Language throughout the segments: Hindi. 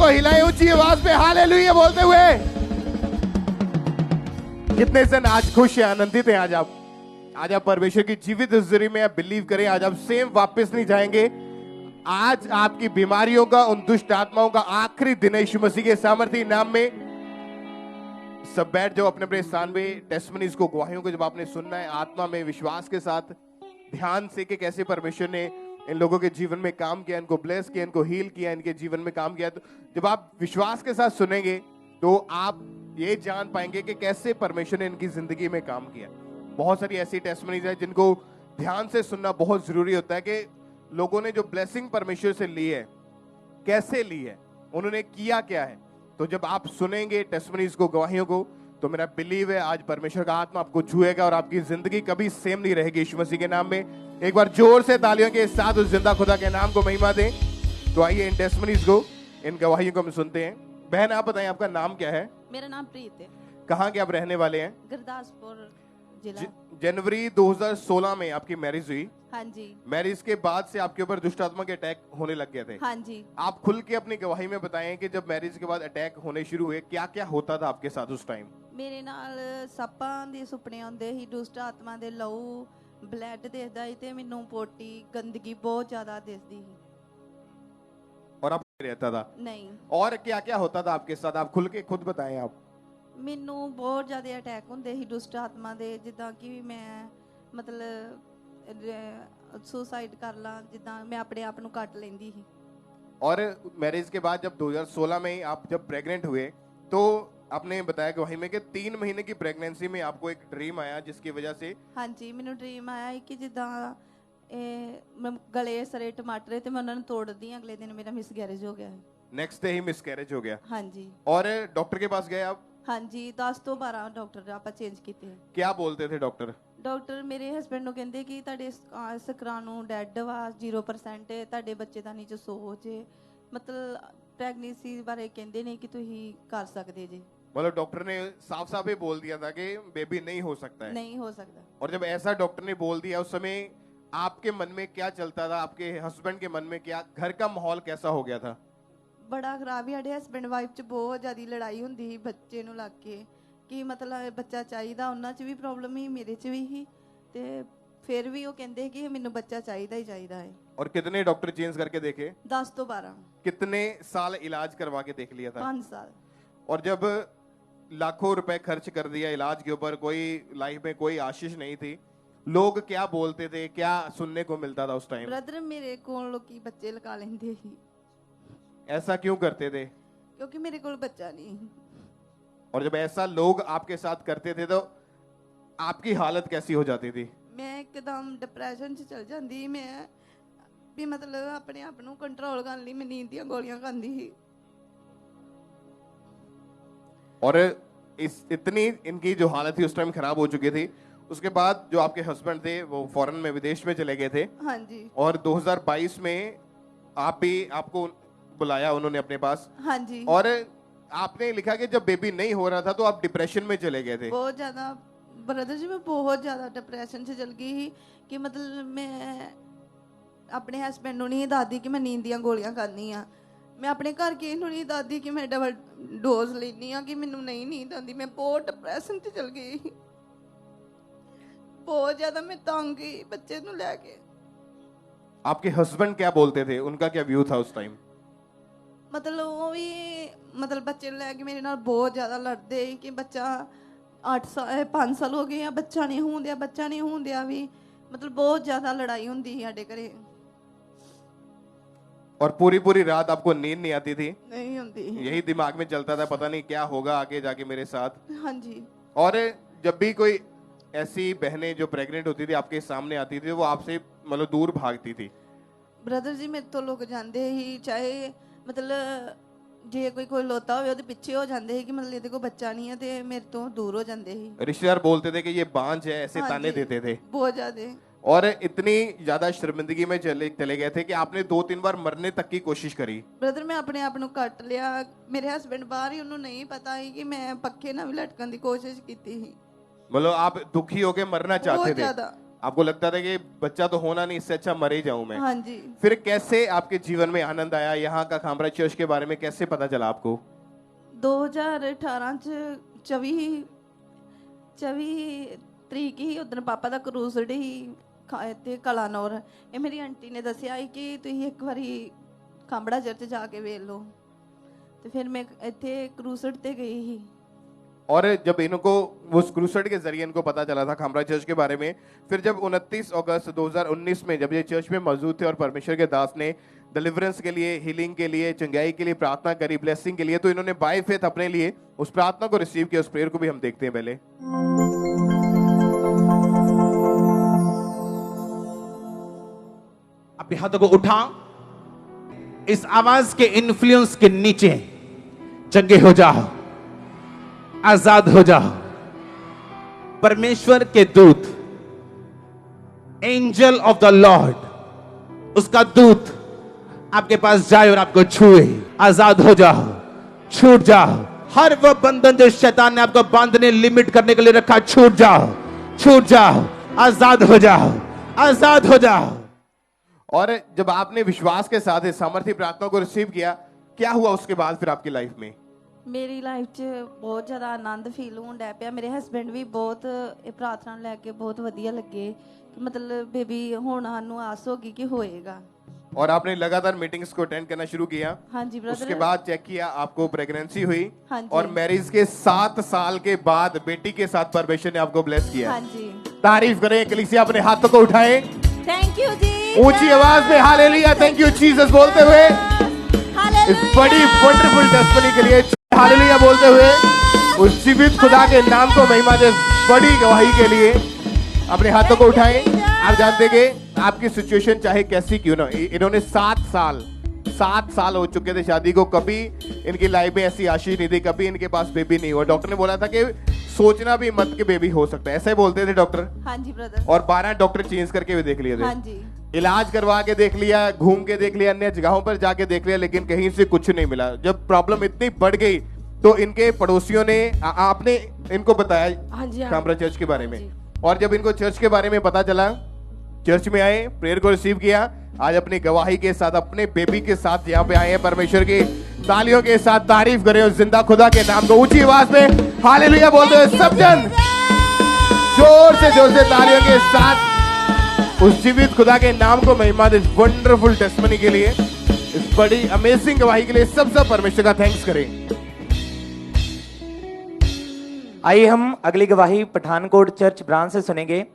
को हिलाएं ऊंची आवाज में हालेलुया बोलते हुए। कितने जन आज खुश हैं, आनंदित हैं? आज आप परमेश्वर की जीवित हज़ूरी में आप बिलीव करें, आज आप सेम वापस नहीं जाएंगे। आज आपकी बीमारियों का, उन दुष्ट आत्माओं का आखिरी दिन है यीशु मसीह के सामर्थी नाम में। सब बैठ जाओ अपने अपने स्थान पे। टेस्टमनीज को, गवाहियों को जब आपने सुनना है आत्मा में विश्वास के साथ, ध्यान से कि कैसे परमेश्वर ने इन लोगों के जीवन में काम किया, इनको ब्लेस किया, इनको हील किया, इनके जीवन में काम किया। तो जब आप विश्वास के साथ सुनेंगे तो आप ये जान पाएंगे कि कैसे परमेश्वर ने इनकी जिंदगी में काम किया। बहुत सारी ऐसी टेस्टमनीज है जिनको ध्यान से सुनना बहुत जरूरी होता है कि लोगों ने जो ब्लेसिंग परमेश्वर से ली है, कैसे ली है, उन्होंने किया क्या है। तो जब आप सुनेंगे टेस्टमनीज को, गवाहियों को, तो मेरा बिलीव है आज परमेश्वर का आत्मा आपको छुएगा और आपकी जिंदगी कभी सेम नहीं रहेगी यीशु मसीह के नाम में। एक बार जोर से तालियों के साथ उस जिंदा खुदा के नाम को महिमा दें। तो आइए इन टेस्टमनीज को, इन गवाहियों को हम सुनते हैं। बहन आप बताएं, आपका नाम क्या है? मेरा नाम प्रीत है। कहाँ के आप रहने वाले हैं? गुरदासपुर जिला। जनवरी 2016 में आपकी मैरिज हुई। हाँ जी। मैरिज के बाद से आपके ऊपर दुष्ट आत्मा के अटैक होने लग गए थे। हाँ जी। आप खुल के अपनी गवाही में बताएं कि जब मैरिज के बाद अटैक होने शुरू हुए, क्या क्या होता था आपके साथ उस टाइम? ਮੇਰੇ ਨਾਲ ਸੱਪਾਂ ਦੇ ਸੁਪਨੇ ਆਉਂਦੇ ਸੀ, ਦੁਸ਼ਟ ਆਤਮਾ ਦੇ ਲਹੂ, ਬਲੱਡ ਦਿਖਦਾ ਸੀ ਤੇ ਮੈਨੂੰ ਪੋਟੀ, ਗੰਦਗੀ ਬਹੁਤ ਜ਼ਿਆਦਾ ਦਿਸਦੀ ਸੀ। और आप रहता था? नहीं। और क्या क्या होता था आपके साथ? आप खुल के खुद बताएं आप। ਮੈਨੂੰ ਬਹੁਤ ਜ਼ਿਆਦਾ ਅਟੈਕ ਹੁੰਦੇ ਸੀ ਦੁਸ਼ਟ ਆਤਮਾ ਦੇ, ਜਿੱਦਾਂ ਕਿ ਮੈਂ ਮਤਲਬ ਸੁਸਾਈਡ ਕਰ ਲਾਂ, ਜਿੱਦਾਂ ਮੈਂ ਆਪਣੇ ਆਪ ਨੂੰ ਕੱਟ ਲੈਂਦੀ ਸੀ। और मैरिज के बाद जब 2016 में आप जब प्रेग्नेंट हुए तो आपने बताया कि वहीं में कि 3 महीने की प्रेगनेंसी में आपको एक ड्रीम आया जिसकी वजह से। हाँ जी, ਮੈਨੂੰ ਡ੍ਰੀਮ ਆਇਆ ਸੀ ਕਿ ਜਿੱਦਾਂ ਮੈਂ ਗਲੇ ਸਰੇ ਟਮਾਟਰ ਤੇ ਮੈਂ ਉਹਨਾਂ ਨੂੰ ਤੋੜਦੀ ਹਾਂ, ਅਗਲੇ ਦਿਨ ਮੇਰਾ ਮਿਸਕੈਰੇਜ ਹੋ ਗਿਆ। नेक्स्ट डे ही मिसकैरेज हो गया? हाँ जी। और डॉक्टर के पास गए आप? हाँ जी, 10 ਤੋਂ 12 ਡਾਕਟਰ ਆਪਾਂ ਚੇਂਜ ਕੀਤੇ। क्या बोलते थे डॉक्टर? ਡਾਕਟਰ ਮੇਰੇ ਹਸਬੰਡ ਨੂੰ ਕਹਿੰਦੇ ਕਿ ਤੁਹਾਡੇ ਸ਼ੁਕਰਾਣੂ ਡੈਡ ਵਾ, 0% ਹੈ, ਤੁਹਾਡੇ ਬੱਚੇਦਾਨੀ ਚ ਸੋਚ ਹੈ, ਮਤਲਬ ਪ੍ਰੈਗਨੈਂਸੀ ਬਾਰੇ ਕਹਿੰਦੇ ਨੇ ਕਿ ਤੁਸੀਂ ਕਰ ਸਕਦੇ ਜੀ। मतलब डॉक्टर ने साफ साफ ही बोल दिया था कि बेबी नहीं हो सकता है? नहीं हो सकता। और जब ऐसा डॉक्टर ने बोल दिया उस समय आपके मन में क्या चलता था? आपके हस्बैंड के मन में क्या, घर का माहौल कैसा हो गया था? ਬੜਾ ਖਰਾਬ ਹੀ, ਸਾਡੇ ਹਸਬੈਂਡ ਵਾਈਫ ਚ ਬਹੁਤ ਜ਼ਿਆਦਾ ਲੜਾਈ ਹੁੰਦੀ ਸੀ ਬੱਚੇ ਨੂੰ ਲੱਗ ਕੇ, ਕਿ ਮਤਲਬ ਬੱਚਾ ਚਾਹੀਦਾ, ਉਹਨਾਂ ਚ ਵੀ ਪ੍ਰੋਬਲਮ ਹੀ, ਮੇਰੇ ਚ ਵੀ ਹੀ, ਤੇ ਫਿਰ ਵੀ ਉਹ ਕਹਿੰਦੇ ਕਿ ਮੈਨੂੰ ਬੱਚਾ ਚਾਹੀਦਾ ਹੀ ਚਾਹੀਦਾ ਹੈ। और कितने डॉक्टर चेंज करके देखे? 10 ਤੋਂ 12। कितने साल इलाज करवा के देख लिया था? 5 साल। और जब लाखों रुपए खर्च कर दिया इलाज के ऊपर, कोई लाइफ में कोई आशीष नहीं थी, लोग क्या बोलते थे, क्या सुनने को मिलता था उस टाइम? ब्रदर मेरे ਕੋਲ ਲੋਕੀ ਬੱਚੇ ਲਗਾ ਲੈਂਦੇ ਸੀ। ऐसा क्यों करते थे? क्योंकि मेरे कोल बच्चा नहीं। और जब ऐसा लोग आपके साथ करते थे तो आपकी हालत कैसी हो जाती थी? मैं एकदम डिप्रेशन ਚ चल ਜਾਂਦੀ। मैं भी मतलब अपने आप ਨੂੰ ਕੰਟਰੋਲ ਕਰਨ ਲਈ ਮੈਂ ਨੀਂਦ ਦੀਆਂ ਗੋਲੀਆਂ ਖਾਂਦੀ ਸੀ। और इतनी इनकी जो हालत थी उस टाइम खराब हो चुकी थी। उसके बाद जो आपके हस्बैंड थे वो फॉरेन में, विदेश में चले गए थे। हाँ जी। और 2022 में आपको बुलाया उन्होंने अपने पास। हाँ जी। और आपने लिखा कि जब बेबी नहीं हो रहा था तो आप डिप्रेशन में चले गए थे। बहुत ज्यादा ब्रदर जी, मैं बहुत ज्यादा डिप्रेशन से चल गई ही कि मतलब मैं अपने हस्बैंड ਨੂੰ ਨਹੀਂ ਦੱਸਦੀ ਕਿ ਮੈਂ ਨੀਂਦ ਦੀਆਂ ਗੋਲੀਆਂ ਖਾਂਦੀ ਆ। ਮੈਂ ਆਪਣੇ ਘਰ ਕਿਸੇ ਨੂੰ ਨਹੀਂ ਦੱਸਦੀ ਕਿ ਮੈਂ ਡਬਲ ਡੋਜ਼ ਲੈਂਦੀ ਆ, ਕਿ ਮੈਨੂੰ ਨਹੀਂ ਨੀਂਦ ਆਉਂਦੀ। ਮੈਂ ਬਹੁਤ डिप्रेशन ਤੇ ਚਲ ਗਈ, बहुत ज्यादा मैं तंग गई बच्चे ਨੂੰ ਲੈ ਕੇ। आपके हस्बैंड क्या बोलते थे, उनका क्या व्यू था उस टाइम? मतलब वो भी मतलब बच्चे ਨੂੰ ਲੈ ਕੇ ਮੇਰੇ ਨਾਲ ਬਹੁਤ ਜ਼ਿਆਦਾ ਲੜਦੇ ਕਿ ਬੱਚਾ 5 ਸਾਲ ਹੋ ਗਏ ਆ, ਬੱਚਾ ਨਹੀਂ ਹੋਣ ਦਿਆ, ਬੱਚਾ ਨਹੀਂ ਹੋਣ ਦਿਆ ਵੀ। मतलब बहुत ज्यादा लड़ाई होती है ਸਾਡੇ ਘਰੇ। और पूरी रात आपको नींद नहीं आती थी? नहीं होती। यही दिमाग में चलता था, पता नहीं क्या होगा आगे जाके मेरे साथ। हाँ जी। और जब भी कोई ऐसी बहनें जो प्रेग्नेंट होती थी आपके सामने आती थी, वो आपसे मतलब दूर भागती थी? ब्रदर जी मेरे तो लोग जाते ही, चाहे मतलब ਜੇ ਕੋਈ ਲੋਤਾ ਹੋਵੇ ਉਹਦੇ ਪਿੱਛੇ ਹੋ ਜਾਂਦੇ ਸੀ ਕਿ ਮਤਲਬ ਇਹਦੇ ਕੋਲ ਬੱਚਾ ਨਹੀਂ ਹੈ, ਤੇ ਮੇਰੇ ਤੋਂ ਦੂਰ ਹੋ ਜਾਂਦੇ ਸੀ। रिश्तेदार बोलते थे कि ये बांझ है, ऐसे ताने देते थे बहुत ज्यादा। और इतनी ज्यादा शर्मिंदगी में चले गए थे कि आपने 2-3 बार मरने तक की कोशिश करी। ब्रदर मैं अपने आप ਨੂੰ ਕੱਟ ਲਿਆ। ਮੇਰੇ ਹਸਬੰਡ ਬਾਹਰ ਹੀ, ਉਹਨੂੰ ਨਹੀਂ ਪਤਾ ਸੀ ਕਿ ਮੈਂ ਪੱਖੇ ਨਾਲ ਵੀ ਲਟਕਣ ਦੀ ਕੋਸ਼ਿਸ਼ ਕੀਤੀ ਸੀ। मतलब आप दुखी होके मरना चाहते थे? आपको लगता था कि बच्चा तो होना नहीं, इससे अच्छा मर ही जाऊं मैं। हाँ जी। फिर कैसे आपके जीवन में आनंद आया? यहाँ का खामरा चर्च के बारे में कैसे पता चला आपको? 2018 ਚ 24 ਤਰੀਕ ਹੀ ਉਦੋਂ ਪਾਪਾ ਦਾ ਕਰੂਸਡ ਹੀ ਇੱਥੇ ਕਲਾਨੌਰ। ਇਹ ਮੇਰੀ ਆਂਟੀ ਨੇ ਦੱਸਿਆ ਸੀ ਕਿ ਤੁਸੀਂ ਇੱਕ ਵਾਰੀ ਖਾਂਬੜਾ ਚਰਚ ਜਾ ਕੇ ਵੇਖ ਲਓ, ਤੇ ਫਿਰ ਮੈਂ ਇੱਥੇ ਕਰੂਸਡ ਤੇ ਗਈ ਸੀ। और जब इनको उस क्रूसेड के जरिए इनको पता चला था खामरा चर्च के बारे में, फिर जब 29 अगस्त 2019 में जब ये चर्च में मौजूद थे और परमेश्वर के दास ने डिलीवरेंस के लिए, हीलिंग के लिए, चंगाई के लिए प्रार्थना करी, ब्लेसिंग के लिए, तो इन्होंने बाय फेथ अपने लिए उस प्रार्थना को रिसीव किया। उस प्रेयर को भी हम देखते हैं पहले। अपने हाथों को उठा, इस आवाज के इन्फ्लुएंस के नीचे चंगे हो जाओ, आजाद हो जाओ। परमेश्वर के दूत, एंजल ऑफ द लॉर्ड, उसका दूत आपके पास जाए और आपको छुए, आजाद हो जाओ, छूट जाओ। हर वो बंधन जो शैतान ने आपको बांधने, लिमिट करने के लिए रखा, छूट जाओ, छूट जाओ, आजाद हो जाओ, आजाद हो जाओ। और जब आपने विश्वास के साथ इस सामर्थ्य प्रार्थना को रिसीव किया, क्या हुआ उसके बाद फिर आपकी लाइफ में? ਮੇਰੀ ਲਾਈਫ 'ਚ ਬਹੁਤ ਜ਼ਿਆਦਾ ਆਨੰਦ ਫੀਲ ਹੋਣ ਡਿਆ ਪਿਆ। ਮੇਰੇ ਹਸਬੈਂਡ ਵੀ ਬਹੁਤ ਇਹ ਪ੍ਰਾਰਥਨਾ ਨੂੰ ਲੈ ਕੇ ਬਹੁਤ ਵਧੀਆ ਲੱਗੇ ਕਿ ਮਤਲਬ ਬੇਬੀ ਹੁਣ ਸਾਨੂੰ ਆਸ ਹੋ ਗਈ ਕਿ ਹੋਏਗਾ। और आपने लगातार मीटिंग्स को अटेंड करना शुरू किया। हाँ जी ब्रदर। उसके बाद चेक किया, आपको प्रेगनेंसी हुई। हाँ जी। और मैरिज के 7 साल के बाद बेटी के साथ परमेश्वर ने आपको ब्लेस किया। हाँ जी। तारीफ करें कलीसिया, अपने हाथों को उठाएं, थैंक यू जी, ऊंची आवाज में हालेलुया, थैंक यू जीसस बोलते हुए इस बड़ी वंडरफुल टेस्टिमनी के लिए हालेलुया बोलते हुए उस जीवित खुदा के नाम को महिमा दे। बड़ी गवाही के लिए अपने हाथों को उठाएं। आप जानते कि आपकी सिचुएशन चाहे कैसी क्यों ना, इन्होंने 7 साल हो चुके थे शादी को, कभी इनकी लाइफ में ऐसी आशीष नहीं थी, कभी इनके पास बेबी नहीं हुआ। डॉक्टर ने बोला था कि सोचना भी मत कि बेबी हो सकता है, ऐसा ही बोलते थे डॉक्टर। हाँ जी ब्रदर। और 12 डॉक्टर चेंज करके भी देख लिए थे। हाँ जी। इलाज करवा के देख लिया, घूम के देख लिया, अन्य जगहों पर जाके देख लिया, लेकिन कहीं से कुछ नहीं मिला। जब प्रॉब्लम इतनी बढ़ गई तो इनके पड़ोसियों ने आपने इनको बताया हाँ जी, हाँ। खामरा चर्च के बारे हाँ में। जी। और जब इनको चर्च के बारे में पता चला, चर्च में आए, प्रेयर को रिसीव किया, आज अपनी गवाही के साथ, अपने बेबी के साथ यहाँ पे आए हैं। परमेश्वर की तालियों के साथ तारीफ करें उस जिंदा खुदा के नाम को। ऊंची आवाज में हालेलुया बोलते हुए सब जन जोर से तालियों के साथ उस जीवित खुदा के नाम को महिमा दे। इस वंडरफुल टेस्टिमनी के लिए, इस बड़ी अमेजिंग गवाही के लिए सब परमेश्वर का थैंक्स करें। आइए हम अगली गवाही पठानकोट चर्च ब्रांच से सुनेंगे।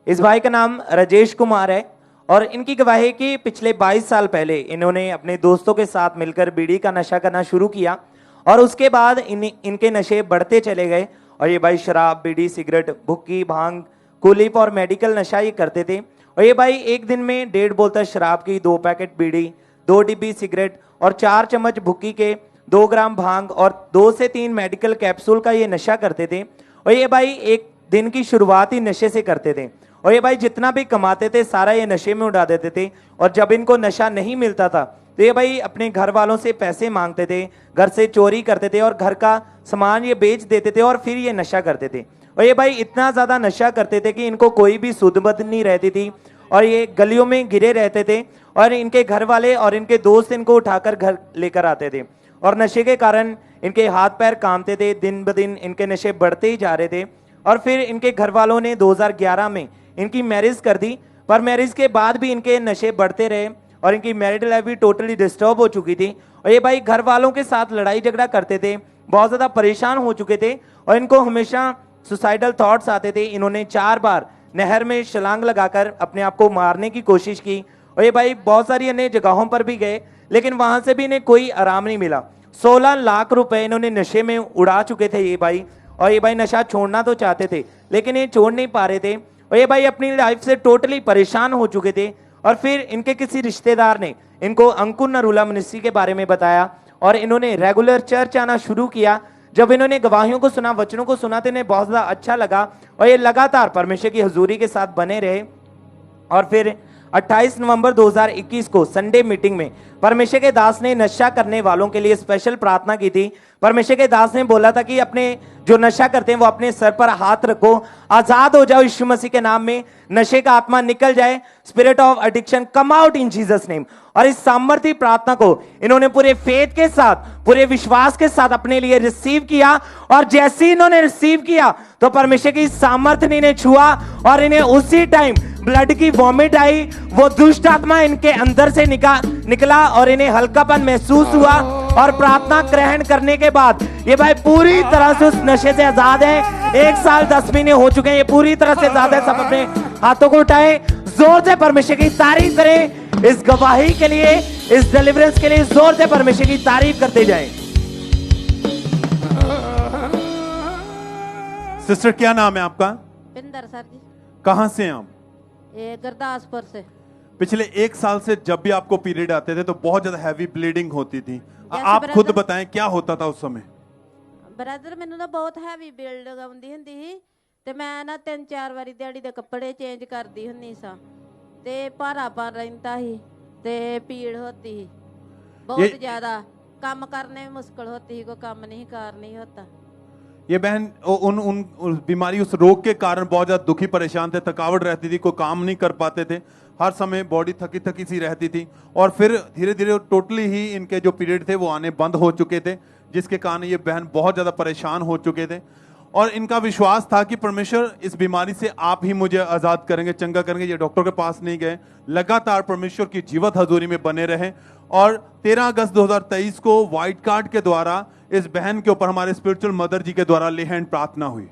इस भाई का नाम राजेश कुमार है और इनकी गवाही की पिछले 22 साल पहले इन्होंने अपने दोस्तों के साथ मिलकर बीड़ी का नशा करना शुरू किया और उसके बाद इनके नशे बढ़ते चले गए। और ये भाई शराब, बीड़ी, सिगरेट, भुक्की, भांग, कुलीप और मेडिकल नशा ये करते थे। और ये भाई एक दिन में 1.5 बोतल शराब की, 2 पैकेट बीड़ी, 2 डिब्बी सिगरेट और 4 चम्मच भुक्की के, 2 ग्राम भांग और 2 से 3 मेडिकल कैप्सूल का ये नशा करते थे। और ये भाई एक दिन की शुरुआत ही नशे से करते थे और ये भाई जितना भी कमाते थे सारा ये नशे में उड़ा देते थे। और जब इनको नशा नहीं मिलता था तो ये भाई अपने घर वालों से पैसे मांगते थे, घर से चोरी करते थे और घर का सामान ये बेच देते थे और फिर ये नशा करते थे। और ये भाई इतना ज्यादा नशा करते थे कि इनको कोई भी सुध बुध नहीं रहती थी और ये गलियों में गिरे रहते थे और इनके घर वाले और इनके दोस्त इनको उठाकर घर लेकर आते थे। और नशे के कारण इनके हाथ पैर कांपते थे, दिन ब दिन इनके नशे बढ़ते ही जा रहे थे। और फिर इनके घर वालों ने 2011 में इनकी मैरिज कर दी, पर मैरिज के बाद भी इनके नशे बढ़ते रहे और इनकी मैरिड लाइफ भी टोटली डिस्टर्ब हो चुकी थी। और ये भाई घर वालों के साथ लड़ाई झगड़ा करते थे, बहुत ज़्यादा परेशान हो चुके थे और इनको हमेशा सुसाइडल थॉट्स आते थे। इन्होंने 4 बार नहर में छलांग लगाकर अपने आप को मारने की कोशिश की और ये भाई बहुत सारी अन्य जगहों पर भी गए, लेकिन वहां से भी इन्हें कोई आराम नहीं मिला। 16 लाख रुपए इन्होंने नशे में उड़ा चुके थे ये भाई। और ये भाई नशा छोड़ना तो चाहते थे लेकिन ये छोड़ नहीं पा रहे थे और ये भाई अपनी लाइफ से टोटली परेशान हो चुके थे। और फिर इनके किसी रिश्तेदार ने इनको अंकुर नरूला मिनिस्ट्री के बारे में बताया और इन्होंने रेगुलर चर्च आना शुरू किया। जब इन्होंने गवाहियों को सुना, वचनों को सुना तो इन्हें बहुत ज़्यादा अच्छा लगा और ये लगातार परमेश्वर की हजूरी के साथ बने रहे। और फिर 28 नवंबर 2021 को संडे मीटिंग में परमेश्वर के दास ने नशा करने वालों के लिए स्पेशल प्रार्थना की थी। परमेश्वर के दास ने बोला था कि अपने जो नशा करते हैं वो अपने सर पर हाथ रखो, आजाद हो जाओ यीशु मसीह के नाम में, नशे का आत्मा निकल जाए, spirit of addiction come out in Jesus name. और इस सामर्थ्य प्रार्थना को इन्होंने पूरे फेथ के साथ, पूरे विश्वास के साथ अपने लिए रिसीव किया। और जैसे ही इन्होंने रिसीव किया तो परमेश्वर की सामर्थ्य ने इन्हें छुआ और इन्हें उसी टाइम ब्लड की वॉमिट आई, वो दुष्ट आत्मा इनके अंदर से निकला और इन्हें हल्कापन महसूस हुआ। और प्रार्थना ग्रहण करने के बाद ये भाई पूरी तरह से उस नशे से आजाद है। 1 साल 10 महीने हो चुके हैं, ये पूरी तरह से आजाद है। सब अपने हाथों को उठाएं, जोर से परमेश्वर की तारीफ करें। इस गवाही के लिए, इस डिलीवरेंस के लिए जोर से परमेश्वर की तारीफ करते जाएं। सिस्टर क्या नाम है आपका? पिंदर सर जी, कहां से हैं आप? ये गुरदासपुर से। पिछले 1 साल से जब भी आपको पीरियड आते थे तो बहुत ज्यादा हैवी ब्लीडिंग होती थी। जैसे आप खुद ब्रदर- बताएं क्या होता था उस समय? ਬ੍ਰਦਰ ਮੈਨੂੰ ਨਾ ਬਹੁਤ ਹੈਵੀ ਬਿਲਡ ਆਉਂਦੀ ਹੁੰਦੀ ਸੀ ਤੇ ਮੈਂ ਨਾ 3-4 ਵਾਰੀ ਦਿਹਾੜੀ ਦੇ ਕੱਪੜੇ ਚੇਂਜ ਕਰਦੀ ਹੁੰਦੀ ਸਾਂ ਤੇ ਭਾਰਾਪਨ ਰਹਿੰਦਾ ਸੀ ਤੇ ਪੀੜ होती ਸੀ बहुत ज्यादा। काम करने में मुश्किल होती है, कोई काम नहीं कर नहीं होता। ये बहन उन बीमारी, उस रोग के कारण बहुत ज्यादा दुखी परेशान थे, थकावट रहती थी, कोई काम नहीं कर पाते थे, हर समय बॉडी थकी थकी सी रहती थी। और फिर धीरे धीरे टोटली ही इनके जो पीरियड थे वो आने बंद हो चुके थे, जिसके कारण ये बहन बहुत ज्यादा परेशान हो चुके थे। और इनका विश्वास था कि परमेश्वर इस बीमारी से आप ही मुझे आजाद करेंगे, चंगा करेंगे। ये डॉक्टर के पास नहीं गए, लगातार परमेश्वर की जीवत हजूरी में बने रहे। और 13 अगस्त 2023 को व्हाइट कार्ड के द्वारा इस बहन के ऊपर हमारे स्पिरिचुअल मदर जी के द्वारा ले हैंड प्रार्थना हुई।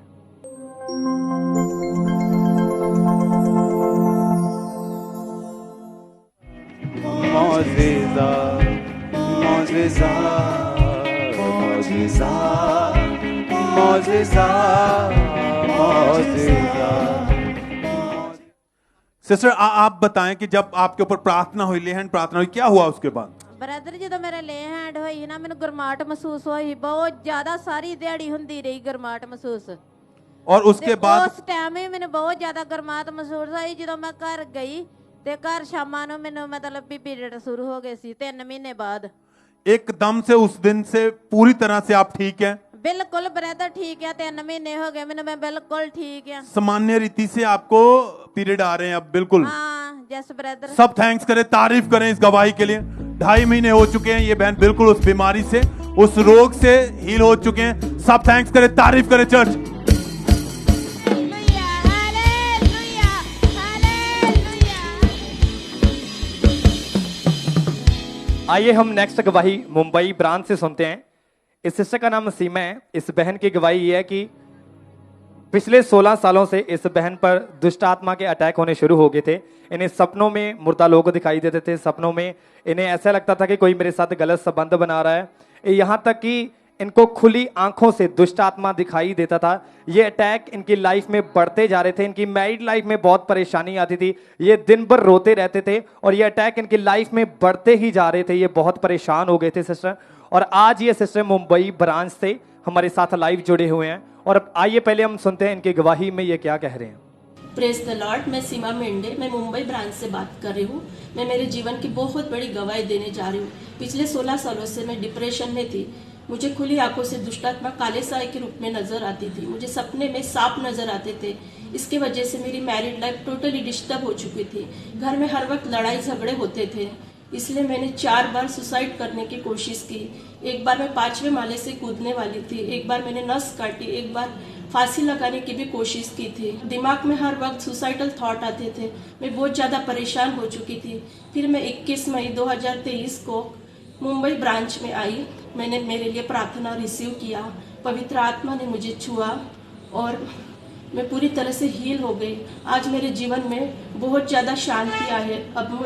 मौजिज़ा, मौजिज़ा, मौजिज़ा, मौजिज़ा, मौजिज़ा। सिस्टर आप बताएं कि जब आपके ऊपर प्रार्थना हुई, ले हैंड प्रार्थना हुई, क्या हुआ उसके बाद? ਬ੍ਰਦਰ ਜਦੋਂ ਮੇਰੇ ਲੇ ਹੈਂਡ ਹੋਈ ਨਾ ਮੈਨੂੰ ਗਰਮਾਹਟ ਮਹਿਸੂਸ ਹੋਈ, ਬਹੁਤ ਜ਼ਿਆਦਾ ਸਾਰੀ ਦਿਹਾੜੀ ਹੁੰਦੀ ਰਹੀ ਗਰਮਾਹਟ ਮਹਿਸੂਸ। और उसके बाद ਉਸ ਟਾਈਮ ਹੀ ਮੈਨੂੰ ਬਹੁਤ ਜ਼ਿਆਦਾ ਗਰਮਾਹਟ ਮਹਿਸੂਸ ਹੋਈ। ਜਦੋਂ ਮੈਂ ਘਰ ਗਈ ਤੇ ਘਰ ਸ਼ਾਮਾਂ ਨੂੰ ਮੈਨੂੰ ਮਤਲਬ ਵੀ ਪੀਰੀਅਡ ਸ਼ੁਰੂ ਹੋ ਗਏ ਸੀ 3 ਮਹੀਨੇ ਬਾਅਦ। एकदम से उस दिन से पूरी तरह से आप ठीक हैं? ਬਿਲਕੁਲ ਬ੍ਰਦਰ ਠੀਕ ਹੈ, 3 ਮਹੀਨੇ ਹੋ ਗਏ ਮੈਨੂੰ, ਮੈਂ ਬਿਲकुल ठीक है। सामान्य रीति से आपको पीरियड आ रहे हैं अब? बिल्कुल। हाँ यस ब्रदर। सब थैंक्स करें, तारीफ करें इस गवाही के लिए। 2.5 महीने हो चुके हैं, ये बहन बिल्कुल उस बीमारी से, उस रोग से हील हो चुके हैं। सब थैंक्स करें, तारीफ करें चर्च। Hallelujah, hallelujah, hallelujah. आइए हम नेक्स्ट गवाही मुंबई ब्रांच से सुनते हैं। इस सिस्टर का नाम सीमा है। इस बहन की गवाही ये है कि पिछले 16 सालों से इस बहन पर दुष्ट आत्मा के अटैक होने शुरू हो गए थे। इन्हें सपनों में मुर्दा लोग दिखाई देते थे। सपनों में इन्हें ऐसा लगता था कि कोई मेरे साथ गलत संबंध बना रहा है। यहाँ तक कि इनको खुली आंखों से दुष्ट आत्मा दिखाई देता था। ये अटैक इनकी लाइफ में बढ़ते जा रहे थे। इनकी मैरिड लाइफ में बहुत परेशानी आती थी। ये दिन भर रोते रहते थे और ये अटैक इनकी लाइफ में बढ़ते ही जा रहे थे। ये बहुत परेशान हो गए थे सिस्टर। और आज ये सिस्टर मुंबई ब्रांच से हमारे साथ लाइव जुड़े हुए हैं। और अब आइए पहले हम सुनते हैं इनकी गवाही में ये क्या कह रहे हैं। Praise the Lord. मैं सीमा मेंढे, मैं मुंबई ब्रांच से बात कर रही हूँ। मैं मेरे जीवन की बहुत बड़ी गवाही देने जा रही हूँ। पिछले 16 सालों से मैं डिप्रेशन में थी। मुझे खुली आंखों से दुष्टात्मा काले साए के रूप में नजर आती थी। मुझे सपने में सांप नजर आते थे। इसकी वजह से मेरी मैरिड लाइफ टोटली डिस्टर्ब हो चुकी थी। घर में हर वक्त लड़ाई झगड़े होते थे। इसलिए मैंने 4 बार सुसाइड करने की कोशिश की। एक बार मैं 5वें माले से कूदने वाली थी, एक बार मैंने नस काटी, एक बार फांसी लगाने की भी कोशिश की थी। दिमाग में हर वक्त सुसाइडल थॉट आते थे। मैं बहुत ज़्यादा परेशान हो चुकी थी। फिर मैं 21 मई 2023 को मुंबई ब्रांच में आई। मैंने मेरे लिए प्रार्थना रिसीव किया। पवित्र आत्मा ने मुझे छुआ और मैं पूरी तरह से हील हो गई। आज मेरे जीवन में बहुत ज़्यादा शांति आई है। अब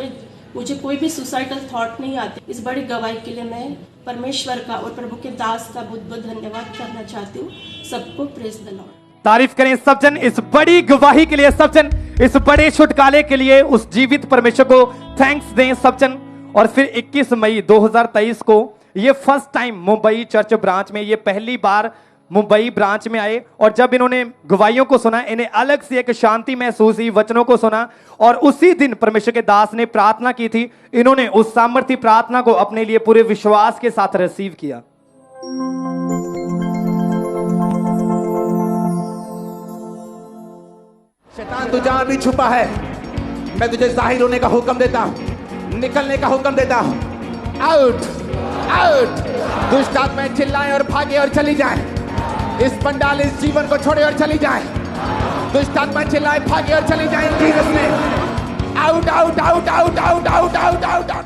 मुझे कोई भी सुसाइडल थॉट नहीं आते। इस बड़ी गवाही के लिए मैं परमेश्वर का और प्रभु के दास का बहुत बहुत धन्यवाद करना चाहती हूँ। सबको प्रेज द लॉर्ड। तारीफ करें सब जन इस बड़ी गवाही के लिए। सब जन इस बड़े छुटकारे के लिए उस जीवित परमेश्वर को थैंक्स दें सब जन। और फिर 21 मई 2023 को ये first time Mumbai church branch में ये पहली बार मुंबई ब्रांच में आए और जब इन्होंने गवाहियों को सुना, इन्हें अलग से एक शांति महसूस हुई, वचनों को सुना और उसी दिन परमेश्वर के दास ने प्रार्थना की थी। इन्होंने उस सामर्थ्य प्रार्थना को अपने लिए पूरे विश्वास के साथ रिसीव किया। शैतान तू जहां भी छुपा है, मैं तुझे जाहिर होने का हुक्म देता हूं, निकलने का हुक्म देता हूं। Out, out. दुष्ट आत्माएं चिल्लाएं और भागे और चली जाए। इस पंडाल, इस जीवन को छोड़े और चली जाए। दुष्ट आत्माएं चिल्लाएं, भागे और चली जाए जीसस में। Out, out, out, out, out, out, out, out, out.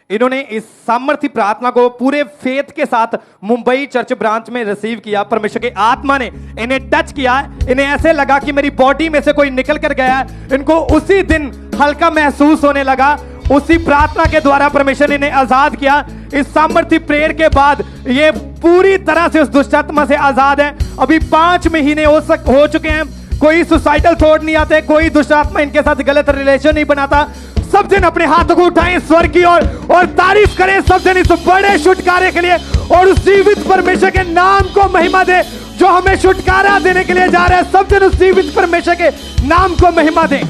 इन्होंने इस सामर्थ्य प्रार्थना को पूरे फेथ के साथ मुंबई चर्च ब्रांच में रिसीव किया। परमेश्वर की आत्मा ने इन्हें टच किया। इन्हें ऐसे लगा कि मेरी बॉडी में से कोई निकल कर गया है। इनको उसी दिन हल्का महसूस होने लगा। उसी प्रार्थना के द्वारा परमेश्वर ने इन्हें आजाद किया। इस सामर्थ्य प्रेयर के बाद ये पूरी तरह से उस दुष्टात्मा से आजाद है। अभी 5 महीने हो चुके हैं। कोई सुसाइडल थॉट नहीं आते, कोई दुष्टात्मा इनके साथ गलत रिलेशन नहीं बनाता। सब जन अपने हाथों को उठाएं स्वर्ग की ओर और तारीफ करें सब जन इस बड़े छुटकारे के लिए और उस जीवित परमेश्वर के नाम को महिमा दे जो हमें छुटकारा देने के लिए जा रहा है। सब जन उस जीवित परमेश्वर के नाम को महिमा दें।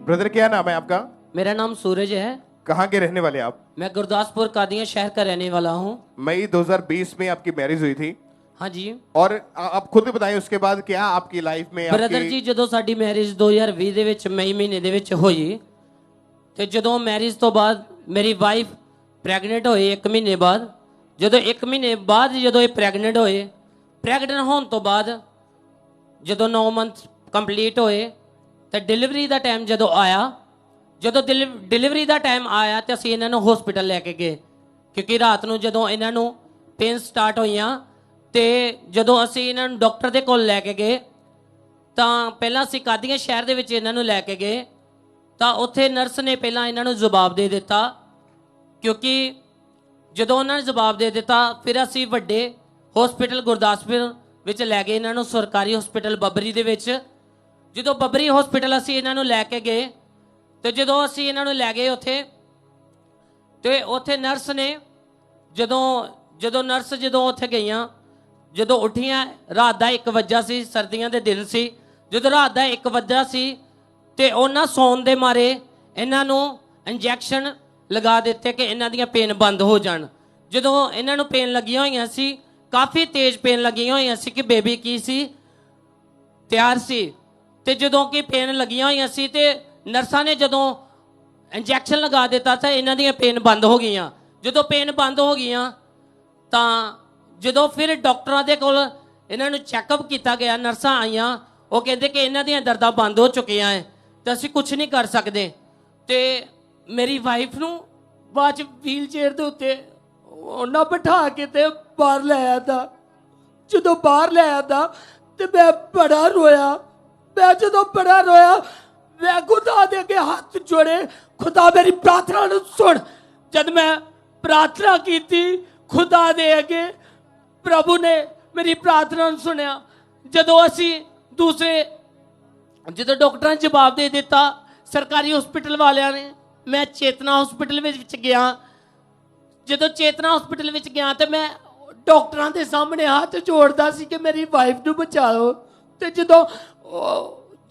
ब्रदर क्या नाम है आपका? मेरा नाम सूरज है। कहाँ के रहने वाले आप? मैं गुरदासपुर कादियां शहर का रहने वाला हूँ। मई 2020 में आपकी मैरिज हुई थी हाँ जी। और आप खुद बताएं उसके बाद क्या आपकी लाइफ में ਬ੍ਰਦਰ ਜੀ ਜਦੋਂ ਸਾਡੀ ਮੈਰਿਜ 2020 ਦੇ ਵਿੱਚ ਮਈ ਮਹੀਨੇ ਦੇ ਵਿੱਚ ਹੋਈ ਤੇ ਜਦੋਂ ਮੈਰਿਜ ਤੋਂ ਬਾਅਦ ਮੇਰੀ ਵਾਈਫ ਪ੍ਰੈਗਨੈਂਟ ਹੋਈ 1 ਮਹੀਨੇ ਬਾਅਦ। ਜਦੋਂ 1 ਮਹੀਨੇ ਬਾਅਦ ਜਦੋਂ ਇਹ ਪ੍ਰੈਗਨੈਂਟ ਹੋਏ, ਪ੍ਰੈਗਨੈਂਟ ਹੋਣ ਤੋਂ ਬਾਅਦ ਜਦੋਂ 9 ਮੰਥ ਕੰਪਲੀਟ ਹੋਏ ਤੇ ਡਿਲੀਵਰੀ ਦਾ ਟਾਈਮ ਜਦੋਂ ਆਇਆ, ਜਦੋਂ ਡਿਲੀਵਰੀ ਦਾ ਟਾਈਮ ਆਇਆ ਤੇ ਅਸੀਂ ਇਹਨਾਂ ਨੂੰ ਹਸਪੀਟਲ ਲੈ ਕੇ ਗਏ ਕਿਉਂਕਿ ਰਾਤ ਨੂੰ ਜਦੋਂ ਇਹਨਾਂ ਨੂੰ ਪੇਨ ਸਟਾਰਟ ਹੋਈਆਂ ਤੇ ਜਦੋਂ ਅਸੀਂ ਇਹਨਾਂ ਨੂੰ ਡਾਕਟਰ ਦੇ ਕੋਲ ਲੈ ਕੇ ਗਏ ਤਾਂ ਪਹਿਲਾਂ ਅਸੀਂ ਕਾਦੀਆਂ ਸ਼ਹਿਰ ਦੇ ਵਿੱਚ ਇਹਨਾਂ ਨੂੰ ਲੈ ਕੇ ਗਏ ਤਾਂ ਉੱਥੇ ਨਰਸ ਨੇ ਪਹਿਲਾਂ ਇਹਨਾਂ ਨੂੰ ਜਵਾਬ ਦੇ ਦਿੱਤਾ ਕਿਉਂਕਿ ਜਦੋਂ ਉਹਨਾਂ ਨੇ ਜਵਾਬ ਦੇ ਦਿੱਤਾ ਫਿਰ ਅਸੀਂ ਵੱਡੇ ਹਸਪੀਟਲ ਗੁਰਦਾਸਪੁਰ ਵਿੱਚ ਲੈ ਗਏ ਇਹਨਾਂ ਨੂੰ, ਸਰਕਾਰੀ ਹਸਪੀਟਲ ਬੱਬਰੀ ਦੇ ਵਿੱਚ। ਜਦੋਂ ਬੱਬਰੀ ਹਸਪੀਟਲ ਅਸੀਂ ਇਹਨਾਂ ਨੂੰ ਲੈ ਕੇ ਗਏ ਤੇ ਜਦੋਂ ਅਸੀਂ ਇਹਨਾਂ ਨੂੰ ਲੈ ਗਏ ਉੱਥੇ ਤੇ ਉੱਥੇ ਨਰਸ ਨੇ ਜਦੋਂ ਨਰਸ ਜਦੋਂ ਉੱਥੇ ਗਈਆਂ, ਜਦੋਂ ਉੱਠੀਆਂ ਰਾਤ ਦਾ 1 ਵਜਾ ਸੀ, ਸਰਦੀਆਂ ਦੇ ਦਿਨ ਸੀ। ਜਦੋਂ ਰਾਤ ਦਾ 1 ਵਜਾ ਸੀ ਤੇ ਉਹਨਾਂ ਸੌਣ ਦੇ ਮਾਰੇ ਇਹਨਾਂ ਨੂੰ ਇੰਜੈਕਸ਼ਨ ਲਗਾ ਦਿੱਤੇ ਕਿ ਇਹਨਾਂ ਦੀਆਂ ਪੇਨ ਬੰਦ ਹੋ ਜਾਣ। ਜਦੋਂ ਇਹਨਾਂ ਨੂੰ ਪੇਨ ਲੱਗੀਆਂ ਹੋਈਆਂ ਸੀ, ਕਾਫੀ ਤੇਜ਼ ਪੇਨ ਲੱਗੀਆਂ ਹੋਈਆਂ ਸੀ ਕਿ ਬੇਬੀ ਕੀ ਸੀ ਤਿਆਰ ਸੀ ਤੇ ਜਦੋਂ ਕਿ ਪੇਨ ਲੱਗੀਆਂ ਹੋਈਆਂ ਸੀ ਤੇ ਨਰਸਾਂ ਨੇ ਜਦੋਂ ਇੰਜੈਕਸ਼ਨ ਲਗਾ ਦਿੱਤਾ ਤਾਂ ਇਹਨਾਂ ਦੀਆਂ ਪੇਨ ਬੰਦ ਹੋ ਗਈਆਂ। ਜਦੋਂ ਪੇਨ ਬੰਦ ਹੋ ਗਈਆਂ ਤਾਂ ਜਦੋਂ ਫਿਰ ਡਾਕਟਰਾਂ ਦੇ ਕੋਲ ਇਹਨਾਂ ਨੂੰ ਚੈੱਕਅਪ ਕੀਤਾ ਗਿਆ, ਨਰਸਾਂ ਆਈਆਂ, ਉਹ ਕਹਿੰਦੇ ਕਿ ਇਹਨਾਂ ਦੀਆਂ ਦਰਦਾਂ ਬੰਦ ਹੋ ਚੁੱਕੀਆਂ ਹੈ ਤੇ ਅਸੀਂ ਕੁਝ ਨਹੀਂ ਕਰ ਸਕਦੇ। ਤੇ ਮੇਰੀ ਵਾਈਫ ਨੂੰ ਬਾਅਦ 'ਚ ਵੀਲ ਚੇਅਰ ਦੇ ਉੱਤੇ ਉਹਨਾਂ ਬਿਠਾ ਕੇ ਤੇ ਬਾਹਰ ਲੈ ਆਇਆ। ਜਦੋਂ ਬਾਹਰ ਲੈ ਆਇਆ ਤੇ ਮੈਂ ਬੜਾ ਰੋਇਆ। ਮੈਂ ਜਦੋਂ ਬੜਾ ਰੋਇਆ ਮੈਂ ਖੁਦਾ ਦੇ ਅੱਗੇ ਹੱਥ ਜੋੜੇ, ਖੁਦਾ ਮੇਰੀ ਪ੍ਰਾਰਥਨਾ ਨੂੰ ਸੁਣ। ਜਦ ਮੈਂ ਪ੍ਰਾਰਥਨਾ ਕੀਤੀ ਖੁਦਾ ਦੇ ਅੱਗੇ, ਪ੍ਰਭੂ ਨੇ ਮੇਰੀ ਪ੍ਰਾਰਥਨਾ ਨੂੰ ਸੁਣਿਆ। ਜਦੋਂ ਡਾਕਟਰਾਂ ਨੇ ਜਵਾਬ ਦੇ ਦਿੱਤਾ ਸਰਕਾਰੀ ਹਸਪੀਟਲ ਵਾਲਿਆਂ ਨੇ, ਮੈਂ ਚੇਤਨਾ ਹਸਪੀਟਲ ਵਿੱਚ ਗਿਆ। ਜਦੋਂ ਚੇਤਨਾ ਹਸਪੀਟਲ ਵਿੱਚ ਗਿਆ ਤੇ ਮੈਂ ਡਾਕਟਰਾਂ ਦੇ ਸਾਹਮਣੇ ਹੱਥ ਜੋੜਦਾ ਸੀ ਕਿ ਮੇਰੀ ਵਾਈਫ ਨੂੰ ਬਚਾਓ। ਤੇ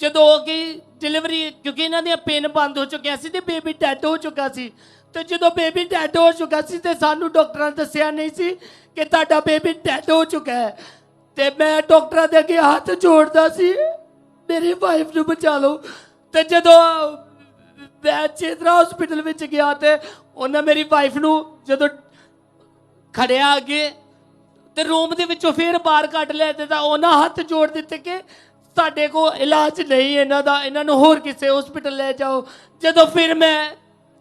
ਜਦੋਂ ਕਿ ਡਿਲੀਵਰੀ, ਕਿਉਂਕਿ ਇਹਨਾਂ ਦੀਆਂ ਪੇਨ ਬੰਦ ਹੋ ਚੁੱਕਿਆ ਸੀ ਤੇ ਬੇਬੀ ਡੈਡ ਹੋ ਚੁੱਕਾ ਸੀ। ਤੇ ਜਦੋਂ ਬੇਬੀ ਡੈਡ ਹੋ ਚੁੱਕਾ ਸੀ ਤੇ ਸਾਨੂੰ ਡਾਕਟਰਾਂ ਨੇ ਦੱਸਿਆ ਨਹੀਂ ਸੀ ਕਿ ਤੁਹਾਡਾ ਬੇਬੀ ਡੈਡ ਹੋ ਚੁੱਕਾ ਹੈ। ਤੇ ਮੈਂ ਡਾਕਟਰਾਂ ਦੇ ਅੱਗੇ ਹੱਥ ਜੋੜਦਾ ਸੀ ਮੇਰੀ ਵਾਈਫ ਨੂੰ ਬਚਾ ਲਓ। ਤੇ ਜਦੋਂ ਮੈਂ ਚੇਤਨਾ ਹਸਪੀਟਲ ਵਿੱਚ ਗਿਆ ਤੇ ਉਹਨਾਂ ਮੇਰੀ ਵਾਈਫ ਨੂੰ ਜਦੋਂ ਖੜਿਆ ਅੱਗੇ ਤੇ ਰੂਮ ਦੇ ਵਿੱਚੋਂ ਫਿਰ ਬਾਹਰ ਕੱਢ ਲਿਆ ਤੇ ਤਾਂ ਉਹਨਾਂ ਹੱਥ ਜੋੜ ਦਿੱਤੇ ਕਿ ਸਾਡੇ ਕੋਲ ਇਲਾਜ ਨਹੀਂ ਇਹਨਾਂ ਦਾ, ਇਹਨਾਂ ਨੂੰ ਹੋਰ ਕਿਸੇ ਹਸਪੀਟਲ ਲੈ ਜਾਓ। ਜਦੋਂ ਫਿਰ ਮੈਂ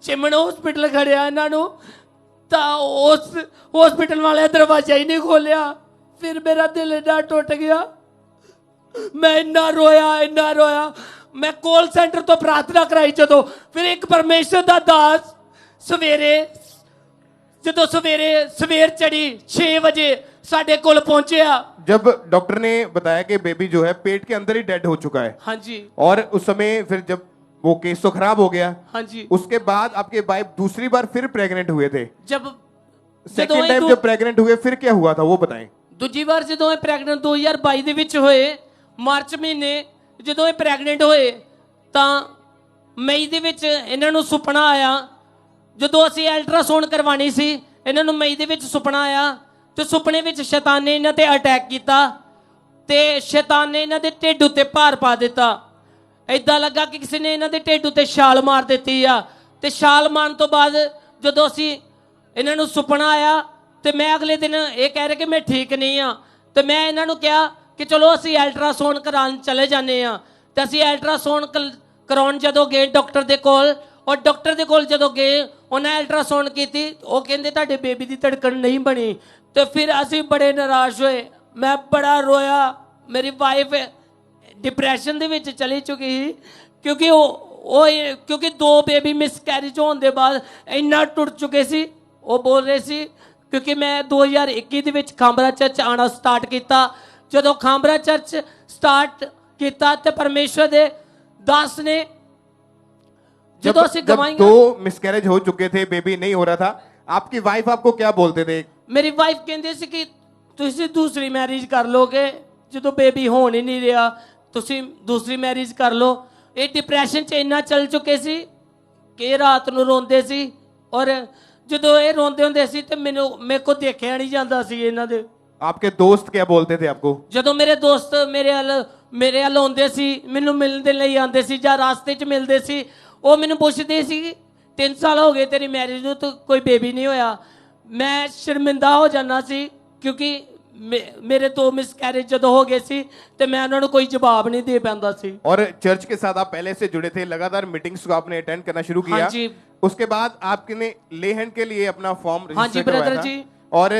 ਚਿਮਣ ਹਸਪੀਟਲ ਖੜਿਆ ਇਹਨਾਂ ਨੂੰ ਤਾਂ ਉਸ ਹਸਪੀਟਲ ਵਾਲੇ ਦਰਵਾਜ਼ਾ ਹੀ ਨਹੀਂ ਖੋਲਿਆ। ਫਿਰ ਮੇਰਾ ਦਿਲ ਇੰਨਾ ਟੁੱਟ ਗਿਆ, ਮੈਂ ਇੰਨਾ ਰੋਇਆ। ਮੈਂ ਕਾਲ ਸੈਂਟਰ ਤੋਂ ਪ੍ਰਾਰਥਨਾ ਕਰਾਈ। ਜਦੋਂ ਫਿਰ ਇੱਕ ਪਰਮੇਸ਼ਰ ਦਾ ਦਾਸ ਸਵੇਰ ਚੜੀ 6 ਵਜੇ साढ़े कोल पहुंचे। जब डॉक्टर ने बताया कि बेबी जो है पेट के अंदर ही डेड हो चुका है, हाँ जी, और उस समय फिर जब वो केस तो खराब हो गया, हाँ जी, उसके बाद आपके वाइफ दूसरी बार फिर प्रेग्नेंट हुए थे। जब सेकंड टाइम जब प्रेग्नेंट हुए फिर क्या हुआ था वो बताएं। ਦੂਜੀ ਵਾਰ ਜਦੋਂ ਇਹ ਪ੍ਰੈਗਨੈਂਟ 2022 ਦੇ ਵਿੱਚ ਹੋਏ ਮਾਰਚ ਮਹੀਨੇ ਜਦੋਂ ਇਹ ਪ੍ਰੈਗਨੈਂਟ ਹੋਏ ਤਾਂ ਮਈ ਦੇ ਵਿੱਚ ਇਹਨਾਂ ਨੂੰ ਸੁਪਨਾ ਆਇਆ ਜਦੋਂ ਅਸੀਂ ਅਲਟਰਾਸਾਊਂਡ ਕਰਵਾਣੀ ਸੀ ਇਹਨਾਂ ਨੂੰ ਮਈ ਦੇ ਵਿੱਚ ਸੁਪਨਾ ਆਇਆ ਤੇ ਸੁਪਨੇ ਵਿੱਚ ਸ਼ੈਤਾਨ ਨੇ ਇਹਨਾਂ ਤੇ ਅਟੈਕ ਕੀਤਾ ਤੇ ਸ਼ੈਤਾਨ ਨੇ ਇਹਨਾਂ ਦੇ ਢਿੱਡ ਉੱਤੇ ਭਾਰ ਪਾ ਦਿੱਤਾ ਏਦਾਂ ਲੱਗਾ ਕਿ ਕਿਸੇ ਨੇ ਇਹਨਾਂ ਦੇ ਢਿੱਡ ਉੱਤੇ ਛਾਲ ਮਾਰ ਦਿੱਤੀ ਆ ਤੇ ਛਾਲ ਮਾਰਨ ਤੋਂ ਬਾਅਦ ਜਦੋਂ ਅਸੀਂ ਇਹਨਾਂ ਨੂੰ ਸੁਪਨਾ ਆਇਆ ਤੇ ਮੈਂ ਅਗਲੇ ਦਿਨ ਇਹ ਕਹਿ ਰਿਹਾ ਕਿ ਮੈਂ ਠੀਕ ਨਹੀਂ ਆ ਤੇ ਮੈਂ ਇਹਨਾਂ ਨੂੰ ਕਿਹਾ ਕਿ ਚਲੋ ਅਸੀਂ ਅਲਟਰਾਸਾਊਂਡ ਕਰਾਉਣ ਚਲੇ ਜਾਂਦੇ ਆ ਤੇ ਅਸੀਂ ਅਲਟਰਾਸਾਊਂਡ ਕਰਾਉਣ ਜਦੋਂ ਗਏ ਡਾਕਟਰ ਦੇ ਕੋਲ ਔਰ ਡਾਕਟਰ ਦੇ ਕੋਲ ਜਦੋਂ ਗਏ ਉਹਨਾਂ ਅਲਟਰਾਸਾਊਂਡ ਕੀਤੀ ਉਹ ਕਹਿੰਦੇ ਤੁਹਾਡੇ ਬੇਬੀ ਦੀ ਧੜਕਣ ਨਹੀਂ ਬਣੀ ਤੇ ਫਿਰ ਅਸੀਂ ਬੜੇ ਨਿਰਾਸ਼ ਹੋਏ ਮੈਂ ਬੜਾ ਰੋਇਆ ਮੇਰੀ ਵਾਈਫ ਡਿਪਰੈਸ਼ਨ ਦੇ ਵਿੱਚ ਚਲੀ ਚੁੱਕੀ ਸੀ ਕਿਉਂਕਿ ਕਿਉਂਕਿ 2 ਬੇਬੀ ਮਿਸਕੈਰੇਜ ਹੋਣ ਦੇ ਬਾਅਦ ਇੰਨਾ ਟੁੱਟ ਚੁੱਕੇ ਸੀ ਉਹ ਬੋਲ ਰਹੇ ਸੀ ਕਿਉਂਕਿ ਮੈਂ 2021 ਦੇ ਵਿੱਚ ਖਾਂਬਰਾ ਚਰਚ ਆਣਾ ਸਟਾਰਟ ਕੀਤਾ ਜਦੋਂ ਖਾਂਬਰਾ ਚਰਚ ਸਟਾਰਟ ਕੀਤਾ ਤੇ ਪਰਮੇਸ਼ਵਰ ਦੇ ਦਾਸ ਨੇ ਜਦੋਂ ਅਸੀਂ ਗਵਾਈਆਂ 2 मिसकैरेज हो चुके थे बेबी नहीं हो रहा था आपकी वाइफ आपको क्या बोलते थे ਮੇਰੀ ਵਾਈਫ ਕਹਿੰਦੀ ਸੀ ਕਿ ਤੁਸੀਂ ਦੂਸਰੀ ਮੈਰਿਜ ਕਰ ਲੋਗੇ ਜਦੋਂ ਬੇਬੀ ਹੋਣ ਹੀ ਨਹੀਂ ਰਿਹਾ ਤੁਸੀਂ ਦੂਸਰੀ ਮੈਰਿਜ ਕਰ ਲਓ ਇਹ ਡਿਪਰੈਸ਼ਨ 'ਚ ਇੰਨਾ ਚੱਲ ਚੁੱਕੇ ਸੀ ਕਿ ਇਹ ਰਾਤ ਨੂੰ ਰੋਂਦੇ ਸੀ ਔਰ ਜਦੋਂ ਇਹ ਰੋਂਦੇ ਹੁੰਦੇ ਸੀ ਤੇ ਮੇਰੇ ਕੋ ਦੇਖਿਆ ਨਹੀਂ ਜਾਂਦਾ ਸੀ ਇਹਨਾਂ ਦੇ आपके दोस्त क्या बोलते थे आपको ਜਦੋਂ ਮੇਰੇ ਦੋਸਤ ਮੇਰੇ ਵੱਲ ਆਉਂਦੇ ਸੀ ਮੈਨੂੰ ਮਿਲਣ ਦੇ ਲਈ ਆਉਂਦੇ ਸੀ ਜਾਂ ਰਾਸਤੇ 'ਚ ਮਿਲਦੇ ਸੀ ਉਹ ਮੈਨੂੰ ਪੁੱਛਦੇ ਸੀ 3 ਸਾਲ ਹੋ ਗਏ ਤੇਰੀ ਮੈਰਿਜ ਨੂੰ ਤਾਂ ਕੋਈ ਬੇਬੀ ਨਹੀਂ ਹੋਇਆ ਮੈਂ ਸ਼ਰਮਿੰਦਾ ਹੋ ਜਾਣਾ ਸੀ ਕਿਉਂਕਿ मेरे 2 मिसकैरेज जब हो गए सी तो मैं उन्होंने कोई जवाब नहीं दे पाता सी। और चर्च के साथ आप पहले से जुड़े थे लगातार मीटिंग्स को आपने अटेंड करना शुरू किया। हाँ जी। उसके बाद आपने लेहन के लिए अपना फॉर्म हाँ जी ब्रदर जी। और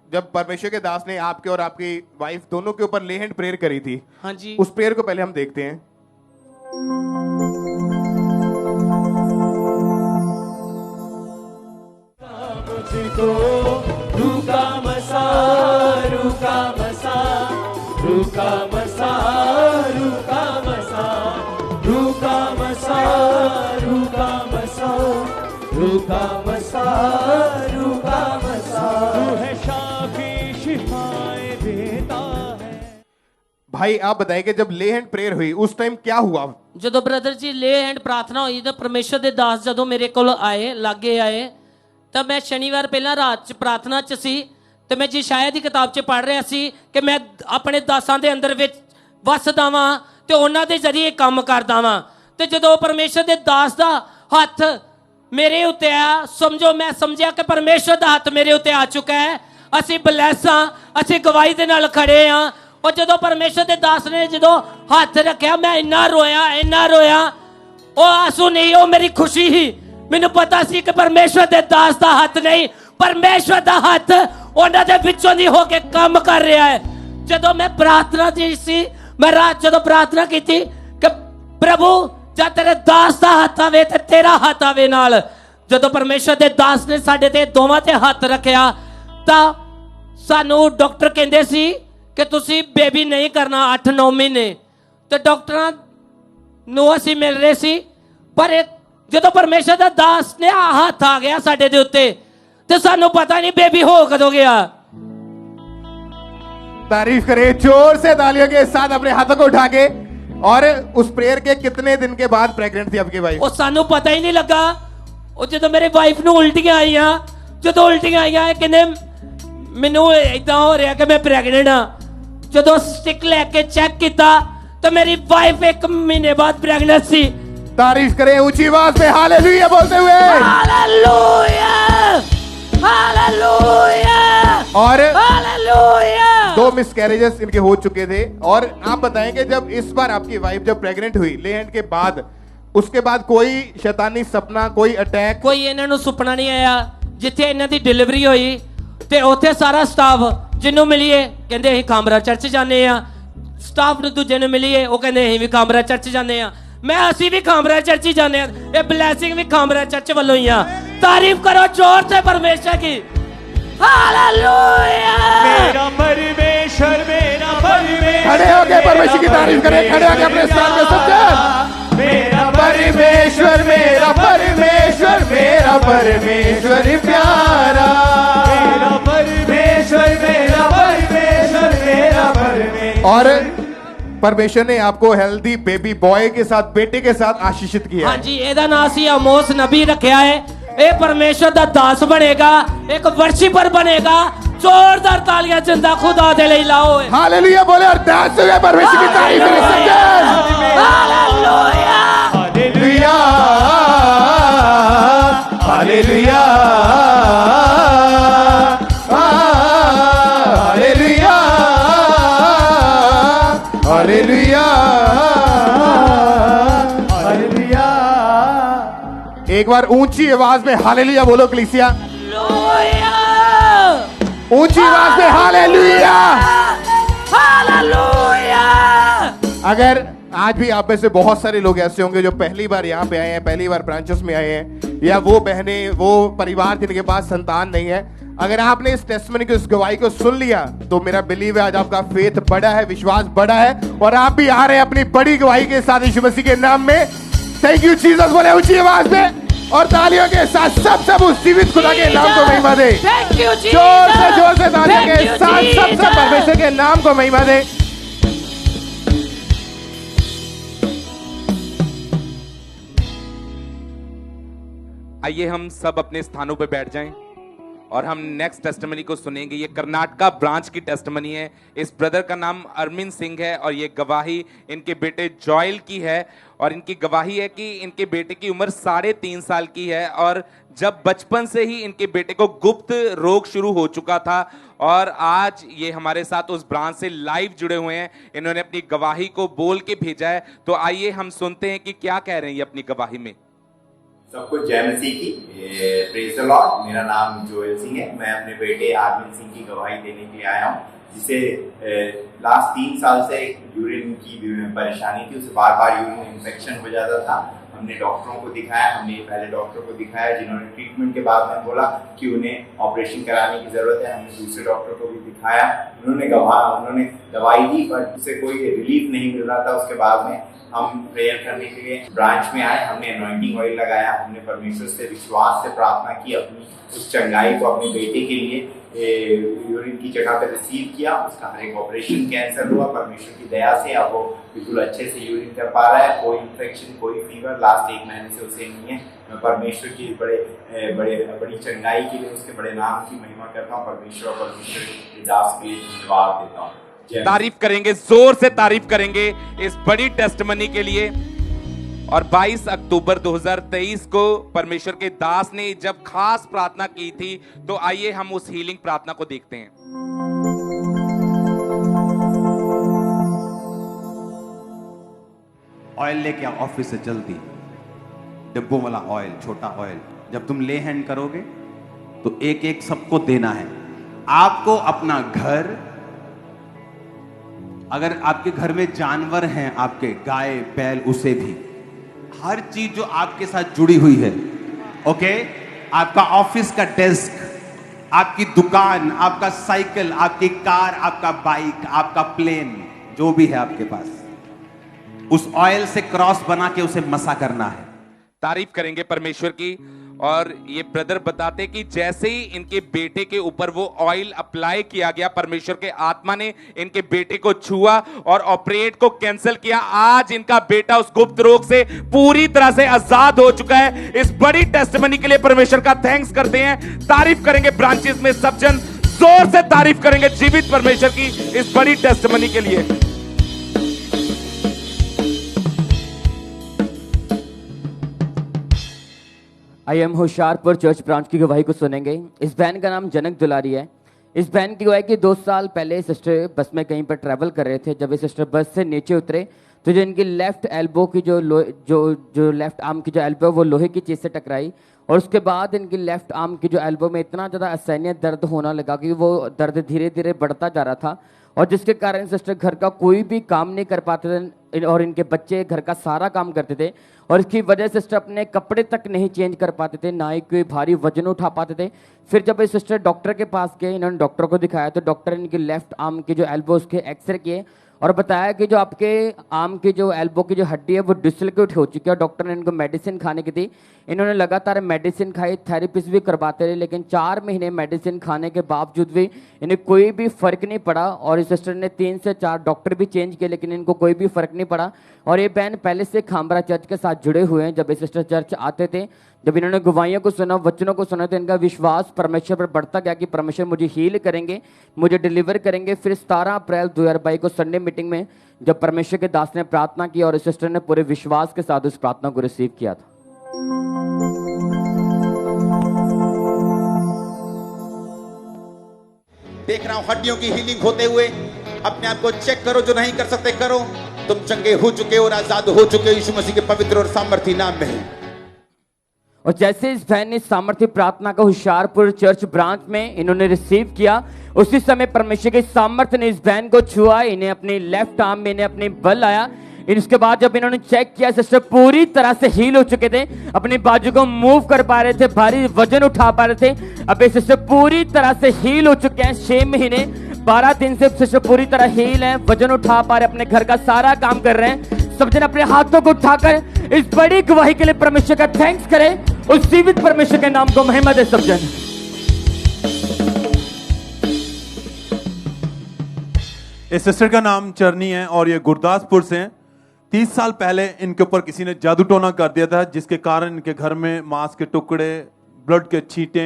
जब परमेश्वर के दास ने आपके और आपकी वाइफ दोनों के ऊपर लेहन प्रेयर करी थी हाँ जी उस प्रेयर को पहले हम देखते हैं। रुका मसा रुका मसा रुका मसा रुका मसा रुका मसा रुका मसा रुका मसा रुका मसा तू है शाफी शिफाए देता है। भाई आप बताइए कि जब ले हैंड प्रेयर हुई उस टाइम क्या हुआ? ਜਦੋਂ ਬ੍ਰਦਰ ਜੀ ਲੇ ਹੈਂਡ ਪ੍ਰਾਰਥਨਾ ਹੋਈ ਤਾਂ ਪਰਮੇਸ਼ਰ ਦੇ ਦਾਸ ਜਦੋਂ ਮੇਰੇ ਕੋਲ ਆਏ ਲਾਗੇ ਆਏ ਤਾਂ ਮੈਂ ਸ਼ਨੀਵਾਰ ਪਹਿਲਾਂ ਰਾਤ 'ਚ ਪ੍ਰਾਰਥਨਾ 'ਚ ਸੀ ਤੇ ਮੈਂ ਯਸ਼ਾਇਆ ਦੀ ਕਿਤਾਬ 'ਚ ਪੜ੍ਹ ਰਿਹਾ ਸੀ ਕਿ ਮੈਂ ਆਪਣੇ ਦਾਸਾਂ ਦੇ ਅੰਦਰ ਵਿੱਚ ਵਸਦਾ ਵਾਂ ਤੇ ਉਹਨਾਂ ਦੇ ਜ਼ਰੀਏ ਕੰਮ ਕਰਦਾ ਵਾਂ ਤੇ ਜਦੋਂ ਪਰਮੇਸ਼ਰ ਦੇ ਦਾਸ ਦਾ ਹੱਥ ਮੇਰੇ ਉੱਤੇ ਆ ਸਮਝੋ ਮੈਂ ਸਮਝਿਆ ਕਿ ਪਰਮੇਸ਼ਰ ਦਾ ਹੱਥ ਮੇਰੇ ਉੱਤੇ ਆ ਚੁੱਕਾ ਹੈ ਅਸੀਂ ਬਲੈਸ ਹਾਂ ਅਸੀਂ ਗਵਾਹੀ ਦੇ ਨਾਲ ਖੜੇ ਹਾਂ। और जो परमेश्वर के दास ने जो हाथ रखा मैं इन्ना रोया वो आंसू नहीं वो मेरी खुशी ही मैनू पता सी कि परमेश्वर के दास का हाथ नहीं परमेश्वर का हाथ उन्हां दे विचों दी होके काम कर रहा है। जो मैं प्रार्थना दी सी मैं रात जो प्रार्थना की थी कि प्रभु जब तेरे दास का हाथ आवे ते तेरा हाथ आवे नाल जो परमेश्वर के दास ने साडे ते दोवां ते हाथ रखा तां सानू डॉक्टर कहंदे सी कि तुसी बेबी नहीं करना 8-9 महीने तो डॉक्टर नूं असीं मिल रहे सी पर जो परमेश्वर दा दास ने हाथ आ गया साडे दे उत्ते ते सानू पता नहीं बेबी हो कदों गया। तारीफ करें जोर से तालियों के साथ अपने हाथों को उठा के। और उस प्रेयर के कितने दिन के बाद प्रेग्नेंट थी आपकी वाइफ? वो सानू पता ही नहीं लगा वो जो मेरी वाइफ नूं उल्टियां आईयां जो उल्टियां आईयां कहंदे मैनू इदां हो रहा कि मैं प्रेगनेंट हाँ जो स्टिक लेके चेक किया तो मेरी वाइफ 1 महीने बाद प्रेग्नेंट सी। तारीफ करें ऊंची आवाज में हालेलुया बोलते हुए। हालेलुया हालेलुया और हालेलुया 2 मिसकैरेजेस इनके हो चुके थे। और आप बताएंगे जब इस बार आपकी वाइफ जब प्रेग्नेंट हुई ले हैंड के बाद उसके बाद कोई शैतानी सपना कोई अटैक कोई इन्हां नूं सुपना नहीं आया जिथे इन्हां दी डिलीवरी हुई ते उत्थे सारा स्टाफ जिन्हों मिलीए कहते अं कामरा चर्च जाने स्टाफ दूजे ने मिलीए वो कहते अं भी कामरा चर्च जाने मैं असी भी कामरा चर्च ही जाने ये ब्लैसिंग भी कामरा चर्च वालों ही आ। तारीफ करो जोर से परमेश्वर की। हालेलुया मेरा परमेश्वर खड़े होके परमेश्वर की तारीफ करें खड़े होके अपने स्थान पे सब मेरा परमेश्वर मेरा परमेश्वर मेरा परमेश्वर प्यारा और परमेश्वर ने आपको हेल्दी बेबी बॉय के साथ, बेटे के साथ आशीषित किया हाँ है। जी, ਇਹਦਾ ਨਾਂ ਸੀ ਅਮੋਸ ਨਬੀ ਰੱਖਿਆ ਹੈ। ਇਹ ਪਰਮੇਸ਼ਰ ਦਾ ਦਾਸ ਬਣੇਗਾ, ਇੱਕ ਵਰਸ਼ਿਪਰ ਬਣੇਗਾ। ਜ਼ੋਰਦਾਰ ਤਾਲੀਆਂ ਚੰਦਾ ਖੁਦਾ ਦੇ ਲਈ ਲਾਓ। हालेलुया बोले और डांस से परमेश्वर की तारीफ करें सबके। Hallelujah hallelujah hallelujah hallelujah hallelujah hallelujah. एक बार ऊंची आवाज में हालेलुया बोलो कलीसिया। ऊंची आवाज में हालेलुया हालेलुया। अगर आज भी आप में से बहुत सारे लोग ऐसे होंगे जो पहली बार यहाँ पे आए हैं, पहली बार ब्रांचेस में आए हैं, या वो बहनें, वो परिवार जिनके पास संतान नहीं है, अगर आपने इस टेस्टमनी की, इस गवाही को सुन लिया, तो मेरा बिलीव है आज आपका फेथ बड़ा है, विश्वास बड़ा है, और आप भी आ रहे हैं अपनी बड़ी गवाही के साथ यीशु मसीह के नाम में। थैंक यू जीसस बोले ऊंची आवाज में और तालियों के साथ सब उस जीवित खुदा के नाम को महिमा दे। थैंक यू जी। जोर से तालियों के साथ सब परमेश्वर के नाम को महिमा दे। आइए हम सब अपने स्थानों पे बैठ जाएं और हम नेक्स्ट टेस्टिमनी को सुनेंगे। ये कर्नाटका ब्रांच की टेस्टिमनी है। इस ब्रदर का नाम अरविंद सिंह है और ये गवाही इनके बेटे जॉयल की है। और इनकी गवाही है कि इनके बेटे की उम्र 3.5 साल की है और जब बचपन से ही इनके बेटे को गुप्त रोग शुरू हो चुका था और आज ये हमारे साथ उस ब्रांच से लाइव जुड़े हुए हैं। इन्होंने अपनी गवाही को बोल के भेजा है, तो आइए हम सुनते हैं कि क्या कह रहे हैं ये अपनी गवाही में। सबको जय मसीह की, प्रेज द लॉर्ड। मेरा नाम जोएल सिंह है। मैं अपने बेटे आरविंद सिंह की गवाही देने के लिए आया हूँ, जिसे लास्ट 3 साल से यूरिन की परेशानी थी। उसे बार बार यूरिन इन्फेक्शन हो जाता था। हमने डॉक्टरों को दिखाया, हमने पहले डॉक्टर को दिखाया जिन्होंने ट्रीटमेंट के बाद में बोला कि उन्हें ऑपरेशन कराने की जरूरत है। हमने दूसरे डॉक्टर को भी दिखाया, उन्होंने दवाई दी, पर उससे कोई रिलीफ नहीं मिल रहा था। उसके बाद में हम प्रेयर करने के लिए ब्रांच में आए। हमने अनॉइंटिंग ऑयल लगाया, हमने परमेश्वर से विश्वास से प्रार्थना की अपनी उस चंगाई को अपने बेटे के लिए यूरिन की जगह पे रिसीव किया। उसका हर एक ऑपरेशन कैंसर हुआ। परमेश्वर की दया से अब वो बिल्कुल अच्छे से यूरिन कर पा रहा है। कोई इन्फेक्शन, कोई फीवर लास्ट 1 महीने से उसे नहीं है। मैं परमेश्वर की बड़ी चंगाई के लिए, उसके बड़े नाम की महिमा करता हूँ। परमेश्वर और परमेश्वर के दास के लिए धन्यवाद देता हूँ। तारीफ करेंगे, जोर से तारीफ करेंगे इस बड़ी टेस्टमनी के लिए। और 22 अक्टूबर 2023 को परमेश्वर के दास ने जब खास प्रार्थना की थी, तो आइए हम उस हीलिंग प्रार्थना को देखते हैं। ऑयल लेके आओ ऑफिस से जल्दी, डिब्बों वाला ऑयल, छोटा ऑयल। जब तुम ले हैंड करोगे तो एक एक सबको देना है। आपको अपना घर, अगर आपके घर में जानवर हैं, आपके गाय बैल, उसे भी, हर चीज जो आपके साथ जुड़ी हुई है, ओके, आपका ऑफिस का डेस्क, आपकी दुकान, आपका साइकिल, आपकी कार, आपका बाइक, आपका प्लेन, जो भी है आपके पास, उस ऑयल से क्रॉस बना के उसे मसा करना है। तारीफ करेंगे परमेश्वर की। और ये ब्रदर बताते कि जैसे ही इनके बेटे के ऊपर वो ऑयल अप्लाई किया गया, परमेश्वर के आत्मा ने इनके बेटे को छुआ और ऑपरेट को कैंसिल किया। आज इनका बेटा उस गुप्त रोग से पूरी तरह से आजाद हो चुका है। इस बड़ी टेस्टिमनी के लिए परमेश्वर का थैंक्स करते हैं। तारीफ करेंगे ब्रांचेस में सब जन, जोर से तारीफ करेंगे जीवित परमेश्वर की इस बड़ी टेस्टिमनी के लिए। I am Hoshiarpur church branch की गवाही को सुनेंगे। इस बहन का नाम जनक दुलारी है। इस बहन की गवाही कि 2 साल पहले सिस्टर बस में कहीं पर ट्रैवल कर रहे थे। जब ये सिस्टर बस से नीचे उतरे तो जो इनकी लेफ्ट एल्बो की जो लेफ्ट आर्म की जो एल्बो है वो लोहे की चीज से टकराई और उसके बाद इनकी लेफ्ट आर्म की जो एल्बो में इतना ज़्यादा असहनीय दर्द होना लगा कि वो दर्द धीरे धीरे बढ़ता जा रहा था और जिसके कारण सिस्टर घर का कोई भी काम नहीं कर पाते थे और इनके बच्चे घर का सारा काम करते थे और इसकी वजह से सिस्टर अपने कपड़े तक नहीं चेंज कर पाते थे, ना ही कोई भारी वजन उठा पाते थे। फिर जब ये सिस्टर डॉक्टर के पास गए, इन्होंने डॉक्टर को दिखाया तो डॉक्टर इनकी लेफ्ट आर्म की जो एल्बो उसके एक्सरे किए और बताया कि जो आपके आर्म की जो एल्बो की जो हड्डी है वो डिसलोकेट हो चुकी है, और डॉक्टर ने इनको मेडिसिन खाने की दी। इन्होंने लगातार मेडिसिन खाई, थेरेपिस्ट भी करवाते रहे, लेकिन 4 महीने मेडिसिन खाने के बावजूद भी इन्हें कोई भी फर्क नहीं पड़ा। और इस सिस्टर ने 3 से 4 डॉक्टर भी चेंज किए, लेकिन इनको कोई भी फर्क नहीं पड़ा। और ये बहन पहले से खामरा चर्च के साथ जुड़े हुए हैं। जब ये सिस्टर चर्च आते थे, जब इन्होंने गवाहियों को सुना, वचनों को सुना, तो इनका विश्वास परमेश्वर पर बढ़ता गया कि परमेश्वर मुझे हील करेंगे, मुझे डिलीवर करेंगे। फिर 17 अप्रैल 2022 को संडे मीटिंग में जब परमेश्वर के दास ने प्रार्थना की और इस सिस्टर ने पूरे विश्वास के साथ उस प्रार्थना को रिसीव किया था। देख रहा हूं हड्डियों की हीलिंग होते हुए। अपने आप को चेक करो, जो नहीं कर सकते करो। तुम चंगे हो चुके और आजाद हो चुके यीशु मसीह के पवित्र और सामर्थी नाम में। और जैसे इस बहन ने सामर्थ्य प्रार्थना का होशियारपुर चर्च ब्रांच में इन्होंने रिसीव किया, उसी समय परमेश्वर के सामर्थ्य ने इस बहन को छुआ। इन्हें अपने लेफ्ट आर्म में इन्हें अपने बल आया। इसके बाद जब इन्होंने चेक किया, सिस्टर पूरी तरह से हील हो चुके थे, अपनी बाजू को मूव कर पा रहे थे, भारी वजन उठा पा रहे थे। अब ये सिस्टर पूरी तरह से हील हो चुके हैं। 6 महीने 12 दिन से सिस्टर पूरी तरह हील है, वजन उठा पा रहे, अपने घर का सारा काम कर रहे हैं। सब जन अपने हाथों को उठाकर इस बड़ी गवाही के लिए परमेश्वर का थैंक्स करें। उस जीवित परमेश्वर के नाम को महिमा दे सब जन। इस सिस्टर का नाम चरनी है और ये गुरदासपुर से हैं। 30 साल पहले इनके ऊपर किसी ने जादू टोना कर दिया था, जिसके कारण इनके घर में मांस के टुकड़े, ब्लड के छींटे,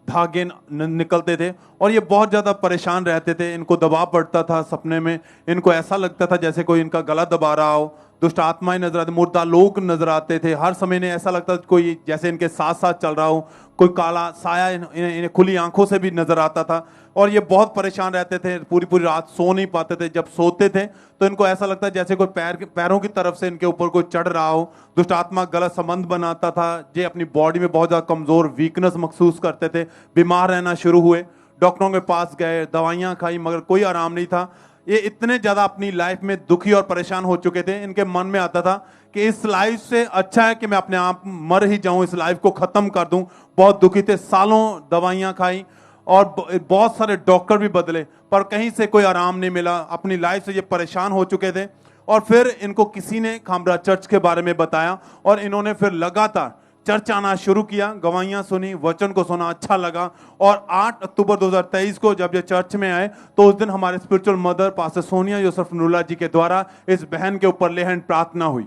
धागे निकलते थे और ये बहुत ज़्यादा परेशान रहते थे। इनको दबाव पड़ता था सपने में। इनको ऐसा लगता था जैसे कोई इनका गला दबा रहा हो। दुष्ट आत्माएं नजर आती, मुर्दा लोग नजर आते थे। हर समय इन्हें ऐसा लगता था कोई जैसे इनके साथ साथ चल रहा हो, कोई काला साया इन्हें खुली आंखों से भी नजर आता था। और ये बहुत परेशान रहते थे, पूरी पूरी रात सो नहीं पाते थे। जब सोते थे तो इनको ऐसा लगता जैसे कोई पैरों की तरफ से इनके ऊपर कोई चढ़ रहा हो। दुष्ट आत्मा गलत संबंध बनाता था। ये अपनी बॉडी में बहुत ज़्यादा कमज़ोर, वीकनेस महसूस करते थे। बीमार रहना शुरू हुए, डॉक्टरों के पास गए, दवाइयाँ खाई, मगर कोई आराम नहीं था। ये इतने ज़्यादा अपनी लाइफ में दुखी और परेशान हो चुके थे। इनके मन में आता था कि इस लाइफ से अच्छा है कि मैं अपने आप मर ही जाऊं, इस लाइफ को ख़त्म कर दूं। बहुत दुखी थे, सालों दवाइयाँ खाई और बहुत सारे डॉक्टर भी बदले, पर कहीं से कोई आराम नहीं मिला। अपनी लाइफ से ये परेशान हो चुके थे। और फिर इनको किसी ने खामरा चर्च के बारे में बताया और इन्होंने फिर लगातार चर्च आना शुरू किया। गवाहियां सुनी, वचन को सुना, अच्छा लगा। और 8 अक्टूबर 2023 को जब ये चर्च में आए तो उस दिन हमारे spiritual mother pastor Sonia Yosef Nula ji के द्वारा इस बहन के ऊपर लेहन प्रार्थना हुई।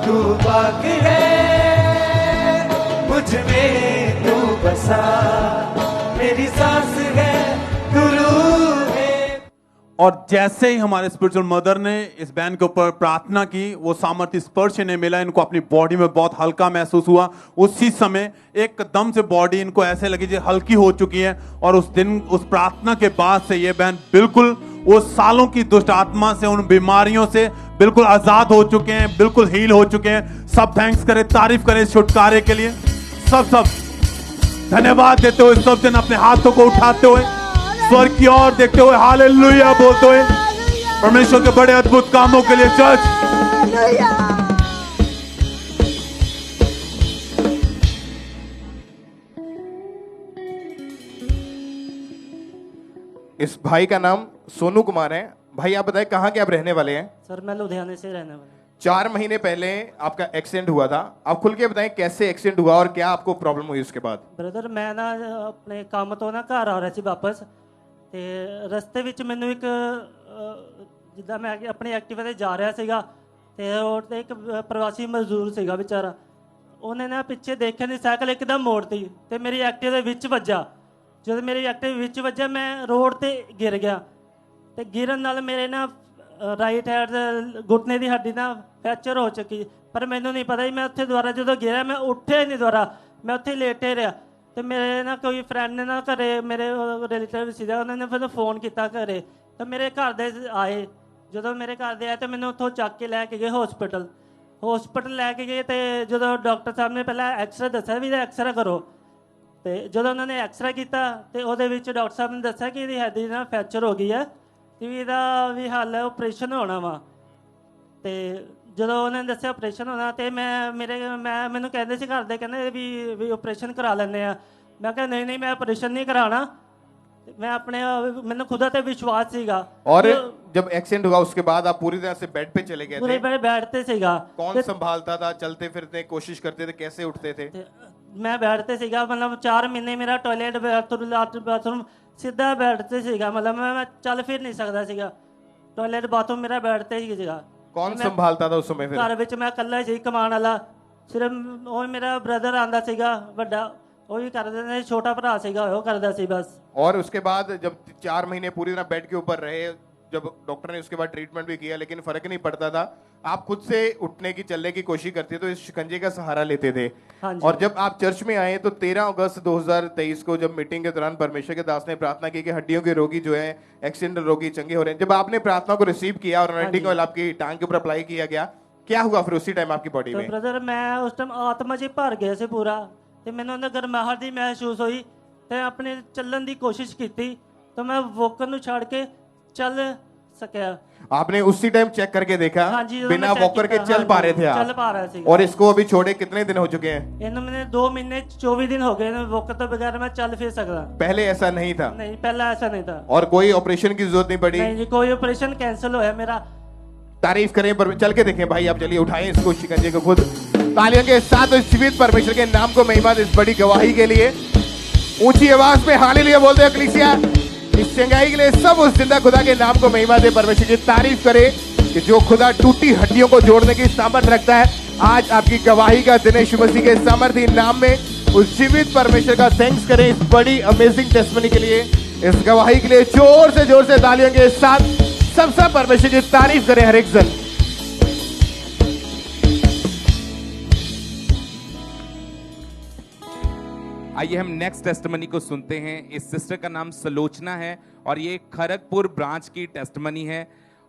तू पाक है, मुझ में तू बसा, मेरी सांस है, तू रूह है। और जैसे ही हमारे स्पिरिचुअल मदर ने इस बहन के ऊपर प्रार्थना की, वो सामर्थ्य स्पर्श इन्हें मिला। इनको अपनी बॉडी में बहुत हल्का महसूस हुआ। उसी समय एकदम से बॉडी इनको ऐसे लगी जैसे हल्की हो चुकी है। और उस दिन, उस प्रार्थना के बाद से ये बहन बिल्कुल वो सालों की दुष्ट आत्मा से, उन बीमारियों से बिल्कुल आजाद हो चुके हैं, बिल्कुल हील हो चुके हैं। सब थैंक्स करें, तारीफ करें इस छुटकारे के लिए। सब धन्यवाद देते हुए, सब जन अपने हाथों को उठाते हुए, स्वर्ग की ओर देखते हुए हालेलुया बोलते हुए, परमेश्वर के बड़े अद्भुत कामों के लिए चर्च। इस भाई का नाम सोनू कुमार है। भाई आप बताएं कहाँ के आप रहने वाले हैं? सर मैं लुधियाने से रहने वाला। 4 महीने पहले आपका एक्सीडेंट हुआ था। आप खुल के बताएं कैसे एक्सीडेंट हुआ और क्या आपको प्रॉब्लम हुई उसके बाद? ਬ੍ਰਦਰ ਮੈਂ ਨਾ ਆਪਣੇ ਕੰਮ ਤੋਂ ਨਾ ਘਰ ਆ ਰਿਹਾ ਸੀ ਵਾਪਸ, ਤੇ ਰਸਤੇ ਵਿੱਚ ਮੈਨੂੰ ਇੱਕ ਜਿੱਦਾਂ ਮੈਂ ਆਪਣੀ ਐਕਟਿਵਾ ਤੇ ਜਾ ਰਿਹਾ ਸੀਗਾ, ਤੇ ਰੋਡ ਤੇ ਇੱਕ ਪ੍ਰਵਾਸੀ ਮਜ਼ਦੂਰ ਸੀਗਾ ਵਿਚਾਰਾ। ਉਹਨੇ ਨਾ ਪਿੱਛੇ ਦੇਖਿਆ ਨਹੀਂ, ਸਾਈਕਲ ਇੱਕਦਮ ਮੋੜਤੀ ਤੇ ਮੇਰੀ ਐਕਟਿਵਾ ਦੇ ਵਿੱਚ ਵੱਜਾ। ਜਦੋਂ ਮੇਰੀ ਐਕਟਿਵਾ ਵਿੱਚ ਵੱਜਾ, ਮੈਂ ਰੋਡ ਤੇ ਗਿਰ ਗਿਆ, ਤੇ ਗਿਰਨ ਨਾਲ ਮੇਰੇ ਨਾ ਰਾਈਟ ਹੈਂਡ ਘੁਟਨੇ ਦੀ ਹੱਡੀ ਨਾ ਫ੍ਰੈਕਚਰ ਹੋ ਚੁੱਕੀ। ਪਰ ਮੈਨੂੰ ਨਹੀਂ ਪਤਾ ਸੀ ਮੈਂ ਉੱਥੇ ਦੁਬਾਰਾ ਜਦੋਂ ਗਿਰਿਆ, ਮੈਂ ਉੱਠਿਆ ਹੀ ਨਹੀਂ ਦੁਬਾਰਾ, ਮੈਂ ਉੱਥੇ ਲੇਟੇ ਰਿਹਾ। ਤੇ ਮੇਰੇ ਨਾ ਕੋਈ ਫਰੈਂਡ ਨੇ ਨਾ ਘਰੇ, ਮੇਰੇ ਰਿਲੇਟਿਵ ਸੀਗਾ, ਉਹਨਾਂ ਨੇ ਫਿਰ ਫੋਨ ਕੀਤਾ ਘਰੇ, ਤਾਂ ਮੇਰੇ ਘਰ ਦੇ ਆਏ। ਜਦੋਂ ਮੇਰੇ ਘਰ ਦੇ ਆਏ ਤਾਂ ਮੈਨੂੰ ਉੱਥੋਂ ਚੱਕ ਕੇ ਲੈ ਕੇ ਗਏ ਹਸਪੀਟਲ ਲੈ ਕੇ ਗਏ। ਤੇ ਜਦੋਂ ਡਾਕਟਰ ਸਾਹਿਬ ਨੇ ਪਹਿਲਾਂ ਐਕਸਰੇ ਦੱਸਿਆ ਵੀ ਇਹਦਾ ਐਕਸਰਾ ਕਰੋ, ਤੇ ਜਦੋਂ ਉਹਨਾਂ ਨੇ ਐਕਸਰਾ ਕੀਤਾ ਤੇ ਉਹਦੇ ਵਿੱਚ ਡਾਕਟਰ ਸਾਹਿਬ ਨੇ ਦੱਸਿਆ ਕਿ ਇਹਦੀ ਹੱਡੀ ਨਾਲ ਫ੍ਰੈਕਚਰ ਹੋ ਗਈ ਹੈ ਤੇ ਵੀ ਇਹਦਾ ਵੀ ਹੱਲ ਆਪਰੇਸ਼ਨ ਹੋਣਾ ਵਾ। ਤੇ ਜਦੋਂ ਉਹਨਾਂ ਨੇ ਦੱਸਿਆ ਆਪਰੇਸ਼ਨ ਹੋਣਾ, ਤੇ ਮੈਨੂੰ ਕਹਿੰਦੇ ਸੀ ਘਰ ਦੇ, ਕਹਿੰਦੇ ਵੀ ਆਪਰੇਸ਼ਨ ਕਰਾ ਲੈਂਦੇ ਆ। मैं कहा नहीं नहीं मैं ऑपरेशन नहीं कराना, मैं अपने मैंने खुदा ते विश्वास सीगा। और जब एक्सीडेंट हुआ उसके बाद आप पूरी तरह से बेड पे चले गए पूरे थे? बेड बैठते सीगा। कौन संभालता था? चलते फिरते कोशिश करते थे, कैसे उठते थे? मैं बैठते सीगा, मतलब 4 महीने मेरा टॉयलेट बाथरूम सीधा बैठते सीगा, मतलब मैं चल फिर नहीं सकता सीगा, टॉयलेट बाथरूम मेरा बैठते ही सीगा। कौन संभालता था उस समय फिर? घर विच मैं कल्ला ही कमान वाला, सिर्फ वो मेरा ब्रदर आंदा सीगा वड्डा, वो भी करदा था, छोटा भरा सीगा वो करदा सी बस। और उसके बाद जब 4 महीने पूरी तरह बेड के ऊपर रहे, जब डॉक्टर ने उसके बाद ट्रीटमेंट भी किया लेकिन फर्क नहीं पड़ता था, आप खुद से उठने की चलने की कोशिश करते तो इस शिकंजे का सहारा लेते थे। हाँ जी। और जब आप चर्च में आए तो 13 अगस्त 2023 को जब मीटिंग के दौरान परमेश्वर के दास ने प्रार्थना की कि हड्डियों के रोगी जो है, एक्सीडेंट रोगी चंगे हो रहे हैं, जब आपने प्रार्थना को रिसीव किया और अनॉइंटिंग ऑयल आपकी टांग के ऊपर अप्लाई किया गया, क्या हुआ फिर उसी टाइम आपकी बॉडी तो में? ब्रदर मैं उस टाइम आत्मा जी भर गया से पूरा, ਤੇ ਮੈਨੂੰ ਅੰਦਰ ਗਰਮਾਹਟ ਦੀ ਮਹਿਸੂਸ ਹੋਈ ਤੇ ਆਪਣੇ ਚੱਲਣ ਦੀ ਕੋਸ਼ਿਸ਼ ਕੀਤੀ तो मैं वॉकर ਨੂੰ ਛੱਡ ਕੇ ਚੱਲ ਸਕਿਆ। आपने उसी टाइम चेक करके देखा? हाँ जी, बिना वॉकर के चल पा रहे थे आप? चल पा रहा ਸੀ। और इसको अभी छोड़े कितने दिन हो चुके हैं? ਇਹਨੂੰ मैंने 2 महीने 24 दिन हो गए ने वॉकर ਤੋਂ बगैर मैं चल फिर सकता। पहले ऐसा नहीं था? नहीं पहला ऐसा नहीं था। और कोई ऑपरेशन की जरूरत नहीं पड़ी? नहीं जी, कोई ऑपरेशन कैंसिल होया मेरा। तारीफ करें पर चल के देखें भाई, आप चलिए उठाएं इसको शिकंजे को खुद, तालियों के साथ उस जीवित परमेश्वर के नाम को महिमा दे इस बड़ी गवाही के लिए। ऊंची आवाज में हालेलुया बोलते हैं कलीसिया। इस चंगाई के लिए सब उस जिंदा खुदा के नाम को महिमा दे, परमेश्वर की तारीफ करे कि जो खुदा टूटी हड्डियों को जोड़ने की सामर्थ रखता है। आज आपकी गवाही का दिन है, यीशु मसीह के सामर्थी नाम में उस जीवित परमेश्वर का थैंक्स करें इस बड़ी अमेजिंग टेस्टमनी के लिए, इस गवाही के लिए जोर से तालियों के साथ सब परमेश्वर की तारीफ करें हर एक जन। आइए हम नेक्स्ट टेस्टमनी को सुनते हैं। इस सिस्टर का नाम सलोचना है और ये खड़गपुर ब्रांच की टेस्टमनी है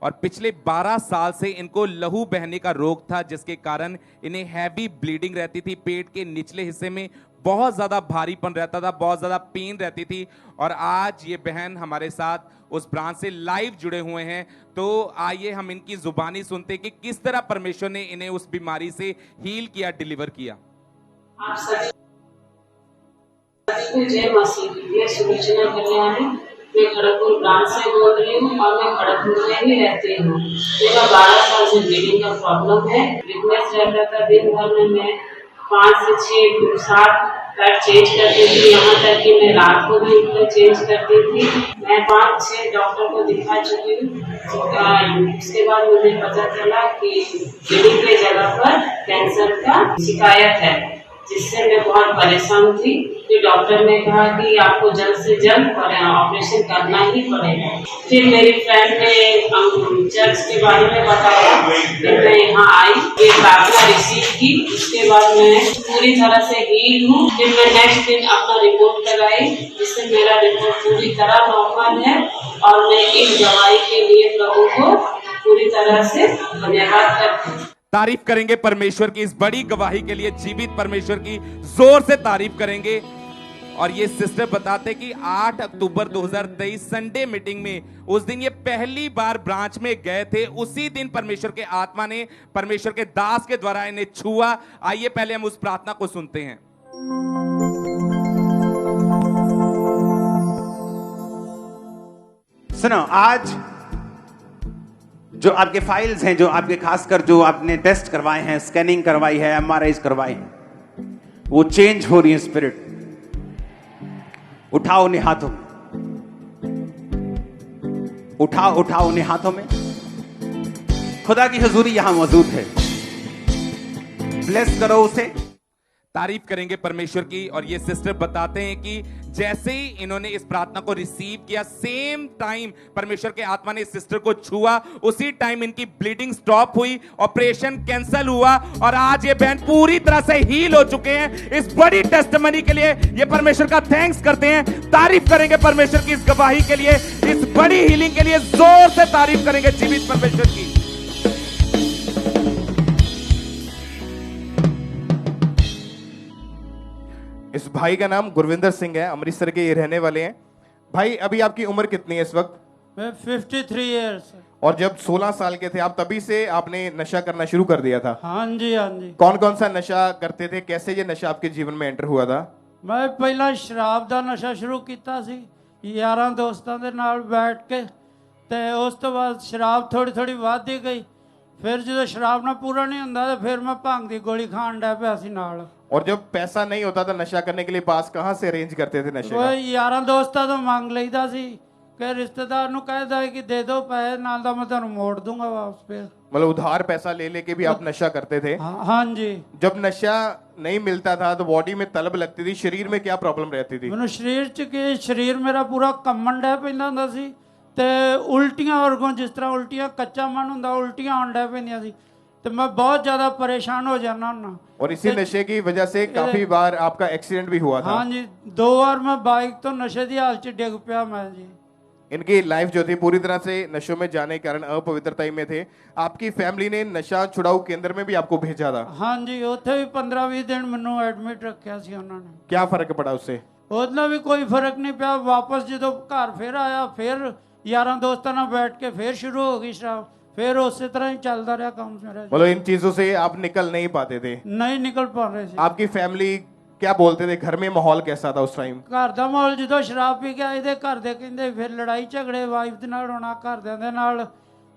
और पिछले 12 साल से इनको लहू बहने का रोग था, जिसके कारण इन्हें हैवी ब्लीडिंग रहती थी, पेट के निचले हिस्से में बहुत ज़्यादा भारीपन रहता था, बहुत ज़्यादा पेन रहती थी। और आज ये बहन हमारे साथ उस ब्रांच से लाइव जुड़े हुए हैं, तो आइए हम इनकी जुबानी सुनते हैं कि किस तरह परमेश्वर ने इन्हें उस बीमारी से हील किया, डिलीवर किया। आप सभी को जय मसीह। मैं सुलोचना कल्याणी, मैं खड़गपुर ब्रांच से बोल रही हूँ और मैं खड़गपुर में ही रहती हूँ। मेरा 12 साल से ब्लीडिंग का प्रॉब्लम है, वीकनेस रहता था। दिन भर में मैं 5 से 6 7 पैड चेंज करती थी, यहाँ तक कि मैं रात को भी उनको चेंज करती थी। मैं 5-6 डॉक्टर को दिखा चुकी हूँ। उसके बाद मुझे पता चला कि ब्लीडिंग के जगह पर कैंसर का शिकायत है, जिससे मैं बहुत परेशान थी। फिर डॉक्टर ने कहा कि आपको जल्द से जल्द ऑपरेशन करना ही पड़ेगा। फिर मेरी फ्रेंड ने चर्च के बारे में बताया, फिर मैं यहाँ आई, ये प्रार्थना रिसीव की। उसके बाद मैं पूरी तरह से हील हूँ। फिर मैं नेक्स्ट दिन अपना रिपोर्ट कराई, जिससे मेरा रिपोर्ट पूरी तरह नॉर्मल है और मैं इस दवाई के लिए प्रभु को पूरी तरह से धन्यवाद करती हूँ। तारीफ करेंगे परमेश्वर की इस बड़ी गवाही के लिए, जीवित परमेश्वर की जोर से तारीफ करेंगे। और ये सिस्टर बताते कि 8 अक्टूबर 2023 संडे मीटिंग में उस दिन ये पहली बार ब्रांच में गए थे। उसी दिन परमेश्वर के आत्मा ने परमेश्वर के दास के द्वारा इन्हें छुआ। आइए पहले हम उस प्रार्थना को सुनते हैं। सुनो, आज जो आपके फाइल्स हैं, जो आपके खासकर जो आपने टेस्ट करवाए हैं, स्कैनिंग करवाई है, MRIs करवाई हैं, वो चेंज हो रही है। स्पिरिट उठाओ उन्हें हाथों में, उठाओ उन्हें हाथों में। खुदा की हुजूरी यहां मौजूद है, ब्लेस करो उसे। तारीफ करेंगे परमेश्वर की। और ये सिस्टर बताते हैं कि जैसे ही इन्होंने इस प्रार्थना को रिसीव किया, सेम टाइम परमेश्वर के आत्मा ने इस सिस्टर को छुआ, उसी टाइम इनकी ब्लीडिंग स्टॉप हुई, ऑपरेशन कैंसिल हुआ और आज ये बहन पूरी तरह से हील हो चुके हैं। इस बड़ी टेस्टमनी के लिए ये परमेश्वर का थैंक्स करते हैं। तारीफ करेंगे परमेश्वर की इस गवाही के लिए, इस बड़ी हीलिंग के लिए जोर से तारीफ करेंगे जीवित परमेश्वर की। इस भाई का नाम गुरविंदर सिंह है, अमृतसर के ये रहने वाले हैं। भाई अभी आपकी उम्र कितनी है इस वक्त? मैं 53 ईयर्स। और जब 16 साल के थे आप, तभी से आपने नशा करना शुरू कर दिया था? हाँ जी, हाँ जी। कौन कौन सा नशा करते थे? कैसे ये नशा आपके जीवन में एंटर हुआ था? ਮੈਂ ਪਹਿਲਾਂ ਸ਼ਰਾਬ ਦਾ ਨਸ਼ਾ ਸ਼ੁਰੂ ਕੀਤਾ ਸੀ, ਯਾਰਾਂ ਦੋਸਤਾਂ ਦੇ ਨਾਲ ਬੈਠ ਕੇ, ਤੇ ਉਸ ਤੋਂ ਬਾਅਦ ਸ਼ਰਾਬ ਥੋੜੀ ਥੋੜੀ ਵੱਧਦੀ ਗਈ। ਫਿਰ ਜਦੋਂ ਸ਼ਰਾਬ ਨਾਲ ਪੂਰਾ ਨਹੀਂ ਹੁੰਦਾ ਤੇ ਫਿਰ ਮੈਂ ਭੰਗ ਦੀ ਗੋਲੀ ਖਾਣ ਡਿਆ ਪਿਆ ਸੀ ਨਾਲ। और जब पैसा नहीं होता था नशा करने के लिए पास कहाँ से अरेंज करते थे नशे ਉਹ का? ਯਾਰਾਂ ਦੋਸਤਾਂ ਤੋਂ ਮੰਗ ਲਈਦਾ ਸੀ ਕਿ ਰਿਸ਼ਤੇਦਾਰ ਨੂੰ ਕਹਿਦਾ ਕਿ ਦੇ ਦਿਓ ਪੈਸੇ, ਨਾਲ ਦਾ ਮੈਂ ਤੁਹਾਨੂੰ ਮੋੜ ਦੂੰਗਾ ਵਾਪਸ। ਫਿਰ मतलब उधार पैसा ले लेके भी आप नशा करते थे? हाँ जी। जब नशा नहीं मिलता था तो बॉडी में तलब लगती थी, शरीर में क्या प्रॉब्लम रहती थी? ਮੈਨੂੰ ਸਰੀਰ ਚ ਕਿ ਸਰੀਰ ਮੇਰਾ ਪੂਰਾ ਕੰਮਣ ਡਿਆ ਪੈਂਦਾ ਹੁੰਦਾ ਸੀ, ਤੇ ਉਲਟੀਆਂ ਵਰਗੋਂ, ਜਿਸ ਤਰ੍ਹਾਂ ਉਲਟੀਆਂ ਕੱਚਾ ਮਨ ਹੁੰਦਾ ਉਲਟੀਆਂ ਆਉਣ ਡਿਆ ਪੈਂਦੀਆਂ ਸੀ, ਤੇ ਮੈਂ ਬਹੁਤ ਜ਼ਿਆਦਾ ਪਰੇਸ਼ਾਨ ਹੋ ਜਾਣਾ ਹੁੰਦਾ। और इसी नशे की वजह से काफी बार आपका एक्सीडेंट भी हुआ था? हाँ जी, 2 बार मैं बाइक तो नशे की हालत च डिग पिया मैं जी। इनकी लाइफ जो थी पूरी तरह से नशों में जाने के कारण अपवित्रता में थे। आपकी फैमिली ने नशा छुड़ाऊ केंद्र में भी आपको भेजा था? हाँ जी, उत्थे भी 15-20 दिन मैनू एडमिट रखा सी उन्होंने। क्या फर्क पड़ा उससे? ਉਹਦਾ भी कोई फर्क नहीं पिया। वापस जो घर फिर आया, फिर यारां दोस्तां नाल बैठ के फिर शुरू हो गई शराब, फिर उसी तरह ही चलता रहा काम मेरा। मतलब इन चीजों से आप निकल नहीं पाते थे? नहीं निकल पा रहे थे। आपकी फैमिली क्या बोलते थे? घर में माहौल कैसा था उस टाइम? घर का माहौल जो शराब पी के आए थे, घर दे कहंदे फिर लड़ाई झगड़े वाइफ दे नाल होना, घरदियां दे नाल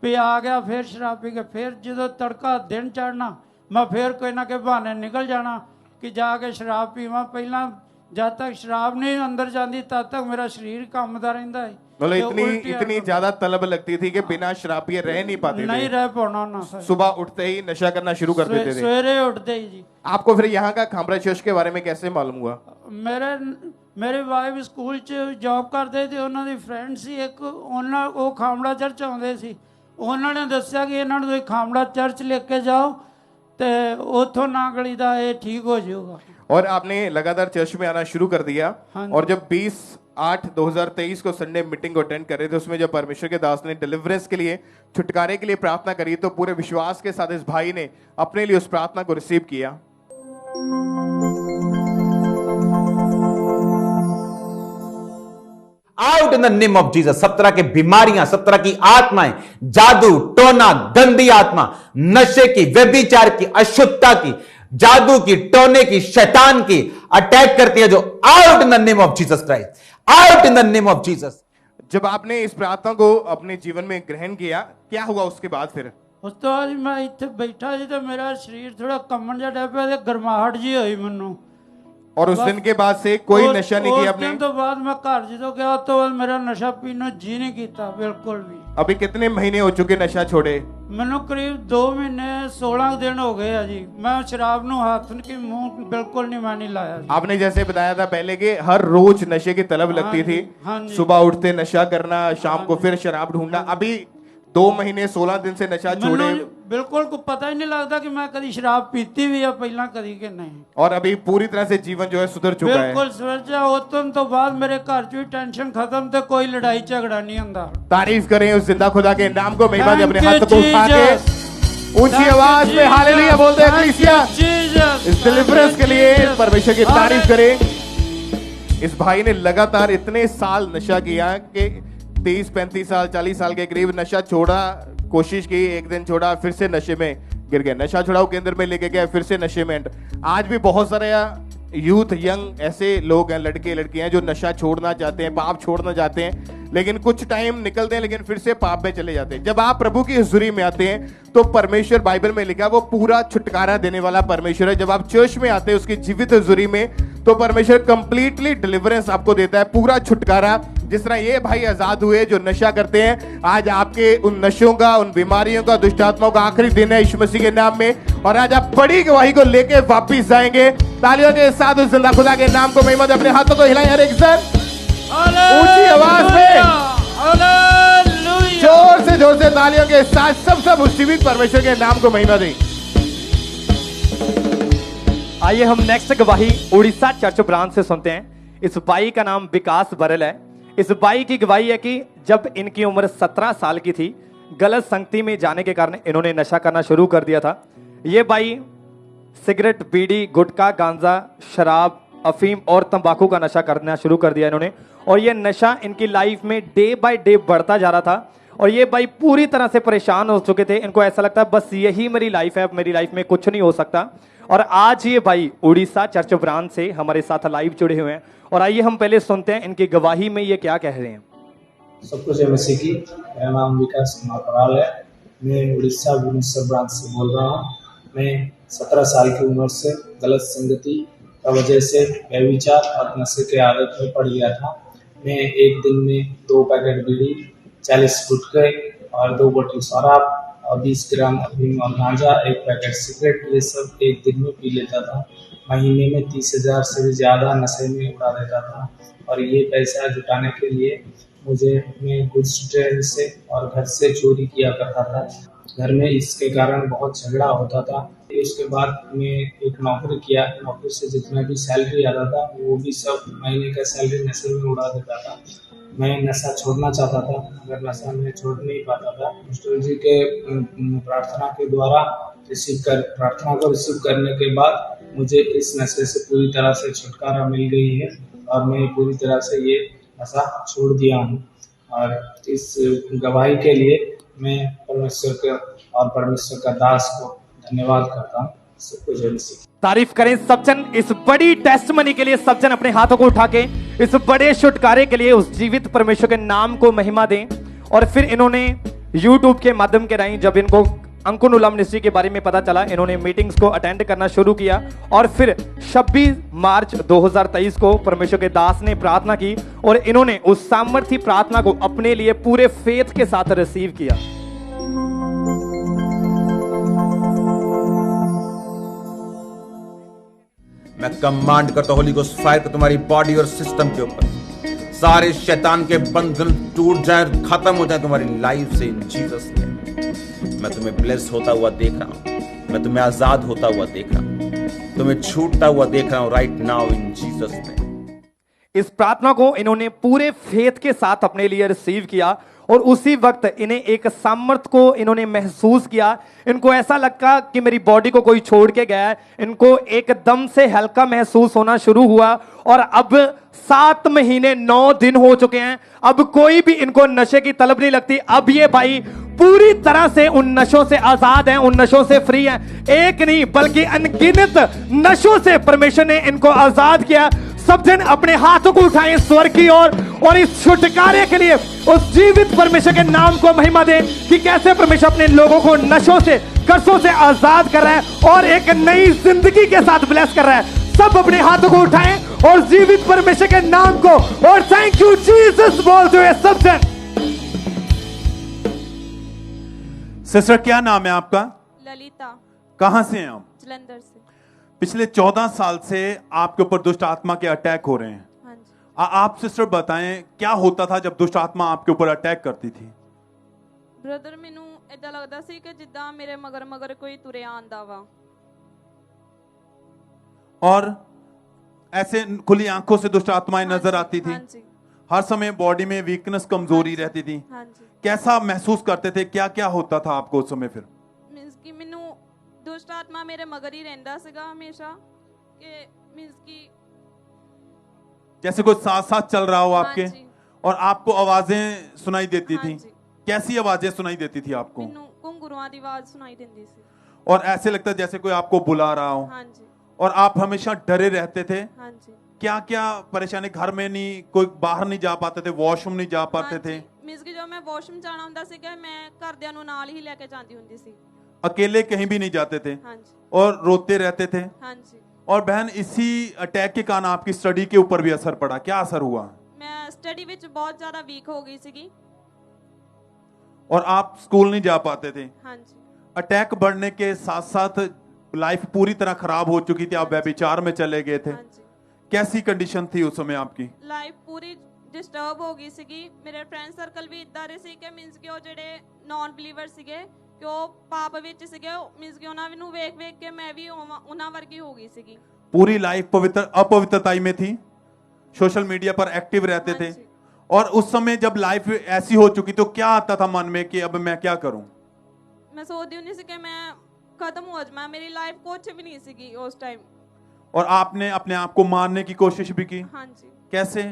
भी आ गया, फिर शराब पी के फिर जो तड़का दिन चढ़ना, मैं फिर कोई ना कोई बहाने निकल जाना कि जाके शराब पीवा। पहला जब तक शराब नहीं अंदर जाती तब तक मेरा शरीर कंबदा रहिंदा है। मतलब इतनी ज्यादा तलब लगती थी कि बिना शराब पिए रह नहीं पाते थे? नहीं रह पाना ना। सुबह उठते ही नशा करना शुरू कर देते थे? सवेरे उठते ही जी। आपको फिर यहाँ का खामरा चर्च के बारे में कैसे मालूम हुआ? मेरे वाइफ स्कूल च जॉब करते थे, उन्होंने फ्रेंड सी एक, वो खामड़ा चर्च आते सी, उन्होंने दसिया कि इन्होंने तुसीं खामड़ा चर्च लेके जाओ ते उथों ना गली दा ये ठीक हो जाएगा। और आपने लगातार चर्च में आना शुरू कर दिया। और जब 20/8/2023 को संडे मीटिंग को अटेंड कर रहे थे, उसमें जब परमेश्वर के दास ने डिलीवरेंस के लिए, छुटकारे के लिए प्रार्थना करी, तो पूरे विश्वास के साथ इस भाई ने अपने लिए उस प्रार्थना को रिसीव किया। Out in the name of Jesus. सब तरह की बीमारियां, सब तरह की आत्माएं, जादू टोना, गंदी आत्मा, नशे की, व्यभिचार की, अशुद्धता की, जादू की, टोने की, शैतान की अटैक करती है, जो out in the name of Jesus Christ, out in the name of Jesus. जब आपने इस प्रार्थना को अपने जीवन में ग्रहण किया, क्या हुआ उसके बाद फिर? उस तो बाद मैं इत्थे बैठा जी तो मेरा शरीर थोड़ा कंबन जा डै पिया, गर्माहट जी हुई मैनू। और उस दिन के बाद से कोई नशा नहीं किया आपने? उस दिन तो बाद मैं घर जो गया, तो बाद मेरा नशा पीना जी नहीं किया बिल्कुल भी। अभी कितने महीने हो चुके नशा छोड़े? मैनू करीब 2 महीने 16 दिन हो गए जी। मैं शराब नू हाथ की मुंह बिल्कुल नहीं मैं नहीं लाया जी। आपने जैसे बताया था पहले कि हर रोज नशे की तलब लगती थी, सुबह उठते नशा करना, शाम को फिर शराब ढूंढना। अभी 2 महीने 16 दिन से नशा छोड़े, बिल्कुल को पता ही नहीं लगता कि मैं कभी शराब पीती भी या पहला कभी के नहीं। और अभी पूरी तरह से जीवन जो है सुधर चुका है? बिल्कुल सुधर जा। उतन तो बाद मेरे घर च टेंशन खत्म, तो कोई लड़ाई झगड़ा नहीं होता। तारीफ करें उस जिंदा खुदा के नाम को। महिमा दे अपने हाथ को उठा के ऊंची आवाज में हालेलुया बोलते हैं कलीसिया। इस डिलीवरेंस के लिए परमेश्वर की तारीफ करें। इस भाई ने लगातार इतने साल नशा किया कि 30-35 साल 40 साल के करीब नशा छोड़ा, कोशिश की, एक दिन छोड़ा, फिर से नशे में गिर गया, नशा छुड़ाऊ केंद्र में लेके गया, फिर से नशे में। आज भी बहुत सारे यूथ यंग ऐसे लोग हैं, लड़के लड़कियां जो नशा छोड़ना चाहते हैं, पाप छोड़ना चाहते हैं, लेकिन कुछ टाइम निकलते हैं लेकिन फिर से पाप में चले जाते हैं। जब आप प्रभु की हुजूरी में आते हैं तो परमेश्वर, बाइबल में लिखा, वो पूरा छुटकारा देने वाला परमेश्वर है। जब आप चर्च में आते हैं उसकी जीवित हुजूरी में, तो परमेश्वर कंप्लीटली डिलीवरेंस आपको देता है, पूरा छुटकारा। जिस तरह ये भाई आजाद हुए जो नशा करते हैं, आज आपके उन नशों का, उन बीमारियों का, दुष्ट आत्माओं का आखिरी दिन है यीशु मसीह के नाम में। और आज आप बड़ी गवाही को लेके वापिस जाएंगे। तालियों के साथ उस जिंदा खुदा के नाम को महिमा दे। अपने हाथों को हिलाएं हर एक जन, ऊंची आवाज में, जोर से तालियों के साथ सब उस जीवित परमेश्वर के नाम को महिमा दें। आइए हम नेक्स्ट गवाही उड़ीसा चर्च ब्रांच से सुनते हैं। इस भाई का नाम विकास बरल है। इस भाई की गवाही है कि जब इनकी उम्र 17 साल की थी, गलत संगति में जाने के कारण इन्होंने नशा करना शुरू कर दिया था। ये भाई सिगरेट, बीड़ी, गुटखा, गांजा, शराब, अफीम और तंबाकू का नशा करना शुरू कर दिया इन्होंने। और ये नशा इनकी लाइफ में डे बाय डे बढ़ता जा रहा था। और ये भाई पूरी तरह से परेशान हो चुके थे। इनको ऐसा लगता है बस यही मेरी लाइफ है, अब मेरी लाइफ में कुछ नहीं हो सकता। और आज ये भाई उड़ीसा चर्च ब्रांच से हमारे साथ लाइव जुड़े हुए हैं। और आइए हम पहले सुनते हैं इनकी गवाही में ये क्या कह रहे हैं। सबको जय मसीह की। मेरा नाम विकास कुमार पराल है। मैं उड़ीसा भुवनेश्वर ब्रांच से बोल रहा हूँ। मैं 17 साल की उम्र से गलत संगति का वजह से व्यभिचार और नशे के आदत में पड़ गया था। मैं एक दिन में 2 पैकेट बीड़ी, 40 गुटखे और 2 बोतल शराब और 20 ग्राम अफीम और गांजा, 1 पैकेट सिगरेट, ये सब एक दिन में पी लेता था। महीने में 30,000 से भी ज़्यादा नशे में उड़ा देता था। और ये पैसा जुटाने के लिए मैं गुड्स ट्रेन से और घर से चोरी किया करता था। घर में इसके कारण बहुत झगड़ा होता था। उसके बाद मैं एक नौकरी किया। नौकरी से जितना भी सैलरी आता था वो भी सब महीने का सैलरी नशे में उड़ा देता था। मैं नशा छोड़ना चाहता था, मगर नशा मैं छोड़ नहीं पाता था। मिस्टर जी के प्रार्थना के द्वारा प्रार्थना को रिसीव करने के बाद मुझे इस नशे से पूरी तरह से छुटकारा मिल गई है और मैं पूरी तरह से ये नशा छोड़ दिया हूँ। और इस गवाही के लिए मैं परमेश्वर के और परमेश्वर का दास को धन्यवाद करता हूँ। सबको जय मसीह। तारीफ करें सब जन इस बड़ी टेस्टमनी के लिए। सब जन अपने हाथों को उठा के इस बड़े छुटकारे के लिए उस जीवित परमेश्वर के नाम को महिमा दें। और फिर इन्होंने YouTube के माध्यम के राही जब इनको अंकुर उलम मिनिस्ट्री के बारे में पता चला, इन्होंने मीटिंग्स को अटेंड करना शुरू किया। और फिर 26 मार्च 2023 को परमेश्वर के दास ने प्रार्थना की और इन्होंने उस सामर्थी प्रार्थना को अपने लिए पूरे फेथ के साथ रिसीव किया। मैं कमांड करता हूं होली गोस्ट फायर को तुम्हारी बॉडी और सिस्टम के ऊपर। सारे शैतान के बंधन टूट जाए, खत्म हो जाए तुम्हारी लाइफ से इन जीसस नेम। मैं तुम्हें ब्लेस होता हुआ देख रहा हूं। मैं तुम्हें आजाद होता हुआ देख रहा हूं। तुम्हें छूटता हुआ देख रहा हूं right now in Jesus name. इस प्रार्थना को इन्होंने पूरे फेथ के साथ अपने लिए रिसीव किया और उसी वक्त इन्हें एक सामर्थ को इन्होंने महसूस किया। इनको ऐसा लगा कि मेरी बॉडी को कोई छोड़ के गया है। इनको एकदम से हल्का महसूस होना शुरू हुआ और अब 7 महीने 9 दिन हो चुके हैं। अब कोई भी इनको नशे की तलब नहीं लगती। अब ये भाई पूरी तरह से उन नशों से आजाद हैं, उन नशों से फ्री हैं। एक नहीं बल्कि अनगिनत नशों से परमेश्वर ने इनको आजाद किया। सब जन अपने हाथों को उठाएं स्वर्ग की ओर और इस छुटकारे के लिए उस जीवित परमेश्वर के नाम को महिमा दें कि कैसे परमेश्वर अपने लोगों को नशों से, कर्सों से आजाद कर रहा है और एक नई जिंदगी के साथ ब्लेस कर रहा है। सब अपने हाथों को उठाएं और जीवित परमेश्वर के नाम को और थैंक यू जीसस बोलते हुए सब जन। सिस्टर क्या नाम है आपका? ललिता। कहां से हैं आप? जलंधर से। पिछले 14 साल से आपके ऊपर दुष्ट आत्मा के अटैक हो रहे हैं। हाँ जी। आप सिस्टर बताएं क्या होता था जब दुष्ट आत्मा आपके ऊपर अटैक करती थी? ब्रदर ਮੈਨੂੰ ਇਦਾਂ ਲੱਗਦਾ ਸੀ ਕਿ ਜਿੱਦਾਂ ਮੇਰੇ ਮਗਰ ਮਗਰ ਕੋਈ ਤੁਰਿਆ ਆਂਦਾ ਵਾ। और ऐसे खुली आंखों से दुष्ट आत्माएं नजर आती थी। हाँ जी। हर समय बॉडी में वीकनेस, कमजोरी रहती थी। हाँ जी। कैसा महसूस करते थे? क्या क्या होता था आपको उस समय? फिर मींस कि ਮੈਨੂੰ ਦੁਸ਼ਟ ਆਤਮਾ ਮੇਰੇ ਮਗਰ ਹੀ ਰਹਿੰਦਾ ਸੀਗਾ हमेशा कि मींस कि जैसे कोई साथ साथ चल रहा हो आपके और आपको आवाजें सुनाई देती थी। कैसी आवाजें सुनाई देती थी आपको? ਮੈਨੂੰ ਘੁੰਗਰੂਆਂ ਦੀ ਆਵਾਜ਼ ਸੁਣਾਈ ਦਿੰਦੀ ਸੀ। और ऐसे लगता जैसे कोई आपको बुला रहा हो। हाँ जी। और आप हमेशा डरे रहते थे। हाँ जी। क्या क्या परेशानी? घर में नहीं, कोई बाहर नहीं जा पाते थे, वॉशरूम नहीं जा पाते थे? मींस कि जो मैं वॉशरूम जाना ਹੁੰਦਾ ਸੀਗਾ मैं ਘਰਦਿਆਂ ਨੂੰ ਨਾਲ ਹੀ ਲੈ ਕੇ ਜਾਂਦੀ ਹੁੰਦੀ ਸੀ। अकेले कहीं भी नहीं जाते थे। हाँ जी। और रोते रहते थे। हाँ जी। और बहन इसी अटैक के कारण आपकी स्टडी के ऊपर भी असर पड़ा। क्या असर हुआ? मैं स्टडी ਵਿੱਚ बहुत ज्यादा वीक हो गई ਸੀਗੀ। और आप स्कूल नहीं जा पाते थे। हाँ जी। अटैक बढ़ने के साथ साथ लाइफ पूरी तरह खराब हो चुकी थी। आप व्यभिचार में चले गए थे। कैसी कंडीशन थी उस समय आपकी? ਲਾਈਫ ਪੂਰੀ ਡਿਸਟਰਬ ਹੋ ਗਈ ਸੀਗੀ। ਮੇਰੇ ਫਰੈਂਡ ਸਰਕਲ ਵੀ ਇਦਾਂ ਦੇ ਸੀ ਕਿ ਮੀਨਸ ਕਿ ਉਹ ਜਿਹੜੇ ਨਾਨ ਬਲੀਵਰ ਸੀਗੇ ਕਿ ਉਹ ਪਾਪ ਵਿੱਚ ਸੀਗੇ। ਮੀਨਸ ਕਿ ਉਹਨਾਂ ਨੂੰ ਵੇਖ ਵੇਖ ਕੇ ਮੈਂ ਵੀ ਉਹਨਾਂ ਵਰਗੀ ਹੋ ਗਈ ਸੀਗੀ। पूरी लाइफ पवित्र अपवित्रताई में थी। सोशल मीडिया पर एक्टिव रहते थे। और उस समय जब लाइफ ऐसी हो चुकी तो क्या आता था मन में कि अब मैं क्या करूं? मैं सोचती हूँ कि मैं खत्म हो जाऊं। मेरी लाइफ कुछ भी नहीं सीगी उस टाइम। और आपने अपने आप को मारने की कोशिश भी की? हाँ जी। कैसे?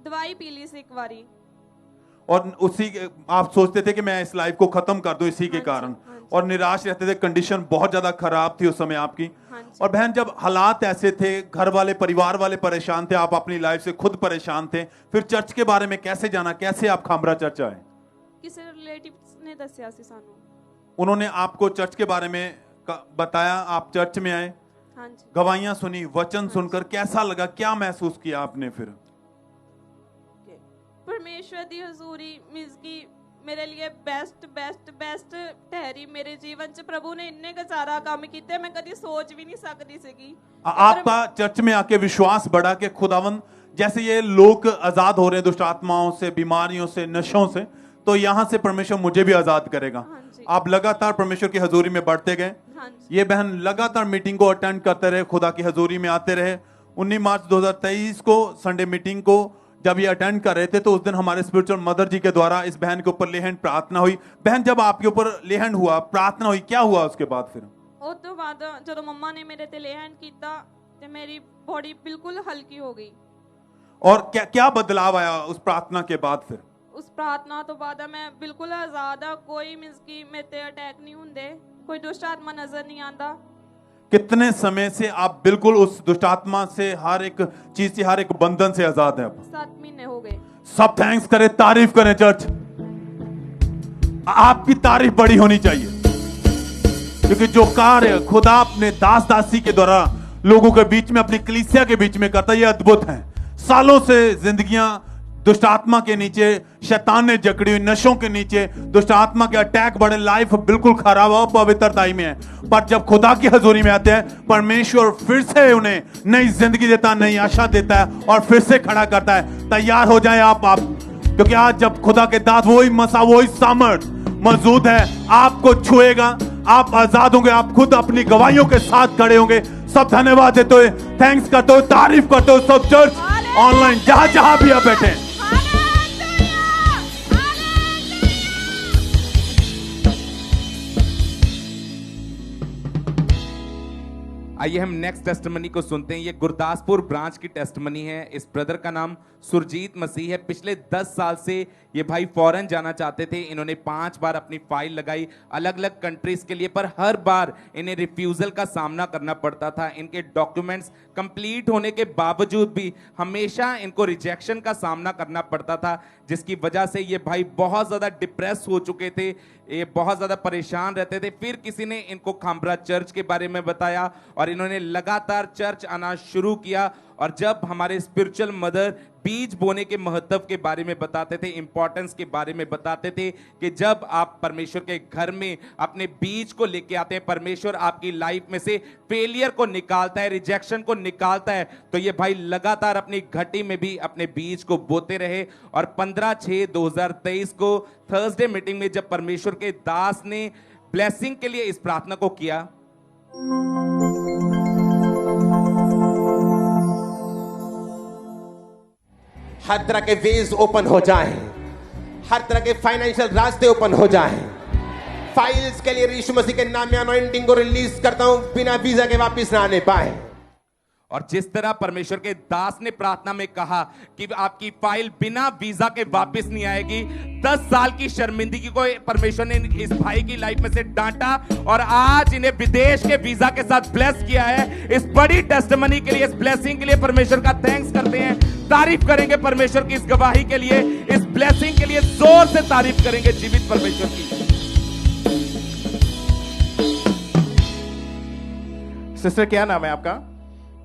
दवाई पी ली सी एक बारी। और उसी आप सोचते थे कि मैं इस लाइफ को खत्म कर दूं इसी के कारण। और निराश रहते थे, कंडीशन बहुत ज्यादा खराब थी उस समय आपकी। हाँ जी। और बहन जब हालात ऐसे थे, घर वाले परिवार वाले परेशान थे, आप अपनी लाइफ से खुद परेशान थे, फिर चर्च के बारे में कैसे जाना, कैसे आप खामरा चर्च आए? किसी रिलेटिव्स ने दस्या सी सानू। उन्होंने आपको चर्च के बारे में बताया, आप चर्च में आए, हाँ जी। गवाहियां सुनी, वचन सुनकर कैसा लगा, क्या महसूस किया आपने फिर? परमेश्वर दी हजूरी मींस की मेरे लिए बेस्ट बेस्ट बेस्ट ठहरी मेरे जीवन च। प्रभु ने इन्ने का सारा काम किया, मैं कभी सोच भी नहीं सकती सीगी। आपका चर्च में आके विश्वास बढ़ा कि खुदावन जैसे ये लोग आजाद हो रहे हैं दुष्ट आत्माओं से, बीमारियों से, नशों से, तो यहाँ से परमेश्वर मुझे भी आजाद करेगा। आप लगातार परमेश्वर की हजूरी में बढ़ते गए। ये बहन लगातार मीटिंग को अटेंड करते रहे, खुदा की हजूरी में आते रहे। 19 मार्च 2023 को संडे मीटिंग को जब ये अटेंड कर रहे थे तो उस दिन हमारे स्पिरिचुअल मदर जी के द्वारा इस बहन के ऊपर लेहन प्रार्थना हुई। बहन जब आपके ऊपर लेहन हुआ, प्रार्थना हुई, क्या हुआ उसके बाद फिर? उस तो बाद जो मम्मा ने मेरे ते लेहन कीता ते मेरी बॉडी बिल्कुल हल्की हो गई। और क्या क्या बदलाव आया उस प्रार्थना के बाद फिर? उस प्रार्थना तो बाद मैं बिल्कुल आजाद आ, कोई मींस की मेरे ते अटैक नहीं हुंदे, कोई दुष्ट आत्मा नजर नहीं आंदा। कितने समय से आप बिल्कुल उस दुष्टात्मा से, हर एक चीज से, हर एक बंधन से आजाद हैं? 7 महीने हो गए। सब थैंक्स करें, तारीफ करें चर्च। आपकी तारीफ बड़ी होनी चाहिए, क्योंकि जो कार्य खुदा अपने दास दासी के द्वारा लोगों के बीच में, अपनी कलीसिया के बीच में करता है, ये अद्भुत है। सालों से जिंदगियां दुष्ट आत्मा के नीचे, शैतान ने जकड़ी हुई, नशों के नीचे दुष्ट आत्मा के अटैक बढ़े, लाइफ बिल्कुल खराब हो, पवित्रताई में है। पर जब खुदा की हजूरी में आते हैं, परमेश्वर फिर से उन्हें नई जिंदगी देता है, नई आशा देता है और फिर से खड़ा करता है। तैयार हो जाए आप, क्योंकि आज जब खुदा के दास, वही मसा, वही सामर्थ मौजूद है, आपको छुएगा, आप आजाद होंगे, आप खुद अपनी गवाहियों के साथ खड़े होंगे। सब धन्यवाद देते हुए, थैंक्स करते हुए, तारीफ करते हुए, सब चर्च ऑनलाइन जहां जहां भी आप बैठे हैं। आइए हम नेक्स्ट टेस्टमनी को सुनते हैं। ये गुरदासपुर ब्रांच की टेस्टमनी है। इस ब्रदर का नाम सुरजीत मसीह है। पिछले 10 साल से ये भाई फॉरेन जाना चाहते थे। इन्होंने 5 बार अपनी फाइल लगाई अलग अलग कंट्रीज के लिए, पर हर बार इन्हें रिफ्यूजल का सामना करना पड़ता था। इनके डॉक्यूमेंट्स कंप्लीट होने के बावजूद भी हमेशा इनको रिजेक्शन का सामना करना पड़ता था, जिसकी वजह से ये भाई बहुत ज्यादा डिप्रेस हो चुके थे, ये बहुत ज्यादा परेशान रहते थे। फिर किसी ने इनको खामरा चर्च के बारे में बताया और इन्होंने लगातार चर्च आना शुरू किया। और जब हमारे स्पिरिचुअल मदर बीज बोने के महत्व के बारे में बताते थे, इंपॉर्टेंस के बारे में बताते थे कि जब आप परमेश्वर के घर में अपने बीज को लेके आते हैं, परमेश्वर आपकी लाइफ में से फेलियर को निकालता है, रिजेक्शन को निकालता है। तो ये भाई लगातार अपनी घटी में भी अपने बीज को बोते रहे। और 15/6/2023 को थर्सडे मीटिंग में जब परमेश्वर के दास ने ब्लेसिंग के लिए इस प्रार्थना को किया, हर तरह के वेज ओपन हो जाएं, हर तरह के फाइनेंशियल रास्ते ओपन हो जाएं। फाइल्स के लिए यीशु मसीह के नाम में अनॉइंटिंग को रिलीज करता हूं, बिना वीजा के वापस ना आने पाए। और जिस तरह परमेश्वर के दास ने प्रार्थना में कहा कि आपकी फाइल बिना वीजा के वापस नहीं आएगी, 10 साल की शर्मिंदगी को परमेश्वर ने इस भाई की लाइफ में से डांटा और आज इन्हें विदेश के वीजा के साथ ब्लेस किया है। इस बड़ी टेस्टमनी के लिए, इस ब्लेसिंग के लिए परमेश्वर का थैंक्स करते हैं, तारीफ करेंगे परमेश्वर की इस गवाही के लिए, इस ब्लेसिंग के लिए जोर से तारीफ करेंगे जीवित परमेश्वर की। सिस्टर क्या नाम है आपका?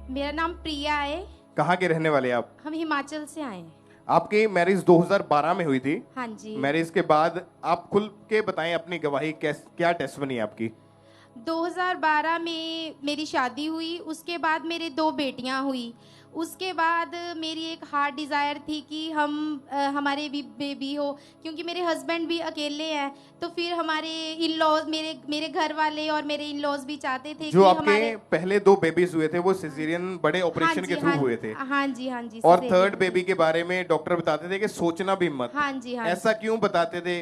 मेरा नाम प्रिया है। कहाँ के रहने वाले आप? हम हिमाचल से आए हैं। आपकी मैरिज 2012 में हुई थी। हाँ जी। मैरिज के बाद आप खुल के बताएं अपनी गवाही, क्या टेस्टमनी है आपकी? 2012 में मेरी शादी हुई, उसके बाद मेरे 2 बेटियां हुई। उसके बाद मेरी एक हार्ट डिज़ायर थी कि हमारे भी बेबी हो, क्योंकि मेरे हस्बैंड भी अकेले हैं। तो फिर हमारे इन-लॉज, मेरे घर वाले और मेरे इन-लॉज भी चाहते थे जो कि आपके हमारे पहले 2 बेबीज हुए थे वो सिजेरियन बड़े ऑपरेशन के थ्रू हुए थे। हाँ जी, हाँ जी। और 3rd बेबी के बारे में डॉक्टर बताते थे कि सोचना भी मत। हाँ जी, हाँ। ऐसा क्यों बताते थे?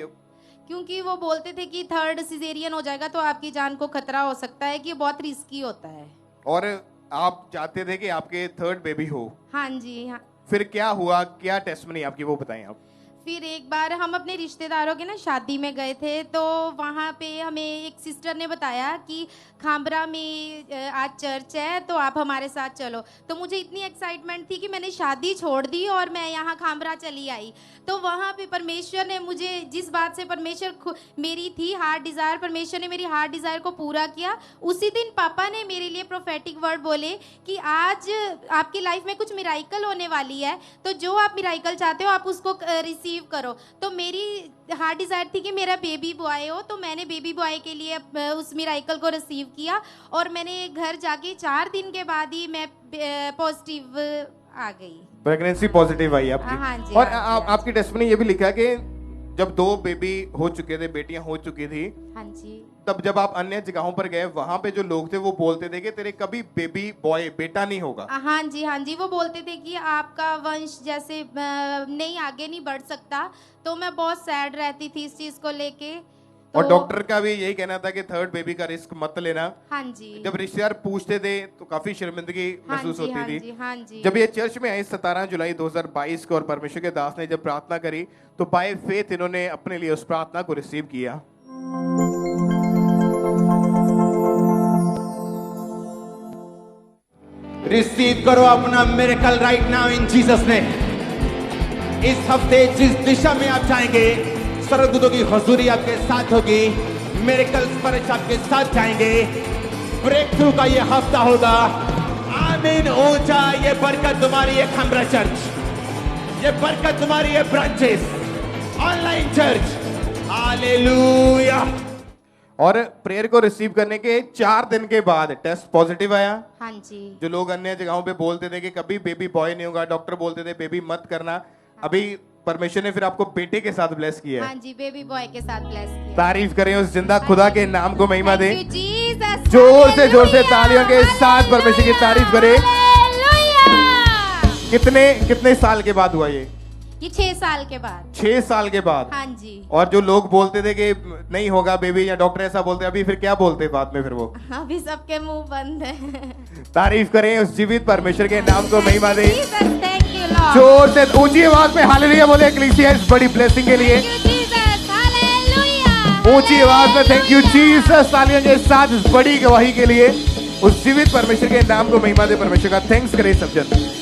क्योंकि वो बोलते थे कि 3rd सिजेरियन हो जाएगा तो आपकी जान को खतरा हो सकता है, कि बहुत रिस्की होता है। और आप चाहते थे कि आपके 3rd बेबी हो। हाँ जी, हाँ। फिर क्या हुआ, क्या टेस्टमनी आपकी, वो बताएं आप। फिर एक बार हम अपने रिश्तेदारों के ना शादी में गए थे, तो वहाँ पे हमें एक सिस्टर ने बताया कि खामरा में आज चर्च है तो आप हमारे साथ चलो। तो मुझे इतनी एक्साइटमेंट थी कि मैंने शादी छोड़ दी और मैं यहाँ खामरा चली आई। तो वहाँ पे परमेश्वर ने मुझे, जिस बात से परमेश्वर मेरी थी हार्ट डिज़ायर, परमेश्वर ने मेरी हार्ट डिज़ायर को पूरा किया। उसी दिन पापा ने मेरे लिए प्रोफेटिक वर्ड बोले कि आज आपकी लाइफ में कुछ मिराइकल होने वाली है, तो जो आप मिराइकल चाहते हो आप उसको रिसीव करो। तो मेरी हार्ट डिज़ायर थी कि मेरा बेबी बॉय हो, तो मैंने बेबी बॉय के लिए उस मिराइकल को रिसीव किया और मैंने घर जाके 4 दिन के बाद ही मैं पॉजिटिव आ गई, प्रेगनेंसी पॉजिटिव आई आपकी। हाँ जी, और हाँ जी, आपकी टेस्टमनी ये भी लिखा है कि जब 2 बेबी हो चुके थे, बेटियां हो चुकी थी, हाँ जी, तब जब आप अन्य जगहों पर गए वहां पे जो लोग थे वो बोलते थे कि तेरे कभी बेबी बॉय बेटा नहीं होगा। हाँ जी, हाँ जी, वो बोलते थे कि आपका वंश जैसे नहीं आगे नहीं बढ़ सकता। तो मैं बहुत सैड रहती थी इस चीज को लेके। और डॉक्टर का भी यही कहना था कि 3rd बेबी का रिस्क मत लेना। हाँ जी, जब रिश्तेदार पूछते थे तो काफी शर्मिंदगी हाँ महसूस जी, होती हाँ थी। जी, हाँ जी। जब ये चर्च में आई 17 जुलाई 2022 को और परमेश्वर के दास ने जब प्रार्थना करी तो बाय फेथ इन्होंने अपने लिए उस प्रार्थना को रिसीव किया। रिसीव करो अपना miracle right now in Jesus name. इस हफ्ते जिस दिशा में आप जाएंगे, स्वर्गदूतों की हुजूरी आपके साथ होगी, मिरेकल स्पर्श आपके साथ जाएंगे। ब्रेक थ्रू का ये हफ्ता होगा। आमीन। ऊंचा ये बरकत तुम्हारी है खामरा चर्च, ये बरकत तुम्हारी है ब्रांचेस, ऑनलाइन चर्च। हालेलुया। और प्रेयर को रिसीव करने के 4 दिन के बाद टेस्ट पॉजिटिव आया। हाँ जी, जो लोग अन्य जगहों पे बोलते थे कि कभी बेबी बॉय नहीं होगा, डॉक्टर बोलते थे बेबी मत करना, अभी परमेश्वर ने फिर आपको बेटे के साथ ब्लेस किया है। हाँ जी, बेबी बॉय के साथ ब्लेस किया। तारीफ करें उस जिंदा खुदा के नाम को महिमा दे। Thank you, Jesus. जोर से तालियों के साथ परमेश्वर की तारीफ करें। कितने साल के बाद हुआ ये? 6 साल के बाद। 6 साल के बाद। हाँ जी। और जो लोग बोलते थे कि नहीं होगा बेबी, या डॉक्टर ऐसा बोलते, अभी फिर क्या बोलते बाद में फिर वो? अभी सबके मुंह बंद है। तारीफ करें उस जीवित परमेश्वर के नाम को महिमा दे। Thank you, Lord. जोर से ऊंची आवाज में हालेलुया बोले एक्लीसिया इस बड़ी ब्लेसिंग के लिए। ऊंची आवाज में थैंक यू जीसस तालियों के साथ इस बड़ी गवाही के लिए। उस जीवित परमेश्वर के नाम को महिमा दे, परमेश्वर का थैंक्स करें सब जन।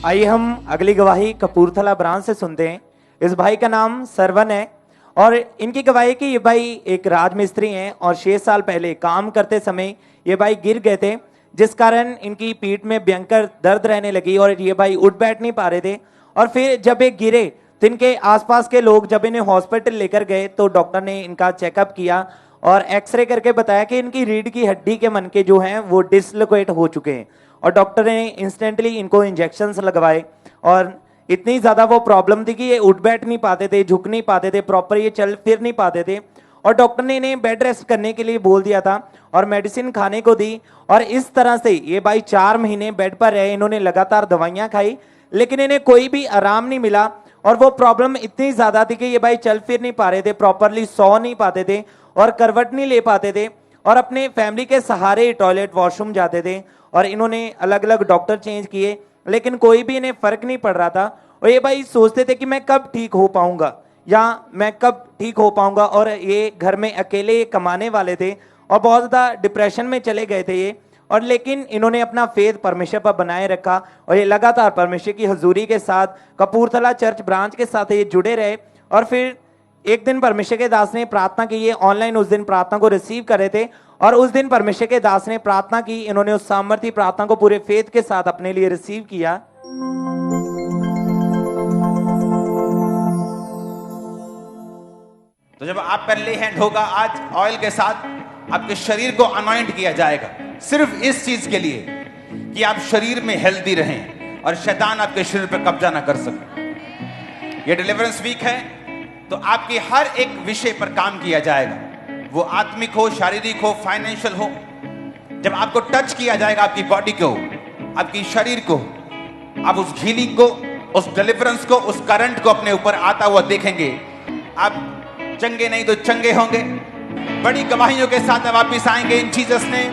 आइए हम अगली गवाही कपूरथला ब्रांच से सुनते हैं। इस भाई का नाम सरवन है और इनकी गवाही कि ये भाई एक राजमिस्त्री हैं और 6 साल पहले काम करते समय ये भाई गिर गए थे, जिस कारण इनकी पीठ में भयंकर दर्द रहने लगी और ये भाई उठ बैठ नहीं पा रहे थे। और फिर जब ये गिरे तो इनके आसपास के लोग जब इन्हें हॉस्पिटल लेकर गए तो डॉक्टर ने इनका चेकअप किया और एक्सरे करके बताया कि इनकी रीढ़ की हड्डी के मनके जो हैं वो डिसलोकेट हो चुके हैं। और डॉक्टर ने इंस्टेंटली इनको इंजेक्शंस लगवाए और इतनी ज़्यादा वो प्रॉब्लम थी कि ये उठ बैठ नहीं पाते थे, झुक नहीं पाते थे, प्रॉपर ये चल फिर नहीं पाते थे। और डॉक्टर ने इन्हें बेड रेस्ट करने के लिए बोल दिया था और मेडिसिन खाने को दी। और इस तरह से ये भाई 4 महीने बेड पर रहे, इन्होंने लगातार दवाइयाँ खाई लेकिन इन्हें कोई भी आराम नहीं मिला। और वो प्रॉब्लम इतनी ज़्यादा थी कि ये भाई चल फिर नहीं पा रहे थे, प्रॉपरली सो नहीं पाते थे और करवट नहीं ले पाते थे और अपने फैमिली के सहारे टॉयलेट वॉशरूम जाते थे। और इन्होंने अलग अलग डॉक्टर चेंज किए लेकिन कोई भी इन्हें फर्क नहीं पड़ रहा था। और ये भाई सोचते थे कि मैं कब ठीक हो पाऊंगा या मैं कब ठीक हो पाऊंगा। और ये घर में अकेले कमाने वाले थे और बहुत ज़्यादा डिप्रेशन में चले गए थे ये। और लेकिन इन्होंने अपना फेथ परमेश्वर पर बनाए रखा और ये लगातार परमेश्वर की हजूरी के साथ कपूरथला चर्च ब्रांच के साथ ये जुड़े रहे। और फिर एक दिन परमेश्वर के दास ने प्रार्थना की, ये ऑनलाइन उस दिन प्रार्थना को रिसीव कर रहे थे और उस दिन परमेश्वर के दास ने प्रार्थना की, इन्होंने उस सामर्थी प्रार्थना को पूरे फेथ के साथ अपने लिए रिसीव किया। तो जब आप पर ले हैंड होगा आज ऑयल के साथ आपके शरीर को अनॉइंट किया जाएगा, सिर्फ इस चीज के लिए कि आप शरीर में हेल्दी रहें और शैतान आपके शरीर पर कब्जा ना कर सके। ये डिलीवरेंस वीक है तो आपकी हर एक विषय पर काम किया जाएगा, वो आत्मिक हो, शारीरिक हो, फाइनेंशियल हो। जब आपको टच किया जाएगा आपकी बॉडी को, आपकी शरीर को, आप उस हीलिंग को, उस डिलीवरेंस को, उस करंट को अपने ऊपर आता हुआ देखेंगे। आप चंगे नहीं तो चंगे होंगे। बड़ी गवाहियों के साथ वापिस आएंगे इन जीसस ने।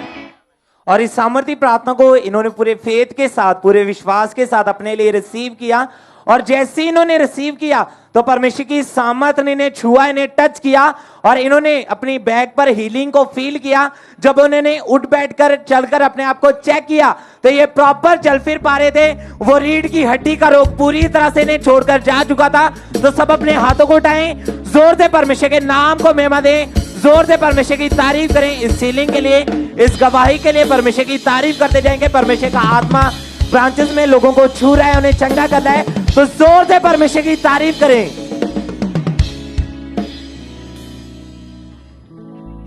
और इस सामर्थ्य प्रार्थना को इन्होंने पूरे फेथ के साथ, पूरे विश्वास के साथ अपने लिए रिसीव किया। और जैसे ही इन्होंने रिसीव किया तो परमेश्वर की सामर्थ ने इन्हें छुआ, इन्हें टच किया और इन्होंने अपनी बैक पर हीलिंग को फील किया। जब उन्होंने उठ बैठकर चलकर अपने आप को चेक किया तो ये प्रॉपर चल फिर पा रहे थे। वो रीढ़ की हड्डी का रोग पूरी तरह से इन्हें छोड़कर जा चुका था। तो सब अपने हाथों को उठाएं, जोर से परमेश्वर के नाम को महिमा दें, जोर से परमेश्वर की तारीफ करें। इस हीलिंग के लिए, इस गवाही के लिए परमेश्वर की तारीफ करते जाएंगे। परमेश्वर का आत्मा ब्रांचेस में लोगों को छू रहा है, उन्हें चंगा कर रहा है, तो जोर से परमेश्वर की तारीफ करें।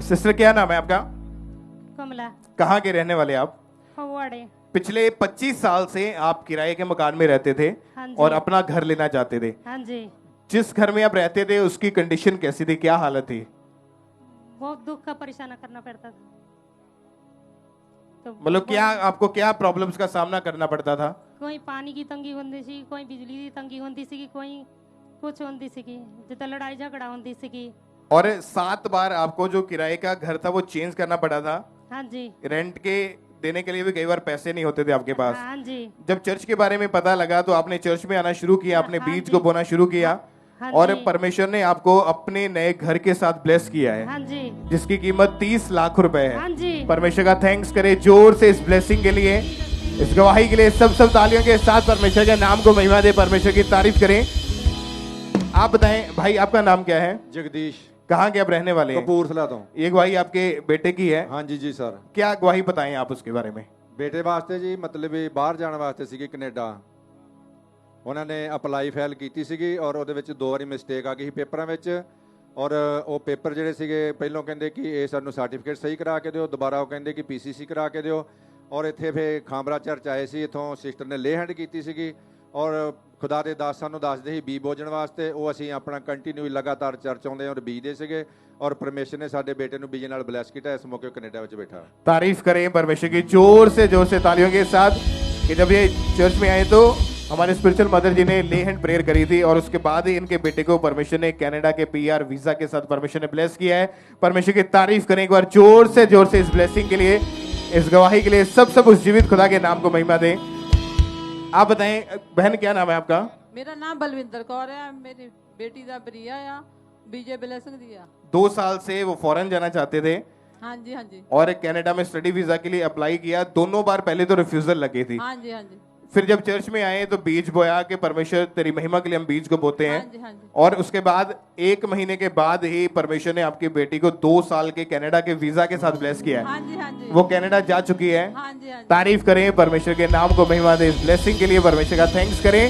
सिस्टर क्या नाम है आपका? कमला। कहाँ के रहने वाले आप? फगवाड़े। पिछले 25 साल से आप किराए के मकान में रहते थे हाँ जी। और अपना घर लेना चाहते थे। हाँ जी। जिस घर में आप रहते थे उसकी कंडीशन कैसी थी, क्या हालत थी? बहुत दुख का परेशान करना पड़ता था। तो मतलब क्या आपको क्या प्रॉब्लम्स का सामना करना पड़ता था? कोई पानी की तंगी होती सी, कोई बिजली की तंगी होती सी, कोई कुछ होती सी, जितना लड़ाई झगड़ा होती सी। और 7 बार आपको जो किराए का घर था वो चेंज करना पड़ा था। हाँ जी। रेंट के देने के लिए भी कई बार पैसे नहीं होते थे आपके पास। हाँ जी। जब चर्च के बारे में पता लगा तो आपने चर्च में आना शुरू किया, अपने बीज को बोना शुरू किया। हाँ और जी। परमेश्वर ने आपको अपने नए घर के साथ ब्लेस किया है, हाँ जी। जिसकी कीमत 30 लाख रुपए हाँ है। जी। परमेश्वर का थैंक्स करें जोर से इस ब्लेसिंग के लिए, इस गवाही के लिए। सब तालियों के साथ परमेश्वर के नाम को महिमा दे, परमेश्वर की तारीफ करें। आप बताएं भाई, आपका नाम क्या है? जगदीश। कहाँ के आप रहने वाले हैं? कपूरथला तो। ये गवाही आपके बेटे की है? हाँ जी जी सर। क्या गवाही बताएं आप उसके बारे में? ਬੇਟੇ ਵਾਸਤੇ ਜੀ ਮਤਲਬ ਇਹ ਬਾਹਰ ਜਾਣ ਵਾਸਤੇ ਸੀਗੀ ਕੈਨੇਡਾ। ਉਹਨਾਂ ਨੇ ਅਪਲਾਈ ਫਾਈਲ ਕੀਤੀ ਸੀਗੀ ਔਰ ਉਹਦੇ ਵਿੱਚ 2 ਵਾਰੀ ਮਿਸਟੇਕ ਆ ਗਈ ਸੀ ਪੇਪਰਾਂ ਵਿੱਚ। ਔਰ ਉਹ ਪੇਪਰ ਜਿਹੜੇ ਸੀਗੇ ਪਹਿਲਾਂ ਕਹਿੰਦੇ ਕਿ ਇਹ ਸਾਨੂੰ ਸਰਟੀਫਿਕੇਟ ਸਹੀ ਕਰਾ ਕੇ ਦਿਓ, ਦੁਬਾਰਾ ਉਹ ਕਹਿੰਦੇ ਕਿ ਪੀਸੀਸੀ ਕਰਾ ਕੇ ਦਿਓ। ਔਰ ਇੱਥੇ ਫੇ ਖਾਂਬਰਾ ਚਰਚ ਆਏ ਸੀ, ਇੱਥੋਂ ਸਿਸਟਰ ਨੇ ਲੇ ਹੈਂਡ ਕੀਤੀ ਸੀਗੀ ਔਰ ਖੁਦਾ ਦੇ ਦਾਸ ਸਾਨੂੰ ਦੱਸਦੇ ਸੀ ਬੀ ਬੋਜਣ ਵਾਸਤੇ। ਉਹ ਅਸੀਂ ਆਪਣਾ ਕੰਟੀਨਿਊ ਲਗਾਤਾਰ ਚਰਚ ਆਉਂਦੇ ਔਰ ਬੀਜਦੇ ਸੀਗੇ और परमेश्वर ने साडे बेटे नु बीजे नाल ब्लेस किया। इस मौके कनाडा विच बैठा। तारीफ करें परमेश्वर की जोर से तालियों के साथ कि जब ये चर्च में आए तो हमारे स्पिरिचुअल मदर जी ने ले हैंड प्रेयर करी थी और उसके बाद ही इनके बेटे को परमेश्वर ने कनाडा के पीआर वीजा के साथ परमेश्वर ने ब्लेस किया है। परमेश्वर की तारीफ करें एक बार जोर से इस ब्लेसिंग के लिए, इस गवाही के लिए। सब उस जीवित खुदा के नाम को महिमा दें। आप बताएं बहन, क्या नाम है आपका? मेरा नाम बलविंदर कौर है। मेरी बेटी का प्रिया है, बीजे ब्लेसिंग दिया। 2 साल से वो फॉरेन जाना चाहते थे। हाँ जी हाँ जी। और कनाडा में स्टडी वीजा के लिए अप्लाई किया। दोनों बार पहले तो रिफ्यूजल लगी थी। हाँ जी हाँ जी। फिर जब चर्च में आए तो बीज बोया कि परमेश्वर तेरी महिमा के लिए हम बीज को बोते हैं। हाँ जी, हाँ जी। और उसके बाद 1 महीने के बाद ही परमेश्वर ने आपकी बेटी को 2 साल के कनाडा के वीजा के साथ ब्लेस किया है। हाँ जी हाँ जी। वो कनाडा जा चुकी है। हाँ जी, हाँ जी। तारीफ करें परमेश्वर के नाम को महिमा दे, इस ब्लेसिंग के लिए परमेश्वर का थैंक्स करें।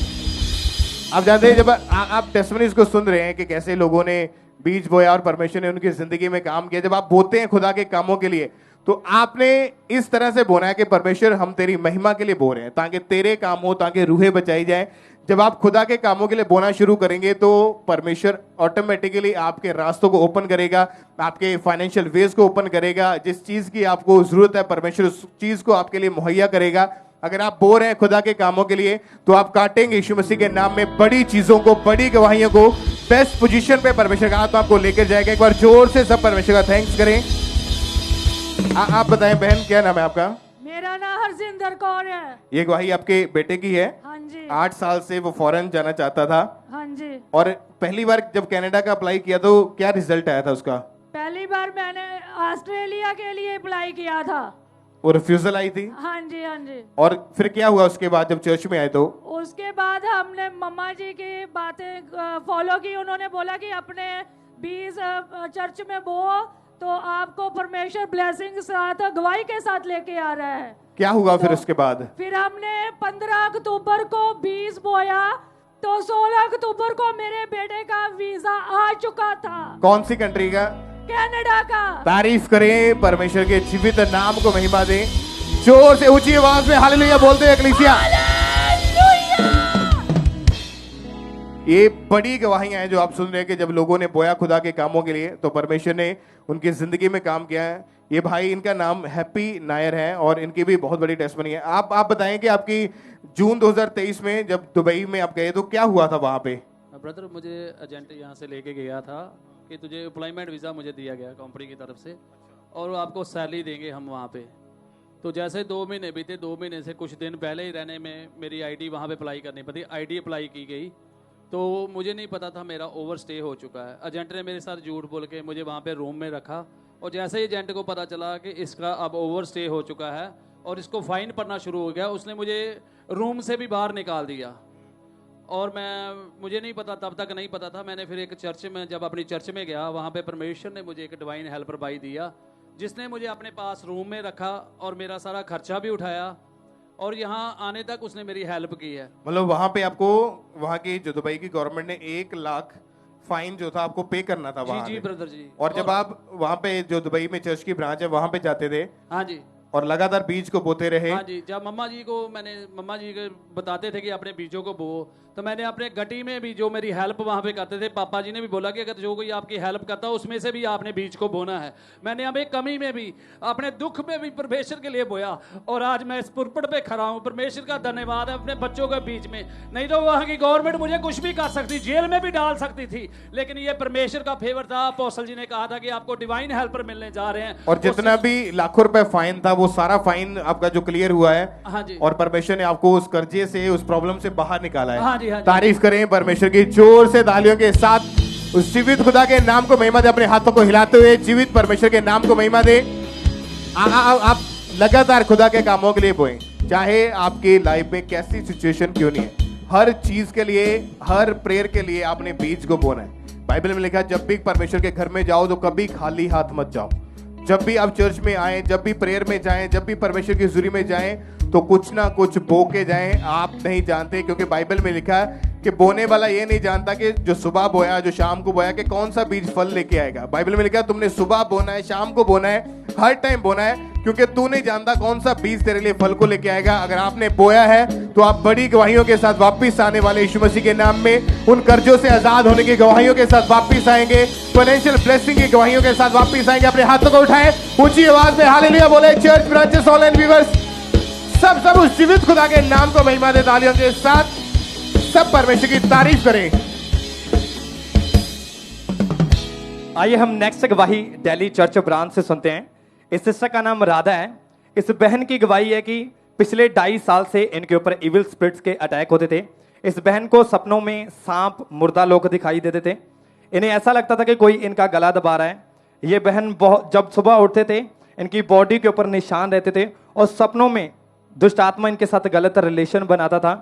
आप जानते हैं जब आप टेस्टिमनीज को सुन रहे हैं कि कैसे लोगों ने बीज बोया और परमेश्वर ने उनकी जिंदगी में काम किया। जब आप बोते हैं खुदा के कामों के लिए तो आपने इस तरह से बोना है कि परमेश्वर हम तेरी महिमा के लिए बो रहे हैं, ताकि तेरे काम हो, ताकि रूहें बचाई जाए। जब आप खुदा के कामों के लिए बोना शुरू करेंगे तो परमेश्वर ऑटोमेटिकली आपके रास्तों को ओपन करेगा, आपके फाइनेंशियल वेज को ओपन करेगा। जिस चीज की आपको जरूरत है परमेश्वर उस चीज को आपके लिए मुहैया करेगा। अगर आप बो रहे हैं खुदा के कामों के लिए तो आप काटेंगे यीशु मसीह के नाम में बड़ी चीजों को, बड़ी गवाहियों को। बेस्ट पोजीशन पे परमेश्वर का हाथ आपको लेकर जाएगा। एक बार जोर से सब परमेश्वर का थैंक्स करें। आप बताएं बहन, क्या नाम है आपका? मेरा नाम हरजिंदर कौर है। ये गवाही आपके बेटे की है? हाँ जी। 8 साल से वो फॉरेन जाना चाहता था। हाँ जी। और पहली बार जब कनाडा का अप्लाई किया तो क्या रिजल्ट आया था उसका? पहली बार मैंने ऑस्ट्रेलिया के लिए अप्लाई किया था। वो रिफ्यूजल आई थी? हाँ जी हाँ जी। और फिर क्या हुआ उसके बाद जब चर्च में आए तो? उसके बाद हमने मम्मा जी की बातें फॉलो की। उन्होंने बोला कि अपने बीज चर्च में बो तो आपको परमेश्वर ब्लेसिंग साथ गवाही के साथ लेके आ रहा है। क्या हुआ फिर उसके बाद? फिर हमने 15 अक्टूबर को बीज बोया तो 16 अक्टूबर को मेरे बेटे का वीजा आ चुका था। कौन सी कंट्री का? कनाडा का। तारीफ करें परमेश्वर के जीवित नाम को महिमा दें। जोर से ऊंची आवाज में हालेलुया बोलते हैं कलीसिया। ये बड़ी गवाहियां हैं जो आप सुन रहे हैं कि जब लोगों ने बोया खुदा के कामों के लिए तो परमेश्वर ने उनकी जिंदगी में काम किया है। ये भाई, इनका नाम हैप्पी नायर है और इनकी भी बहुत बड़ी टेस्टमनी है। आप बताएं कि आपकी जून 2023 में जब दुबई में आप गए तो क्या हुआ था वहां पे? ब्रदर, मुझे एजेंट यहाँ से लेके गया था कि तुझे एम्प्लॉयमेंट वीज़ा मुझे दिया गया कंपनी की तरफ से और आपको सैलरी देंगे हम वहाँ पे। तो जैसे 2 महीने बीते, 2 महीने से कुछ दिन पहले ही रहने में मेरी आईडी वहाँ पे अप्लाई करनी पड़ी। आईडी अप्लाई की गई तो मुझे नहीं पता था मेरा ओवर स्टे हो चुका है। एजेंट ने मेरे साथ झूठ बोल के मुझे वहाँ पे रूम में रखा, और जैसे ही एजेंट को पता चला कि इसका अब ओवर स्टे हो चुका है और इसको फाइन पड़ना शुरू हो गया, उसने मुझे रूम से भी बाहर निकाल दिया। और मुझे नहीं पता, तब तक नहीं पता था। मैंने फिर एक चर्च में, जब अपनी चर्च में गया, वहाँ पे परमेश्वर ने मुझे एक डिवाइन हेल्पर भाई दिया, जिसने मुझे अपने पास रूम में रखा और मेरा सारा खर्चा भी उठाया, और यहाँ आने तक उसने मेरी हेल्प की है। मतलब वहां पे आपको, वहां की जो दुबई की गवर्नमेंट ने 1 लाख फाइन जो था आपको पे करना था वहां। जी ब्रदर जी। और जब आप वहां पे जो दुबई में चर्च की ब्रांच है वहां पे जाते थे, हाँ जी, और लगातार बीज को बोते रहे। हाँ जी, जब मम्मा जी को बताते थे कि अपने बीजों को बो, तो मैंने अपने गटी में भी, जो मेरी हेल्प वहाँ पे करते थे, पापा जी ने भी बोला कि अगर जो कोई आपकी हेल्प करता है उसमें से भी आपने बीज को बोना है। मैंने अपने कमी में भी, अपने दुख में भी परमेश्वर के लिए बोया, और आज मैं इस पुरपट पे खड़ा हूँ। परमेश्वर का धन्यवाद है अपने बच्चों के बीच में। नहीं तो वहाँ की गवर्नमेंट मुझे कुछ भी कर सकती, जेल में भी डाल सकती थी, लेकिन ये परमेश्वर का फेवर था। अपोस्टल जी ने कहा था कि आपको डिवाइन हेल्पर मिलने जा रहे हैं, और जितना भी लाखों रुपए फाइन था वो सारा फाइन आपका जो क्लियर हुआ है। हाँ जी। और परमेश्वर ने आपको उस कर्जे से, उस प्रॉब्लम से बाहर निकाला है। हाँ जी, हाँ जी। तारीफ करें परमेश्वर की जोर से तालियों के साथ। उस जीवित खुदा के नाम को महिमा दे, अपने हाथों को हिलाते हुए जीवित परमेश्वर के नाम को महिमा दे। आप लगातार खुदा के कामों के लिए बोएं, चाहे आपकी लाइफ में कैसी सिचुएशन क्यों नहीं है। हर चीज के लिए, हर प्रेयर के लिए आपने बीज को बोना है। बाइबल में लिखा है, जब भी परमेश्वर के घर में जाओ तो कभी खाली हाथ मत जाओ। जब भी आप चर्च में आए, जब भी प्रेयर में जाएं, जब भी परमेश्वर की हुजूरी में जाएं, तो कुछ ना कुछ बो के जाएं। आप नहीं जानते, क्योंकि बाइबल में लिखा है कि बोने वाला ये नहीं जानता कि जो सुबह बोया, जो शाम को बोया, कि कौन सा बीज फल लेके आएगा। बाइबल में लिखा है तुमने सुबह बोना है, शाम को बोना है, हर टाइम बोना है, क्योंकि तू नहीं जानता कौन सा बीज तेरे लिए फल को लेके आएगा। अगर आपने बोया है तो आप बड़ी गवाहियों के साथ वापिस आने वाले यीशु मसीह के नाम में, उन कर्जों से आजाद होने की गवाहियों के साथ वापिस आएंगे, फाइनेंशियल ब्लेसिंग की गवाहियों के साथ वापिस आएंगे। अपने हाथों को उठाएं, ऊंची आवाज में हालेलुया बोले। चर्च ब्रांचेस ऑनलाइन व्यूअर्स सब उस जीवित खुदा के नाम को महिमा दे, तालियों के साथ सब परमेश्वर की तारीफ करें। आइए हम नेक्स्ट गवाही दिल्ली चर्च ब्रांच से सुनते हैं। इस सिस्टर का नाम राधा है। इस बहन की गवाही है कि पिछले 2.5 साल से इनके ऊपर इविल स्पिरिट्स के अटैक होते थे। इस बहन को सपनों में सांप, मुर्दा लोग दिखाई देते थे। इन्हें ऐसा लगता था कि कोई इनका गला दबा रहा है। ये बहन जब सुबह उठते थे, इनकी बॉडी के ऊपर निशान रहते थे, और सपनों में दुष्ट आत्मा इनके साथ गलत रिलेशन बनाता था।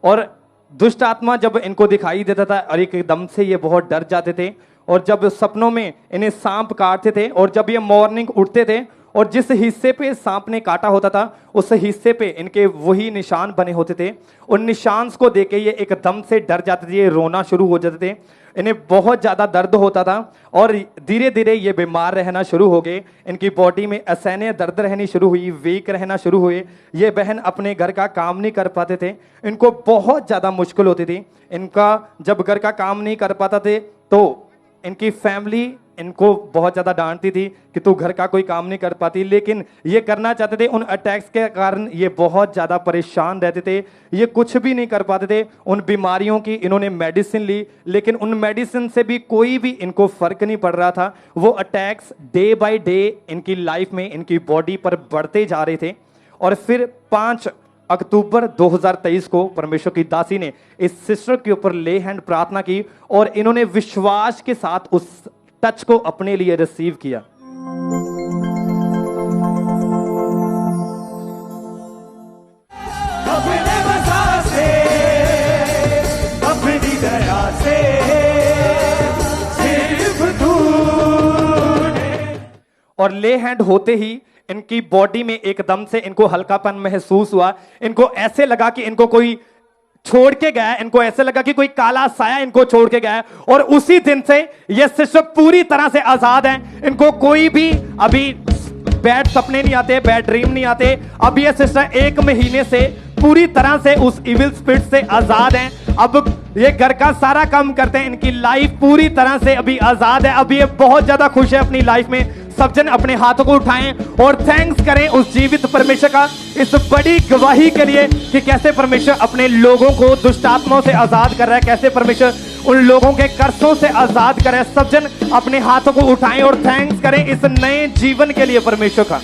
और दुष्ट आत्मा जब इनको दिखाई देता था और एकदम से ये बहुत डर जाते थे, और जब सपनों में इन्हें सांप काटते थे, और जब ये मॉर्निंग उठते थे और जिस हिस्से पे सांप ने काटा होता था उस हिस्से पे इनके वही निशान बने होते थे। उन निशान को देख के ये एकदम से डर जाते थे, ये रोना शुरू हो जाते थे, इन्हें बहुत ज़्यादा दर्द होता था, और धीरे धीरे ये बीमार रहना शुरू हो गए। इनकी बॉडी में असहनीय दर्द रहनी शुरू हुई, वीक रहना शुरू हुए। ये बहन अपने घर का काम नहीं कर पाते थे, इनको बहुत ज़्यादा मुश्किल होती थी। इनका जब घर का काम नहीं कर पाता थे तो इनकी फैमिली इनको बहुत ज़्यादा डांटती थी कि तू घर का कोई काम नहीं कर पाती, लेकिन ये करना चाहते थे। उन अटैक्स के कारण ये बहुत ज़्यादा परेशान रहते थे, ये कुछ भी नहीं कर पाते थे। उन बीमारियों की इन्होंने मेडिसिन ली, लेकिन उन मेडिसिन से भी कोई भी इनको फ़र्क नहीं पड़ रहा था। वो अटैक्स डे बाय डे इनकी लाइफ में, इनकी बॉडी पर बढ़ते जा रहे थे। और फिर 5 अक्टूबर 2023 को परमेश्वर की दासी ने इस सिस्टर के ऊपर ले हैंड प्रार्थना की, और इन्होंने विश्वास के साथ उस टच को अपने लिए रिसीव किया। अपने मज़ा से, अपनी दया से, सिर्फ तूने। और ले हैंड होते ही इनकी बॉडी में एकदम से इनको हल्कापन महसूस हुआ। इनको ऐसे लगा कि इनको कोई छोड़ के गया, इनको ऐसे लगा कि कोई काला साया इनको छोड़ के गया। और उसी दिन से ये सिस्टर पूरी तरह से आजाद हैं। इनको कोई भी अभी बैड सपने नहीं आते, बैड ड्रीम नहीं आते। अब ये सिस्टर 1 महीने से पूरी तरह से उस इविल स्पिरिट से आजाद हैं। अब ये घर का सारा काम करते हैं, इनकी लाइफ पूरी तरह से अभी आजाद है। अब ये बहुत ज्यादा खुश है अपनी लाइफ में। सब जन अपने हाथों को उठाएं और थैंक्स करें उस जीवित परमेश्वर का इस बड़ी गवाही के लिए कि कैसे परमेश्वर अपने लोगों को दुष्ट आत्माओं से आजाद कर रहा है, कैसे परमेश्वर उन लोगों के कर्जों से आजाद कर रहा है। सब जन अपने हाथों को उठाएं और थैंक्स करें इस नए जीवन के लिए परमेश्वर का।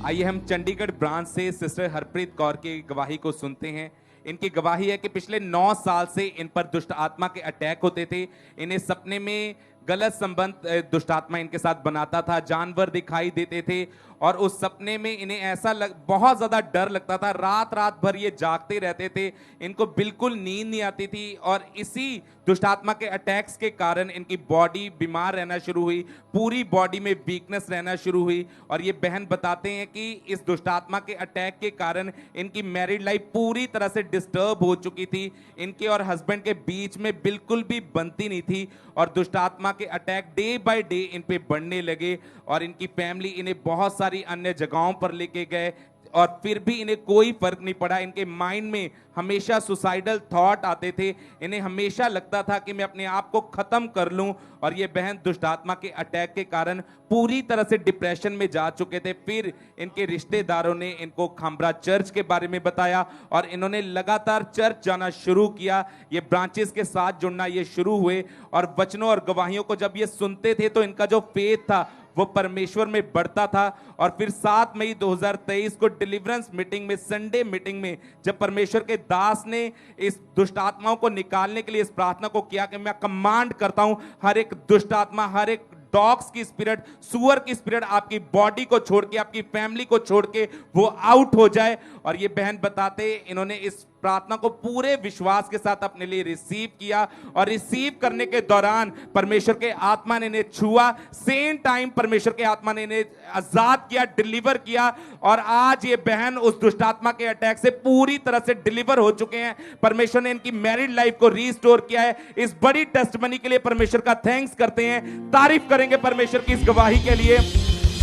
आइए हम चंडीगढ़ ब्रांच से सिस्टर हरप्रीत कौर की गवाही को सुनते हैं। इनकी गवाही है कि पिछले 9 साल से इन पर दुष्ट आत्मा के अटैक होते थे। इन्हें सपने में गलत संबंध दुष्ट आत्मा इनके साथ बनाता था, जानवर दिखाई देते थे और उस सपने में इन्हें ऐसा बहुत ज्यादा डर लगता था, रात रात भर ये जागते रहते थे, इनको बिल्कुल नींद नहीं आती थी और इसी दुष्ट आत्मा के अटैक्स के कारण इनकी बॉडी बीमार रहना शुरू हुई, पूरी बॉडी में वीकनेस रहना शुरू हुई। और ये बहन बताते हैं कि इस दुष्ट आत्मा के अटैक के कारण इनकी मैरिड लाइफ पूरी तरह से डिस्टर्ब हो चुकी थी, इनके और हस्बैंड के बीच में बिल्कुल भी बनती नहीं थी और दुष्ट आत्मा के attack day by day in पे बढ़ने लगे और इनकी फैमिली इन्हें बहुत सारी अन्य जगहों पर लेके गए और फिर भी इन्हें कोई फर्क नहीं पड़ा। इनके माइंड में हमेशा सुसाइडल थॉट आते थे, इन्हें हमेशा लगता था कि मैं अपने आप को खत्म कर लूं और ये बहन दुष्ट आत्मा के अटैक के कारण पूरी तरह से डिप्रेशन में जा चुके थे। फिर इनके रिश्तेदारों ने इनको खामरा चर्च के बारे में बताया और इन्होंने लगातार चर्च जाना शुरू किया, ये ब्रांचेस के साथ जुड़ना ये शुरू हुए और वचनों और गवाहियों को जब ये सुनते थे तो इनका जो फेथ था वो परमेश्वर में बढ़ता था। और फिर 7 मई 2023 को डिलीवरेंस मीटिंग में, संडे मीटिंग में, जब परमेश्वर के दास ने इस दुष्ट आत्माओं को निकालने के लिए इस प्रार्थना को किया कि मैं कमांड करता हूं हर एक दुष्ट आत्मा, हर एक डॉग्स की स्पिरिट, सुअर की स्पिरिट आपकी बॉडी को छोड़ के, आपकी फैमिली को छोड़ के वो आउट हो जाए। और ये बहन बताते इन्होंने इस प्रार्थना को पूरे विश्वास के साथ अपने लिए रिसीव किया और रिसीव करने के दौरान परमेश्वर के आत्मा ने इन्हें छुआ, सेम टाइम परमेश्वर के आत्मा ने इन्हें आजाद किया, डिलीवर किया और आज ये बहन उस दुष्ट आत्मा के अटैक से पूरी तरह से डिलीवर हो चुके हैं। परमेश्वर ने इनकी मैरिड लाइफ को रीस्टोर किया है। इस बड़ी टेस्टमनी के लिए परमेश्वर का थैंक्स करते हैं, तारीफ करेंगे परमेश्वर की इस गवाही के लिए,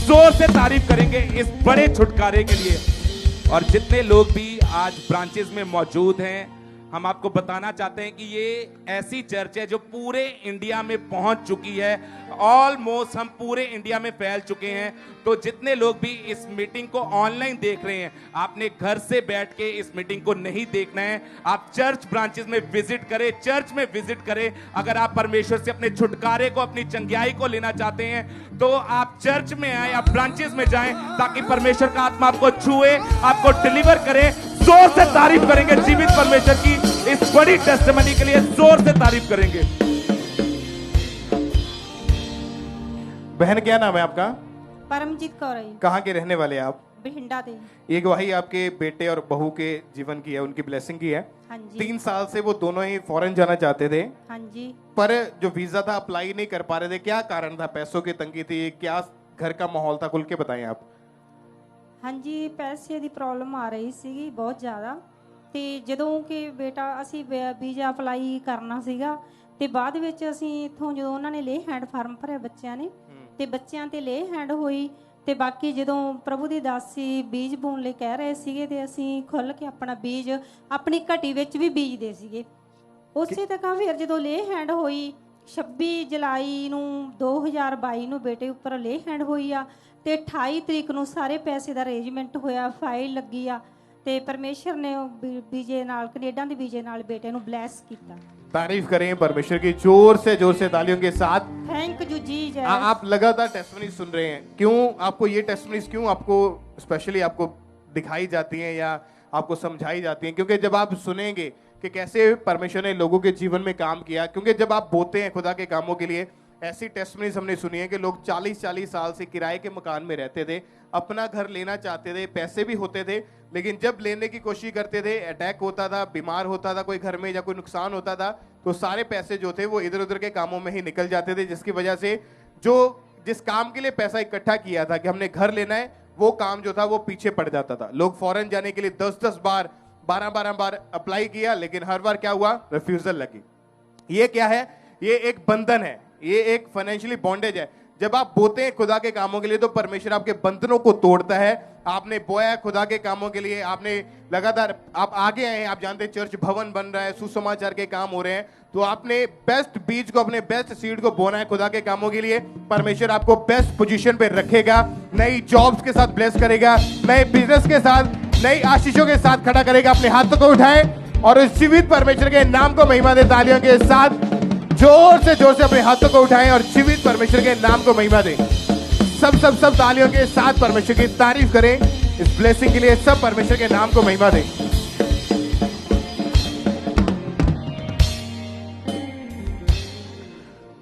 जोर से तारीफ करेंगे इस बड़े छुटकारे के लिए। और जितने लोग भी आज ब्रांचेस में मौजूद हैं, हम आपको बताना चाहते हैं कि ये ऐसी चर्च है जो पूरे इंडिया में पहुंच चुकी है, ऑलमोस्ट हम पूरे इंडिया में फैल चुके हैं। तो जितने लोग भी इस मीटिंग को ऑनलाइन देख रहे हैं, आपने घर से बैठ के इस मीटिंग को नहीं देखना है, आप चर्च ब्रांचेस में विजिट करें, चर्च में विजिट करें। अगर आप परमेश्वर से अपने छुटकारे को, अपनी चंगियाई को लेना चाहते हैं तो आप चर्च में आए, आप ब्रांचेस में जाएं ताकि परमेश्वर का आत्मा आपको छुए, आपको डिलीवर करे। जोर से तारीफ करेंगे जीवित परमेश्वर की इस बड़ी टेस्टमनी के लिए, जोर से तारीफ करेंगे। बहन क्या नाम है आपका? परमजीत कौर है। कहाँ के रहने वाले आप? बठिंडा थे। ये गवाही आपके बेटे और बहू के जीवन की है, उनकी ब्लेसिंग की है। हाँ जी। 3 साल से वो दोनों ही फॉरेन जाना चाहते थे। हाँ जी। पर जो वीजा था अप्लाई नहीं कर पा रहे थे, क्या कारण था? पैसों की तंगी थी, क्या घर का माहौल था? खुल के बताएं आप। हाँ जी, पैसे ਦੀ ਪ੍ਰੋਬਲਮ ਆ ਰਹੀ ਸੀਗੀ ਬਹੁਤ ਜ਼ਿਆਦਾ ਤੇ ਜਦੋਂ ਕਿ ਬੇਟਾ ਅਸੀਂ ਵੀਜ਼ਾ ਅਪਲਾਈ ਕਰਨਾ ਸੀਗਾ ਤੇ ਬਾਅਦ ਵਿੱਚ ਅਸੀਂ ਇਥੋਂ ਜਦੋਂ ਉਹਨਾਂ ਨੇ ਲੇ ਹੈਂਡ ਫਾਰਮ ਭਰਿਆ ਬੱਚਿਆਂ ਨੇ ਤੇ ਬੱਚਿਆਂ ਤੇ ਲੇ ਹੈਂਡ ਹੋਈ ਤੇ ਬਾਕੀ ਜਦੋਂ ਪ੍ਰਭੂ ਦੀ ਦਾਸੀ ਬੀਜ ਬੋਣ ਲਈ ਕਹਿ ਰਹੇ ਸੀਗੇ ਤੇ ਅਸੀਂ ਖੁੱਲ ਕੇ ਆਪਣਾ ਬੀਜ ਆਪਣੀ ਘਟੀ ਵਿੱਚ ਵੀ ਬੀਜਦੇ ਸੀਗੇ। ਉਸੇ ਤੱਕ ਫਿਰ ਜਦੋਂ ਲੇ ਹੈਂਡ ਹੋਈ 26 ਜੁਲਾਈ ਨੂੰ 2022 ਨੂੰ ਬੇਟੇ ਉੱਪਰ ਲੇ ਹੈਂਡ ਹੋਈ ਆ ਤੇ 28 ਤਰੀਕ ਨੂੰ ਸਾਰੇ ਪੈਸੇ ਦਾ ਅਰੇਂਜਮੈਂਟ ਹੋਇਆ, ਫਾਈਲ ਲੱਗੀ ਆ ਤੇ ਪਰਮੇਸ਼ਰ ਨੇ ਵੀਜ਼ੇ ਨਾਲ, ਕੈਨੇਡਾ ਦੇ ਵੀਜ਼ੇ ਨਾਲ ਬੇਟੇ ਨੂੰ ਬਲੈਸ ਕੀਤਾ। तारीफ करें परमेश्वर की जोर से तालियों के साथ। थैंक यू जी। आप लगातार टेस्टमनी सुन रहे हैं, क्यों आपको ये टेस्टमनीज क्यों आपको स्पेशली आपको दिखाई जाती हैं या आपको समझाई जाती हैं? क्योंकि जब आप सुनेंगे कि कैसे परमेश्वर ने लोगों के जीवन में काम किया, क्योंकि जब आप बोते हैं खुदा के कामों के लिए, ऐसी टेस्टमनीज हमने सुनी है कि लोग 40-40 साल से किराए के मकान में रहते थे, अपना घर लेना चाहते थे, पैसे भी होते थे, लेकिन जब लेने की कोशिश करते थे अटैक होता था, बीमार होता था कोई घर में या कोई नुकसान होता था, तो सारे पैसे जो थे वो इधर उधर के कामों में ही निकल जाते थे, जिसकी वजह से जो जिस काम के लिए पैसा इकट्ठा किया था कि हमने घर लेना है, वो काम जो था वो पीछे पड़ जाता था। लोग फॉरेन जाने के लिए 10-10 बार 12-12 बार अप्लाई किया, लेकिन हर बार क्या हुआ? रिफ्यूजल लगी। ये क्या है? ये एक बंधन है, ये एक फाइनेंशियली बॉन्डेज है। जब आप बोते हैं खुदा के कामों के लिए तो परमेश्वर आपके बंधनों को तोड़ता है। आपने बोया है खुदा के कामों के लिए, आपने लगातार आप आगे आए हैं, आप जानते हैं चर्च भवन बन रहा है, सुसमाचार के काम हो रहे हैं, तो आपने बेस्ट बीज को, अपने बेस्ट सीड को बोना है खुदा के कामों के लिए। परमेश्वर आपको बेस्ट पोजीशन पे रखेगा, नई जॉब्स के साथ ब्लेस करेगा, नए बिजनेस के साथ, नई आशीषों के साथ खड़ा करेगा। अपने हाथों को उठाएं और उस जीवित परमेश्वर के नाम को महिमा दे। तालियों के साथ जोर से अपने हाथों को उठाएं और जीवित परमेश्वर के नाम को महिमा दें। सब तालियों के साथ परमेश्वर की तारीफ करें। इस ब्लेसिंग के लिए सब परमेश्वर के नाम को महिमा दें।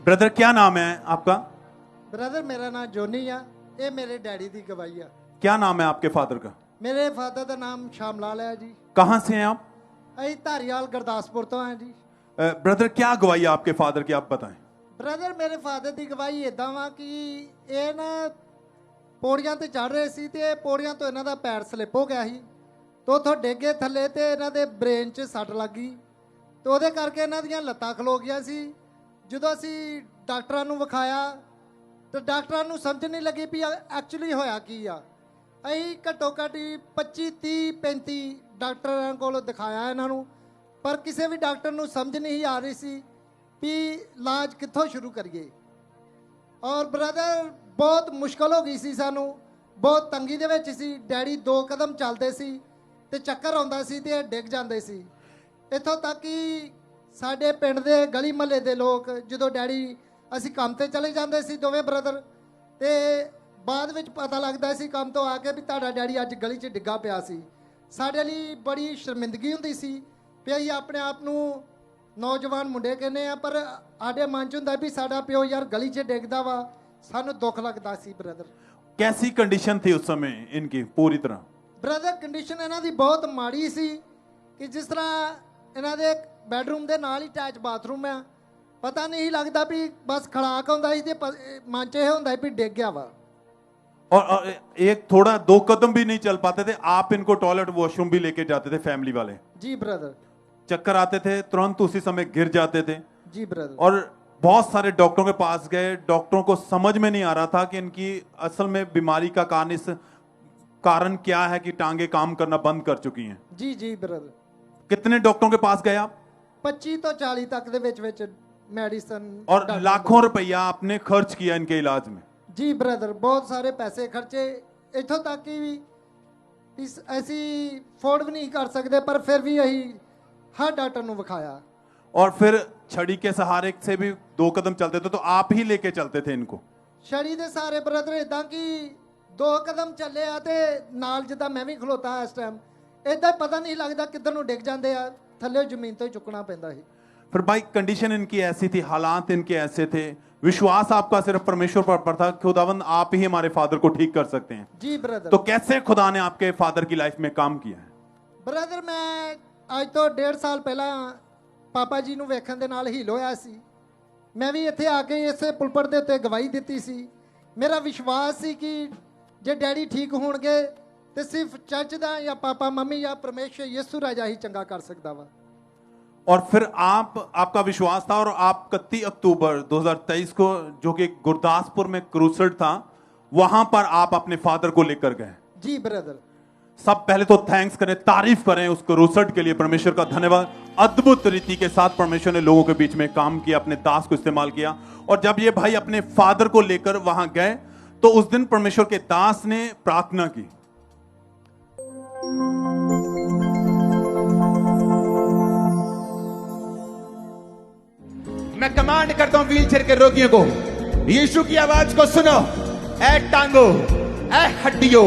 ब्रदर क्या नाम है आपका? ब्रदर मेरा नाम जोनी आ, ये मेरे डैडी की गवाही आ। क्या नाम है आपके फादर का? मेरे फादर का नाम श्यामलाल है जी। कहाँ से हैं आप? अं धारीवाल गुरदासपुर तो हैं जी। ब्रदर क्या गवाही है आपके फादर की, आप बताएं। ब्रदर मेरे फादर की गवाही इदा वा कि ये ना पौड़ियां ते चढ़ रहे सी ते पौड़ियां तो इन्हां दा पैर स्लिप हो गया सी तो उथों डिगे थले ते इन्हां दे ब्रेन च सट लग गई तो ਉਹਦੇ ਕਰਕੇ ਇਹਨਾਂ ਦੀਆਂ ਲੱਤਾਂ ਖਲੋ ਗਈਆਂ ਸੀ। ਜਦੋਂ ਅਸੀਂ ਡਾਕਟਰਾਂ ਨੂੰ ਵਿਖਾਇਆ तो ਡਾਕਟਰਾਂ ਨੂੰ ਸਮਝ ਨਹੀਂ ਲੱਗੀ ਵੀ ਐਕਚੁਅਲੀ ਹੋਇਆ ਕੀ ਆ। ਅਸੀਂ ਘੱਟੋ ਘੱਟ 25 30 35 ਡਾਕਟਰਾਂ ਕੋਲ ਦਿਖਾਇਆ ਇਹਨਾਂ ਨੂੰ ਪਰ ਕਿਸੇ ਵੀ ਡਾਕਟਰ ਨੂੰ ਸਮਝ ਨਹੀਂ ਆ ਰਹੀ ਸੀ ਵੀ ਇਲਾਜ ਕਿੱਥੋਂ ਸ਼ੁਰੂ ਕਰੀਏ। ਔਰ ਬ੍ਰਦਰ ਬਹੁਤ ਮੁਸ਼ਕਲ ਹੋ ਗਈ ਸੀ ਸਾਨੂੰ, ਬਹੁਤ ਤੰਗੀ ਦੇ ਵਿੱਚ ਸੀ। ਡੈਡੀ 2 ਕਦਮ ਚੱਲਦੇ ਸੀ ਤੇ ਚੱਕਰ ਆਉਂਦਾ ਸੀ ਤੇ ਡਿੱਗ ਜਾਂਦੇ ਸੀ। ਇੱਥੋਂ ਤੱਕ ਕਿ ਸਾਡੇ ਪਿੰਡ ਦੇ ਗਲੀ ਮਹੱਲੇ ਦੇ ਲੋਕ ਜਦੋਂ ਡੈਡੀ ਅਸੀਂ ਕੰਮ ਤੇ ਚਲੇ ਜਾਂਦੇ ਸੀ ਦੋਵੇਂ ਬ੍ਰਦਰ ਤੇ ਬਾਅਦ ਵਿੱਚ ਪਤਾ ਲੱਗਦਾ ਸੀ ਕੰਮ ਤੋਂ ਆ ਕੇ ਵੀ ਤੁਹਾਡਾ ਡੈਡੀ ਅੱਜ ਗਲੀ 'ਚ ਡਿੱਗਾ ਪਿਆ ਸੀ। ਸਾਡੇ ਲਈ ਬੜੀ ਸ਼ਰਮਿੰਦਗੀ ਹੁੰਦੀ ਸੀ ਵੀ ਅਸੀਂ ਆਪਣੇ ਆਪ ਨੂੰ ਨੌਜਵਾਨ ਮੁੰਡੇ ਕਹਿੰਦੇ ਆ ਪਰ ਸਾਡੇ ਮਨ 'ਚ ਹੁੰਦਾ ਵੀ ਸਾਡਾ ਪਿਓ ਯਾਰ ਗਲੀ 'ਚ ਡਿੱਗਦਾ ਵਾ, ਸਾਨੂੰ ਦੁੱਖ ਲੱਗਦਾ ਸੀ ਬ੍ਰਦਰ। कैसी कंडीशन थी उस समय इनकी पूरी तरह? ਬ੍ਰਦਰ ਕੰਡੀਸ਼ਨ ਇਹਨਾਂ ਦੀ ਬਹੁਤ ਮਾੜੀ ਸੀ ਕਿ ਜਿਸ ਤਰ੍ਹਾਂ ਇਹਨਾਂ ਦੇ ਬੈਡਰੂਮ ਦੇ ਨਾਲ ਹੀ ਅਟੈਚ ਬਾਥਰੂਮ ਆ, ਪਤਾ ਨਹੀਂ ਲੱਗਦਾ ਵੀ ਬਸ ਖੜਾਕ ਹੁੰਦਾ ਸੀ ਤੇ ਮਨ 'ਚ ਇਹ ਹੁੰਦਾ ਵੀ ਡਿੱਗ ਗਿਆ ਵਾ। और एक थोड़ा 2 कदम भी नहीं चल पाते थे, आप इनको टॉयलेट वॉशरूम भी लेके जाते थे फैमिली वाले? जी ब्रदर। चक्कर आते थे, तुरंत उसी समय गिर जाते थे? जी ब्रदर। और बहुत सारे डॉक्टरों के पास गए, डॉक्टरों को समझ में नहीं आ रहा था कि इनकी असल में बीमारी का कारण क्या है कि टांगे काम करना बंद कर चुकी हैं। जी जी ब्रदर। कितने डॉक्टरों के पास गए आप? 25 तो 40 तक ਦੇ ਵਿੱਚ मेडिसिन और लाखों रुपया आपने खर्च किया इनके इलाज में? जी ब्रदर, बहुत सारे पैसे खर्चे, इथों तक कि भी ऐसी अफोर्ड भी नहीं कर सकते पर फिर भी यही हर डॉक्टर ਨੂੰ ਵਿਖਾਇਆ। और फिर छड़ी के सहारे से भी 2 कदम चलते थे तो आप ही लेके चलते थे इनको? छड़ी ਦੇ ਸਾਰੇ ਬ੍ਰਦਰ ਇਦਾਂ ਕਿ 2 ਕਦਮ ਚੱਲੇ ਆ ਤੇ ਨਾਲ ਜਿੱਦਾਂ ਮੈਂ ਵੀ ਖਲੋਤਾ ਇਸ ਟਾਈਮ ਇਦਾਂ ਪਤਾ नहीं लगता किधर ਨੂੰ ਡਿੱਗ ਜਾਂਦੇ ਆ, ਥੱਲੇ ਜ਼ਮੀਨ ਤੋਂ ਹੀ ਚੁੱਕਣਾ ਪੈਂਦਾ ਸੀ। फिर भाई कंडीशन इनकी ऐसी थी, हालात इनके ऐसे थे, विश्वास आपका सिर्फ परमेश्वर पर था, खुदावंद आप ही हमारे फादर को ठीक कर सकते हैं। जी ब्रदर। तो कैसे खुदा ने आपके फादर की लाइफ में काम किया है? ब्रदर मैं आज तो 1.5 साल पहला पापा जी ਨੂੰ ਵੇਖਣ ਦੇ ਨਾਲ ਹੀਲ ਹੋਇਆ ਸੀ। ਮੈਂ ਵੀ ਇੱਥੇ ਆ ਕੇ ਇਸੇ ਪੁਲਪਟ ਦੇ ਉੱਤੇ ਗਵਾਹੀ ਦਿੱਤੀ ਸੀ। ਮੇਰਾ ਵਿਸ਼ਵਾਸ ਸੀ ਕਿ ਜੇ ਡੈਡੀ ਠੀਕ ਹੋਣਗੇ ਤੇ ਸਿਰਫ ਚਰਚ ਦਾ ਜਾਂ ਪਾਪਾ ਮੰਮੀ ਜਾਂ ਪਰਮੇਸ਼ਰ ਯਿਸੂ ਰਾਜਾ ਹੀ ਚੰਗਾ ਕਰ ਸਕਦਾ ਵਾ। और फिर आपका विश्वास था और आप 31 अक्टूबर 2023 को जो कि गुरदासपुर में क्रूसेड था वहां पर आप अपने फादर को लेकर गए। जी ब्रदर। सब पहले तो थैंक्स करें, तारीफ करें उस क्रूसेड के लिए, परमेश्वर का धन्यवाद। अद्भुत रीति के साथ परमेश्वर ने लोगों के बीच में काम किया, अपने दास को इस्तेमाल किया। और जब ये भाई अपने फादर को लेकर वहां गए तो उस दिन परमेश्वर के दास ने प्रार्थना की। मैं कमांड करता हूं व्हीलचेयर के रोगियों को, यीशु की आवाज को सुनो। ए टांगो, ए हड्डियों,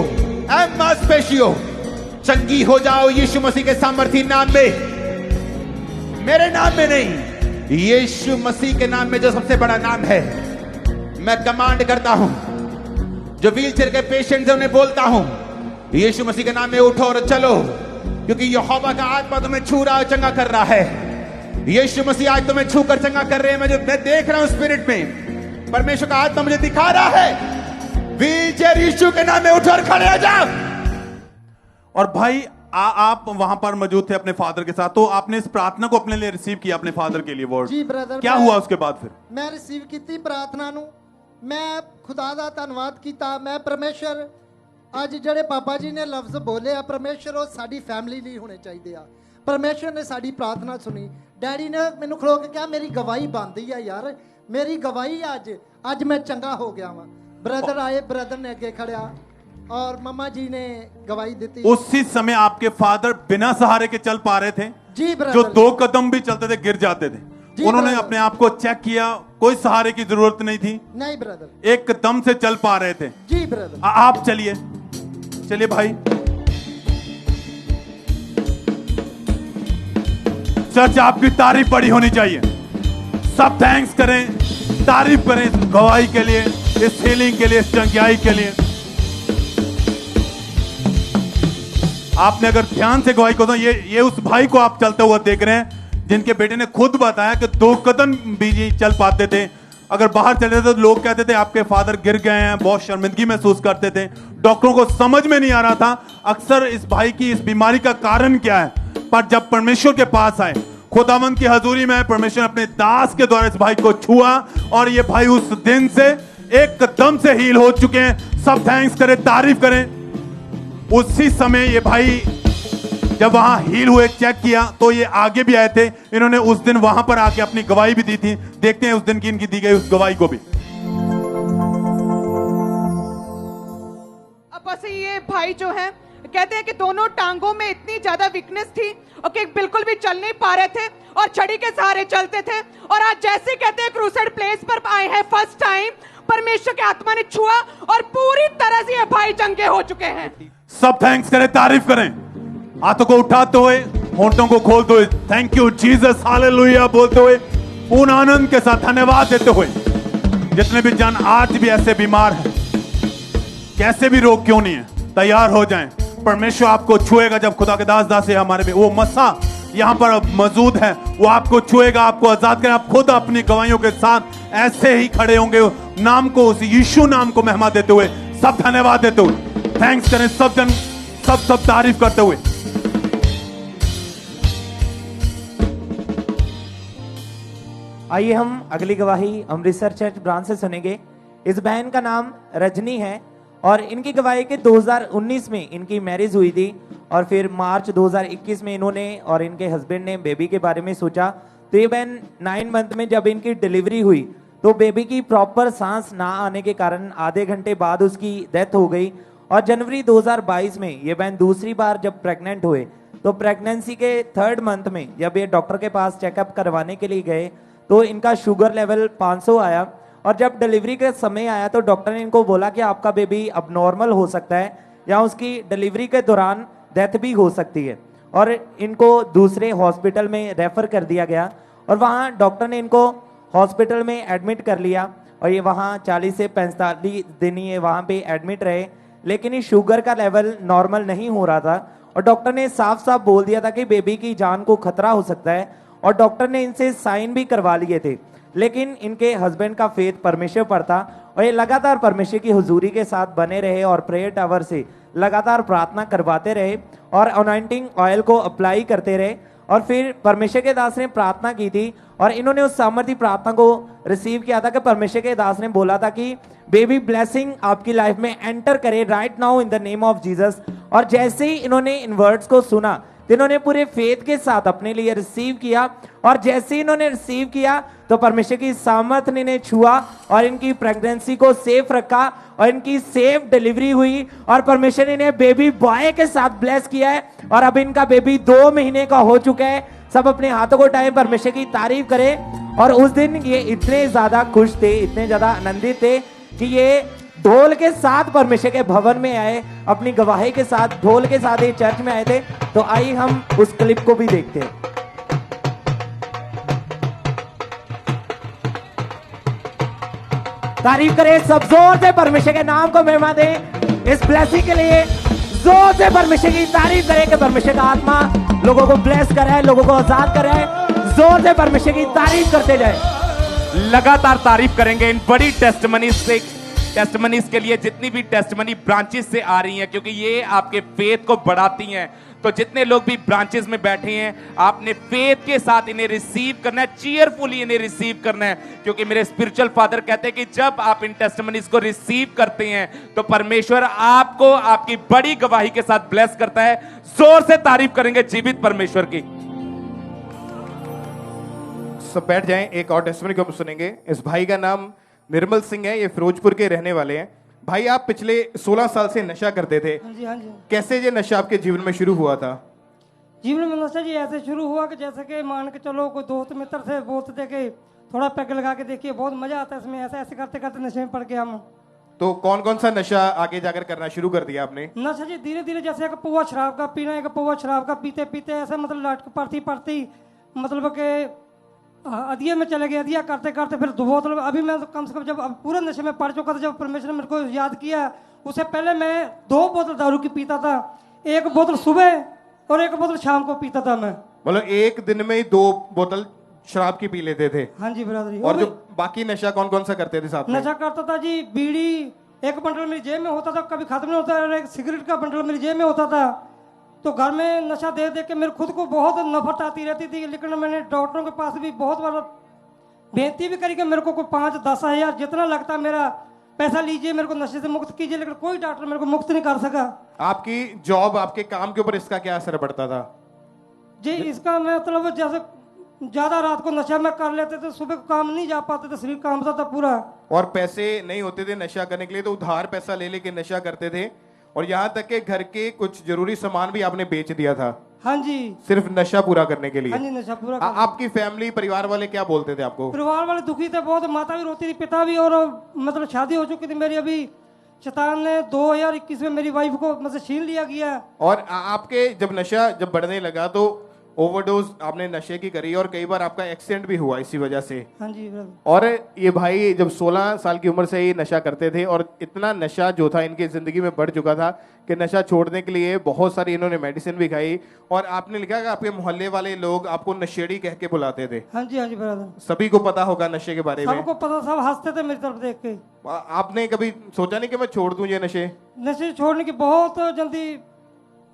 ए मांसपेशियों, चंगी हो जाओ यीशु मसीह के सामर्थी नाम में, मेरे नाम में नहीं, यीशु मसीह के नाम में जो सबसे बड़ा नाम है। मैं कमांड करता हूं, जो व्हीलचेयर के पेशेंट्स हैं उन्हें बोलता हूं, यीशु मसीह के नाम में उठो और चलो, क्योंकि यहोवा का आत्मा तुम्हें छू रहा है, चंगा कर रहा है। यीशु मसीह आज तुम्हें छू कर चंगा कर रहे हैं। मैं देख रहा हूं स्पिरिट में, परमेश्वर का आत्मा मुझे दिखा रहा है। व्हीलचेयर यीशु के नाम में उठो और खड़े हो जाओ। और भाई आप वहां पर मौजूद थे अपने फादर के साथ, तो आपने इस प्रार्थना को अपने लिए रिसीव किया, अपने फादर के लिए वर्ड? जी ब्रदर। क्या हुआ उसके बाद फिर? मैं रिसीव की प्रार्थना ਨੂੰ मैं खुदा ਦਾ ਧੰਨਵਾਦ ਕੀਤਾ। मैं परमेश्वर ਅੱਜ ਜਿਹੜੇ ਪਾਪਾ ਜੀ ਨੇ ਲਫ਼ਜ਼ ਬੋਲੇ ਆ परमेश्वर ਉਹ ਸਾਡੀ ਫੈਮਿਲੀ ਲਈ ਹੋਣੇ ਚਾਹੀਦੇ ਆ। परमेश्वर ने ਸਾਡੀ ਪ੍ਰਾਰਥਨਾ ਸੁਣੀ। ਡੈਡੀ ਨੇ ਮੈਨੂੰ ਖਲੋ ਕੇ ਕਿਹਾ ਮੇਰੀ ਗਵਾਹੀ ਬਣਦੀ ਆ ਯਾਰ, ਮੇਰੀ ਗਵਾਹੀ ਅੱਜ ਮੈਂ ਚੰਗਾ ਹੋ ਗਿਆ ਵਾਂ। ब्रदर आए, ब्रदर ने अगे खड़ा और मम्मा जी ने गवाही दी। उसी समय आपके फादर बिना सहारे के चल पा रहे थे? जी ब्रदर। जो 2 कदम भी चलते थे गिर जाते थे, उन्होंने अपने आप को चेक किया, कोई सहारे की जरूरत नहीं थी? नहीं ब्रदर। एकदम से चल पा रहे थे? जी ब्रदर। आप चलिए भाई। चर्च आपकी तारीफ बड़ी होनी चाहिए। सब थैंक्स करें, तारीफ करें इस गवाही के लिए, इस हीलिंग के लिए, इस चंगियाई के लिए। आपने अगर ध्यान से गवाही को तो ये उस भाई को आप चलते हुए देख रहे हैं जिनके बेटे ने खुद बताया कि 2 कदम भी नहीं चल पाते थे। अगर बाहर चले थे तो लोग कहते थे आपके फादर गिर गए हैं, बहुत शर्मिंदगी महसूस करते थे। डॉक्टरों को समझ में नहीं आ रहा था अक्सर इस भाई की इस बीमारी का कारण क्या है। पर जब परमेश्वर के पास आए, खुदावंद की हजूरी में, परमेश्वर अपने दास के द्वारा इस भाई को छुआ और ये भाई उस दिन से एकदम से हील हो चुके हैं। सब थैंक्स करें, तारीफ करें। उसी समय ये भाई जब वहां हील हुए, चेक किया तो ये आगे भी आए थे। इन्होंने उस दिन वहां पर आके अपनी गवाही भी दी थी। देखते हैं उस दिन की इनकी दी गई उस गवाही को भी। अब बस ये भाई जो है कहते हैं कि दोनों टांगों में इतनी ज्यादा वीकनेस थी और कि बिल्कुल भी चल नहीं पा रहे थे और छड़ी के सहारे चलते थे। और आज जैसे कहते हैं क्रूसेड प्लेस पर आए हैं फर्स्ट टाइम, परमेश्वर के आत्मा ने छुआ और पूरी तरह से ये भाई चंगे हो चुके हैं। सब थैंक्स करें, तारीफ करें, हाथों को उठाते हुए, होंठों को खोलते हुए, थैंक यू जीसस, हालेलुया बोलते हुए, पूर्ण आनंद के साथ धन्यवाद देते हुए। जितने भी जन आज भी ऐसे बीमार हैं, कैसे भी रोग क्यों नहीं है, तैयार हो जाएं। परमेश्वर आपको छुएगा। जब खुदा के दास हमारे में वो मसा यहाँ पर मौजूद है, वो आपको छुएगा, आपको आजाद करें। आप खुद अपनी गवाहियों के साथ ऐसे ही खड़े होंगे, नाम को, उस यीशु नाम को महिमा देते हुए, सब धन्यवाद देते हुए, थैंक्स करें सब जन, सब तारीफ करते हुए। आइए हम अगली गवाही अमृतसर चर्च ब्रांच से सुनेंगे। इस बहन का नाम रजनी है और इनकी गवाही के 2019 में इनकी मैरिज हुई थी और फिर मार्च 2021 में इन्होंने और इनके हस्बैंड ने बेबी के बारे में सोचा। तो ये बहन 9 मंथ में जब इनकी डिलीवरी हुई तो बेबी की प्रॉपर सांस ना आने के कारण आधे घंटे बाद उसकी डेथ हो गई। और जनवरी 2022 में ये बहन दूसरी बार जब प्रेग्नेंट हुए तो प्रेगनेंसी के 3rd मंथ में जब ये डॉक्टर के पास चेकअप करवाने के लिए गए तो इनका शुगर लेवल 500 आया। और जब डिलीवरी का समय आया तो डॉक्टर ने इनको बोला कि आपका बेबी अब नॉर्मल हो सकता है या उसकी डिलीवरी के दौरान डेथ भी हो सकती है। और इनको दूसरे हॉस्पिटल में रेफर कर दिया गया और वहाँ डॉक्टर ने इनको हॉस्पिटल में एडमिट कर लिया और ये वहाँ 40 से 45 दिन ये वहाँ पे एडमिट रहे, लेकिन ये शुगर का लेवल नॉर्मल नहीं हो रहा था। और डॉक्टर ने साफ साफ बोल दिया था कि बेबी की जान को खतरा हो सकता है और डॉक्टर ने इनसे साइन भी करवा लिए थे। लेकिन इनके हस्बैंड का फेथ परमेश्वर पर था और ये लगातार परमेश्वर की हुजूरी के साथ बने रहे और प्रेयर टावर से लगातार प्रार्थना करवाते रहे और अनॉइंटिंग ऑयल को अप्लाई करते रहे। और फिर परमेश्वर के दास ने प्रार्थना की थी और इन्होंने उस सामर्थ्य प्रार्थना को रिसीव किया था कि परमेश्वर के दास ने बोला था कि बेबी ब्लेसिंग आपकी लाइफ में एंटर करे right now in the name of Jesus. और जैसे ही इन्होंने इन वर्ड्स को सुना तो इन्होंने पूरे फेथ के साथ अपने लिए रिसीव किया और जैसे ही इन्होंने रिसीव किया तो परमेश्वर की सामर्थ ने इन्हें छुआ और इनकी प्रेगनेंसी को सेफ रखा और इनकी सेफ डिलीवरी हुई और परमेश्वर ने इन्हें बेबी बॉय के साथ ब्लेस किया है और अब इनका बेबी 2 महीने का हो चुका है। सब अपने हाथों को उठाएं, परमेश्वर की तारीफ करें। और उस दिन ये इतने ज्यादा खुश थे, इतने ज्यादा आनंदित थे कि ये ढोल के साथ परमेश्वर के भवन में आए, अपनी गवाही के साथ ढोल के साथ ये चर्च में आए थे। तो आइए हम उस क्लिप को भी देखते हैं। तारीफ करें, सब जोर से परमेश्वर के नाम को महिमा दें। इस ब्लेसिंग के लिए जोर से परमेश्वर की तारीफ करें कि परमेश्वर का आत्मा लोगों को ब्लेस कर रहा है, लोगों को आजाद कर रहा है। जोर से परमेश्वर की तारीफ करते जाए। लगातार तारीफ करेंगे इन बड़ी टेस्टमनीज के लिए, जितनी भी टेस्टमनी ब्रांचेस से आ रही हैं, क्योंकि ये आपके फेथ को बढ़ाती हैं। तो जितने लोग भी ब्रांचेस में बैठे हैं, आपने फेथ के साथ इन्हें रिसीव करना है, चीयरफुली इन्हें रिसीव करना है, क्योंकि मेरे स्पिरिचुअल फादर कहते हैं कि जब आप इन टेस्टमनीज को रिसीव करते हैं तो परमेश्वर आपको आपकी बड़ी गवाही के साथ ब्लेस करता है। जोर से तारीफ करेंगे जीवित परमेश्वर की। सब बैठ जाएं, एक और टेस्टिमनी को हम सुनेंगे। इस भाई का नाम निर्मल सिंह है, ये फिरोजपुर के रहने वाले हैं। भाई आप पिछले 16 साल से नशा करते थे, हाँ जी हाँ जी। कैसे ये नशा आपके जीवन में शुरू हुआ था? जीवन में नशा जी ऐसे शुरू हुआ कि जैसे कि मान के चलो कोई दोस्त मित्र से बोलते थे कि थोड़ा पैग लगा के देखिए बहुत मजा आता है इसमें, ऐसे ऐसे करते करते नशे में पड़ गया हम। तो कौन कौन सा नशा आगे जाकर करना शुरू कर दिया आपने? नशा जी धीरे धीरे जैसे एक पौवा शराब का पीना, एक पौवा शराब का पीते पीते ऐसे मतलब लटक पड़ती मतलब कि अदिया में चले गए, अदिया करते करते फिर 2 बोतल, अभी मैं तो कम से कम जब अब पूरे नशे में पड़ चुका था, जब परमेश्वर ने मेरे को याद किया, उससे पहले मैं 2 बोतल दारू की पीता था, 1 बोतल सुबह और 1 बोतल शाम को पीता था मैं। मतलब एक दिन में ही 2 बोतल शराब की पी लेते थे? हाँ जी ब्रदर। और जो बाकी नशा कौन कौन सा करते थे साथ में? नशा करता था जी, बीड़ी 1 बंडल मेरी जेब में होता था, कभी खत्म नहीं होता, और 1 सिगरेट का बंडल मेरी जेब में होता था। तो घर में नशा दे दे के मेरे खुद को बहुत नफरत आती रहती थी, लेकिन मैंने डॉक्टरों के पास भी बहुत बार बेनती भी करी कि मेरे को कोई 5-10 हज़ार जितना लगता मेरा पैसा लीजिए, मेरे को नशे से मुक्त कीजिए, लेकिन कोई डॉक्टर मेरे को मुक्त नहीं कर सका। आपकी जॉब, आपके काम के ऊपर इसका क्या असर पड़ता था? जी इसका मतलब जैसे ज्यादा रात को नशा में कर लेते थे, सुबह को काम नहीं जा पाते थे, शरीर कांपता था पूरा। और पैसे नहीं होते थे नशा करने के लिए, तो उधार पैसा ले लेके नशा करते थे, और यहाँ तक के घर के कुछ जरूरी सामान भी आपने बेच दिया था। हाँ जी, सिर्फ नशा पूरा करने के लिए। हाँ जी, नशा पूरा आपकी फैमिली, परिवार वाले क्या बोलते थे आपको? परिवार वाले दुखी थे बहुत, माता भी रोती थी, पिता भी, और मतलब शादी हो चुकी थी मेरी, अभी शैतान ने 2021 में मेरी वाइफ को मतलब छीन लिया गया। और आपके जब नशा जब बढ़ने लगा तो ओवरडोज आपने नशे की करी, और कई बार आपका एक्सीडेंट भी हुआ इसी वजह से। हाँ जी ब्रदर। और ये भाई जब 16 साल की उम्र से ही नशा करते थे, और इतना नशा जो था इनकी जिंदगी में बढ़ चुका था कि नशा छोड़ने के लिए बहुत सारी इन्होंने मेडिसिन भी खाई, और आपने लिखा कि आपके मोहल्ले वाले लोग आपको नशेड़ी कह के बुलाते थे। हाँ जी ब्रदर। सभी को पता होगा नशे के बारे में? सबको पता, सब हंसते थे मेरी तरफ देख के। आपने कभी सोचा नहीं कि मैं छोड़ दूं ये नशे? नशे छोड़ने की बहुत जल्दी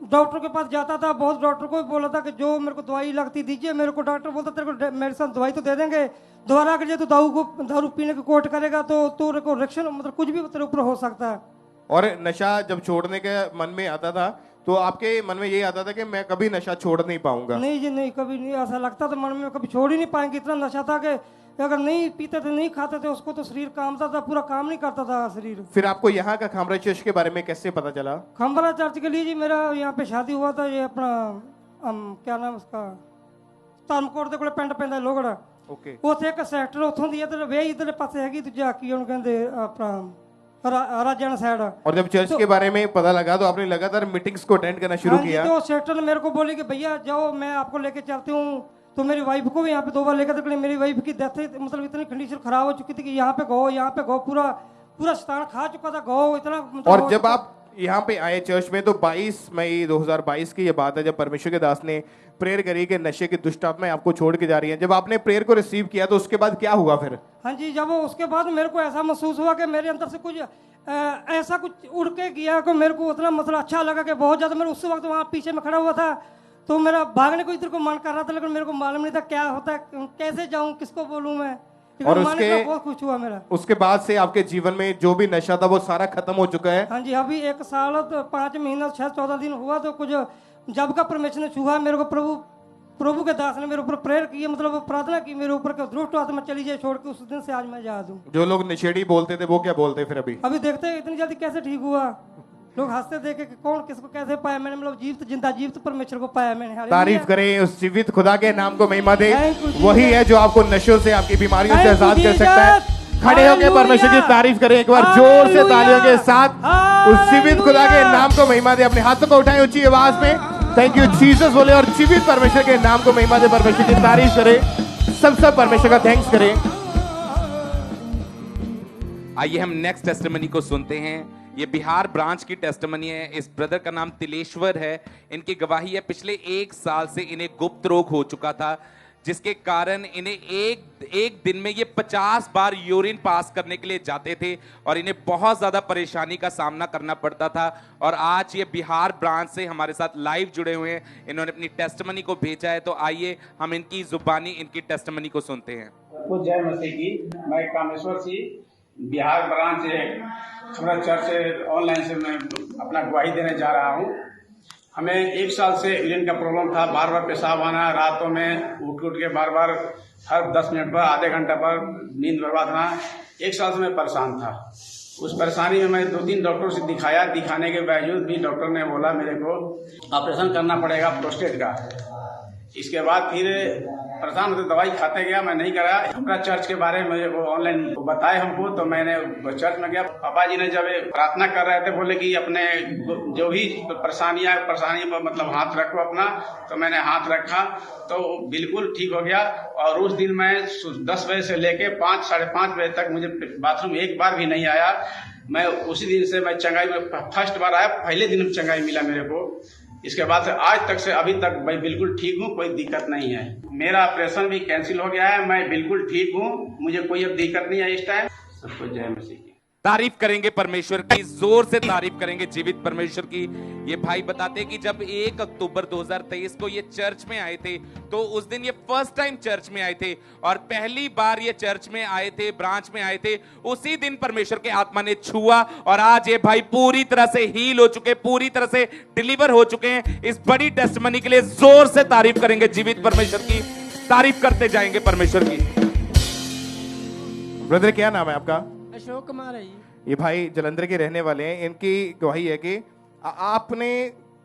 डॉक्टर के पास जाता था, बहुत डॉक्टर को भी बोला था कि जो मेरे को दवाई लगती दीजिए मेरे को। डॉक्टर बोलता तेरे को मेडिसिन दवाई तो दे देंगे, दोबारा अगर तू दारू पीने की कोट करेगा तो तेरे को रिएक्शन मतलब कुछ भी तेरे ऊपर हो सकता है। और नशा जब छोड़ने के मन में आता था तो आपके मन में यही आता था कि मैं कभी नशा छोड़ नहीं पाऊंगा? नहीं जी नहीं, कभी नहीं ऐसा लगता था मन में, कभी छोड़ ही नहीं पाएंगे। इतना नशा था कि अगर नहीं पीते थे, नहीं खाते थे, उसको तो शरीर कामता था, पूरा काम नहीं करता था शरीर। फिर आपको यहाँ का खामरा चर्च के बारे में कैसे पता चला? खामरा चर्च के लिए जी मेरा यहाँ पे शादी हुआ था, ये अपना क्या नाम उसका, ਧਰਮਕੋਟ ਦੇ ਕੋਲੇ ਪਿੰਡ ਪੈਂਦਾ ਲੋਗੜਾ। ओके। ਉੱਥੇ ਇੱਕ ਸੈਕਟਰ ਉੱਥੋਂ ਦੀ ਇਧਰ ਵੇ ਇਧਰਲੇ ਪਾਸੇ ਹੈਗੀ, ਦੂਜਾ ਕੀ ਉਹਨੂੰ ਕਹਿੰਦੇ ਆਪਣਾ ਰਾਜਨ ਸਾਈਡ। और जब चर्च के बारे में पता लगा तो आपने लगातार मीटिंग्स को अटेंड करना शुरू किया? तो सेक्टर ने मेरे को बोली कि भैया जाओ मैं आपको लेके चलती हूँ। तो मेरी वाइफ को भी यहाँ पे 2 बार लेकर, मेरी वाइफ की डेथ मतलब इतनी कंडीशन खराब हो चुकी थी कि यहाँ पे गो पूरा पूरा शैतान खा चुका था गो इतना मतलब। और जब आप यहाँ पे आए चर्च में तो 22 मई 2022 की ये बात है, जब परमेश्वर के दास ने प्रेयर करी कि नशे की दुष्ट आत्माएं आपको छोड़ के जा रही हैं। जब आपने प्रेयर को रिसीव किया तो उसके बाद क्या हुआ फिर? हाँ जी, जब उसके बाद मेरे को ऐसा महसूस हुआ कि मेरे अंदर से कुछ ऐसा कुछ उड़ के गया कि मेरे को उतना मतलब अच्छा लगा कि बहुत ज्यादा। मेरे उस वक्त वहाँ पीछे में खड़ा हुआ था तो मेरा भागने को इधर को मन कर रहा था, लेकिन मेरे को मालूम नहीं था क्या होता है, कैसे जाऊं, किसको बोलूं मैं। और उसके बहुत खुश हुआ मेरा। उसके बाद से आपके जीवन में जो भी नशा था वो सारा खत्म हो चुका है? हाँ जी, अभी 1 साल 5 महीना 6-14 दिन हुआ तो कुछ जब का परमेश्वर ने छुआ मेरे को, प्रभु के दास ने मेरे ऊपर प्रेयर की, मतलब प्रार्थना की मेरे ऊपर कि दुष्ट आत्मा चली जाए छोड़ के। उस दिन से आज मैं याद हूँ। जो लोग नशेड़ी बोलते थे वो क्या बोलते फिर अभी देखते हैं इतनी जल्दी कैसे ठीक हुआ। लोग हंसते देखे कि कौन किसको कैसे पाया। मैंने मतलब जीवित जिंदा जीवित परमेश्वर को पाया मैंने। तारीफ करें उस जीवित खुदा के नाम को, महिमा दे। वही है जो आपको नशों से, आपकी बीमारियों से आजाद कर सकता है। खड़े होकर परमेश्वर की तारीफ करें एक बार जोर से तालियों के साथ। उस जीवित खुदा के नाम को महिमा दे। अपने हाथों को उठाएं ऊंची आवाज में, थैंक यू जीसस बोले, और जीवित परमेश्वर के नाम को महिमा दे। परमेश्वर की तारीफ करें, सब परमेश्वर का थैंक्स करें। आइए हम नेक्स्ट टेस्टिमनी को सुनते हैं। ये बिहार ब्रांच की टेस्टिमनी है। इस ब्रदर का नाम तिलेश्वर है। इनकी गवाही है पिछले 1 साल से इन्हें गुप्त रोग हो चुका था, जिसके कारण इन्हें एक दिन में ये 50 बार यूरिन पास करने के लिए जाते थे और इन्हें बहुत ज्यादा परेशानी का सामना करना पड़ता था। और आज ये बिहार ब्रांच से हमारे साथ लाइव जुड़े हुए हैं। इन्होंने अपनी टेस्टिमनी को भेजा है, तो आइए हम इनकी जुबानी इनकी टेस्टिमनी को सुनते हैं। तो जय मसीह की। मैं कामेश्वर सिंह बिहार ब्रांच से खबरा चर्च से ऑनलाइन से मैं अपना गवाही देने जा रहा हूँ। हमें 1 साल से यूरिन का प्रॉब्लम था, बार बार पेशाब आना, रातों में उठ के बार बार हर 10 मिनट पर, आधे घंटे पर नींद बर्बाद होना। 1 साल से मैं परेशान था। उस परेशानी में मैं 2-3 डॉक्टर से दिखाया। दिखाने के बावजूद भी डॉक्टर ने बोला मेरे को ऑपरेशन करना पड़ेगा प्रोस्टेट का। इसके बाद फिर परेशान होते दवाई खाते गया, मैं नहीं करा। हमारा चर्च के बारे में वो ऑनलाइन बताए हमको, तो मैंने चर्च में गया। पापा जी ने जब प्रार्थना कर रहे थे, बोले कि अपने जो भी परेशानी पर मतलब हाथ रखो अपना, तो मैंने हाथ रखा तो बिल्कुल ठीक हो गया। और उस दिन मैं 10 बजे से लेके 5 साढ़े 5 बजे तक मुझे बाथरूम एक बार भी नहीं आया। मैं उसी दिन से मैं चंगाई में फर्स्ट बार आया, पहले दिन में चंगाई मिला मेरे को। इसके बाद से आज तक से अभी तक मैं बिल्कुल ठीक हूँ, कोई दिक्कत नहीं है। मेरा ऑपरेशन भी कैंसिल हो गया है, मैं बिल्कुल ठीक हूँ, मुझे कोई अब दिक्कत नहीं है इस टाइम। सबको जय मसीह की। तारीफ करेंगे परमेश्वर की, जोर से तारीफ करेंगे जीवित परमेश्वर की। ये भाई बताते हैं कि जब 1 अक्टूबर 2023 को ये चर्च में आए थे, तो उस दिन ये फर्स्ट टाइम चर्च में आए थे और पहली बार ये चर्च में आए थे, ब्रांच में आए थे। उसी दिन परमेश्वर के आत्मा ने छुआ और आज ये भाई पूरी तरह से हील हो चुके, पूरी तरह से डिलीवर हो चुके हैं। इस बड़ी टेस्टमनी के लिए जोर से तारीफ करेंगे जीवित परमेश्वर की, तारीफ करते जाएंगे परमेश्वर की। ब्रदर क्या नाम है आपका? अशोक कुमार है जी। ये भाई जलंधर के रहने वाले हैं। इनकी गवाही है कि आपने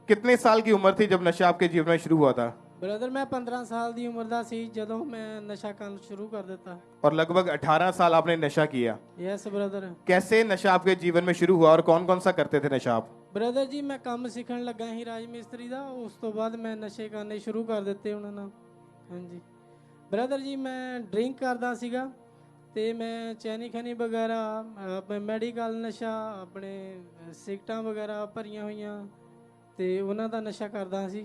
कितने साल की उम्र थी जब नशा आपके जीवन में शुरू हुआ था? ब्रदर मैं 15 साल की उम्र ਦਾ ਸੀ ਜਦੋਂ मैं नशा करना शुरू कर देता। और लगभग 18 साल आपने नशा किया। Yes brother. कैसे नशा आपके जीवन में शुरू हुआ और कौन कौन सा करते थे नशा आप? ब्रदर जी मैं काम सीखਣ ਲੱਗਾ ही राज मिस्त्री ਦਾ, ਉਸ ਤੋਂ ਬਾਅਦ मैं ਨਸ਼ੇ ਕਰਨੇ ਸ਼ੁਰੂ ਕਰ ਦਿੱਤੇ ਉਹਨਾਂ ਨਾਲ। ਹਾਂਜੀ ब्रदर जी मैं ड्रिंक करदा ਸੀਗਾ ਤੇ ਮੈਂ ਚੈਨੀ ਖਨੀ ਵਗੈਰਾ ਮੈਡੀਕਲ ਨਸ਼ਾ ਆਪਣੇ ਸਿਗਟਾਂ ਵਗੈਰਾ ਭਰੀਆਂ ਹੋਈਆਂ ਤੇ ਉਹਨਾਂ ਦਾ ਨਸ਼ਾ ਕਰਦਾ ਸੀ।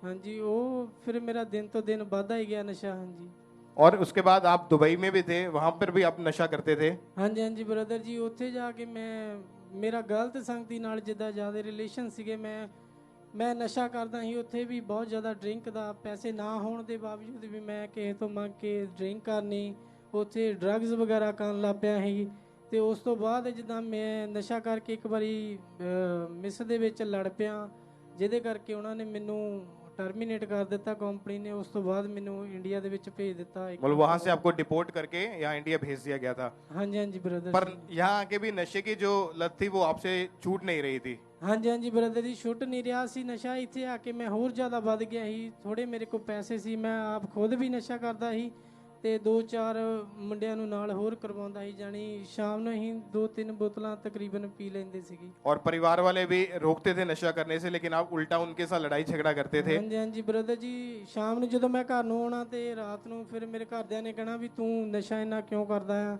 ਹਾਂਜੀ ਉਹ ਫਿਰ ਮੇਰਾ दिन तो दिन बढ़ता ही गया नशा। ਹਾਂਜੀ और उसके बाद आप दुबई में भी थे, वहां पर भी आप नशा करते थे? ਹਾਂਜੀ ਹਾਂਜੀ ਬ੍ਰਦਰ ਜੀ ਉੱਥੇ ਜਾ ਕੇ ਮੈਂ ਮੇਰਾ ਗਲਤ ਸੰਗਤੀ ਨਾਲ ਜਿੱਦਾਂ ਜ਼ਿਆਦਾ ਰਿਲੇਸ਼ਨ ਸੀਗੇ, ਮੈਂ ਨਸ਼ਾ ਕਰਦਾ ਸੀ। ਉੱਥੇ ਵੀ ਬਹੁਤ ਜ਼ਿਆਦਾ ਡਰਿੰਕ ਦਾ, ਪੈਸੇ ਨਾ ਹੋਣ ਦੇ ਬਾਵਜੂਦ ਵੀ ਮੈਂ ਕਿਸੇ ਤੋਂ ਮੰਗ ਕੇ ਡਰਿੰਕ ਕਰਨੀ, ਉੱਥੇ ਡਰੱਗਸ ਵਗੈਰਾ ਕਰਨ ਲੱਗ ਪਿਆ ਸੀ। ਤੇ ਉਸ ਤੋਂ ਬਾਅਦ ਜਿੱਦਾਂ ਮੈਂ ਨਸ਼ਾ ਕਰਕੇ ਇੱਕ ਵਾਰੀ ਮਿਸ ਦੇ ਵਿੱਚ ਲੜ ਪਿਆ, ਜਿਹਦੇ ਕਰਕੇ ਉਹਨਾਂ ਨੇ ਮੈਨੂੰ टर्मिनेट कर दिता कंपनी ने। उस तो बाद मैंने इंडिया दे विच भेज दिता। मतलब वहां से आपको डिपोर्ट करके यहाँ इंडिया भेज दिया गया था? हाँ जी हाँ जी ब्रदर। पर यहाँ आके भी नशे की जो लत थी वो आपसे छूट नहीं रही थी? हाँ जी हाँ जी ब्रदर जी छूट नहीं रहा सी नशा। इत्थे आके मैं होर ज़्यादा बढ़ गया ही। थोड़े मेरे को पैसे सी, मैं आप खुद भी नशा करता ही ਤੇ 2-4 ਮੁੰਡਿਆਂ ਨੂੰ ਨਾਲ ਹੋਰ ਕਰਵਾਉਂਦਾ ਸੀ। ਜਾਨੀ शाम ਨੂੰ ही 2-3 बोतलां तकरीबन पी लेंदे सीगी। और परिवार वाले भी रोकते थे नशा करने से, लेकिन आप उल्टा उनके साथ लड़ाई झगड़ा करते थे? हाँ जी हाँ जी ब्रदर जी शाम ਨੂੰ ਜਦੋਂ ਮੈਂ ਘਰ ਨੂੰ ਆਉਣਾ ਤੇ ਰਾਤ ਨੂੰ ਫਿਰ ਮੇਰੇ ਘਰਦਿਆਂ ਨੇ ਕਹਿਣਾ ਵੀ ਤੂੰ ਨਸ਼ਾ ਇੰਨਾ ਕਿਉਂ ਕਰਦਾ ਆ,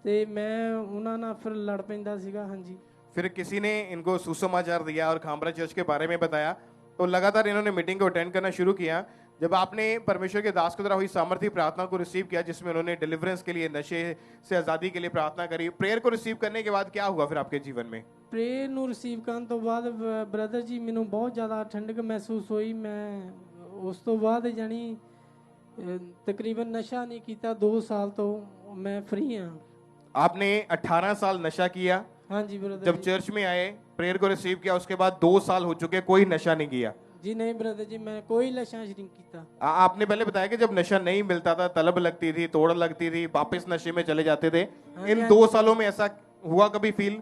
ਤੇ ਮੈਂ ਉਹਨਾਂ ਨਾਲ ਫਿਰ ਲੜ ਪੈਂਦਾ ਸੀਗਾ। ਹਾਂਜੀ फिर किसी ने इनको सुसमाचार दिया और खामरा चर्च के बारे में बताया, तो लगातार इन्होंने मीटिंग को अटेंड करना शुरू किया। जब आपने परमेश्वर के दास के द्वारा हुई सामर्थ्य प्रार्थना को रिसीव किया, जिसमें उन्होंने डिलीवरेंस के लिए, नशे से आज़ादी के लिए प्रार्थना करी, प्रेयर को रिसीव करने के बाद क्या हुआ फिर आपके जीवन में? प्रेयर ਨੂੰ रिसीव ਕਰਨ ਤੋਂ ਬਾਅਦ ਬ੍ਰਦਰ ਜੀ ਮੈਨੂੰ ਬਹੁਤ ਜ਼ਿਆਦਾ ਠੰਡਕ ਮਹਿਸੂਸ ਹੋਈ। ਮੈਂ ਉਸ ਤੋਂ ਬਾਅਦ ਜਾਨੀ ਤਕਰੀਬਨ ਨਸ਼ਾ ਨਹੀਂ ਕੀਤਾ 2 साल ਤੋਂ मैं फ्री हाँ। आपने 18 साल नशा किया? हाँ जी ब्रदर। जब चर्च में आए, प्रेयर को रिसीव किया, उसके बाद 2 साल हो चुके, कोई नशा नहीं किया? जी नहीं ब्रदर जी मैं कोई नशा नहीं किया। आपने पहले बताया कि जब नशा नहीं मिलता था, तलब लगती थी, तोड़ लगती थी, वापस नशे में चले जाते थे। इन 2 सालों में ऐसा हुआ कभी फील?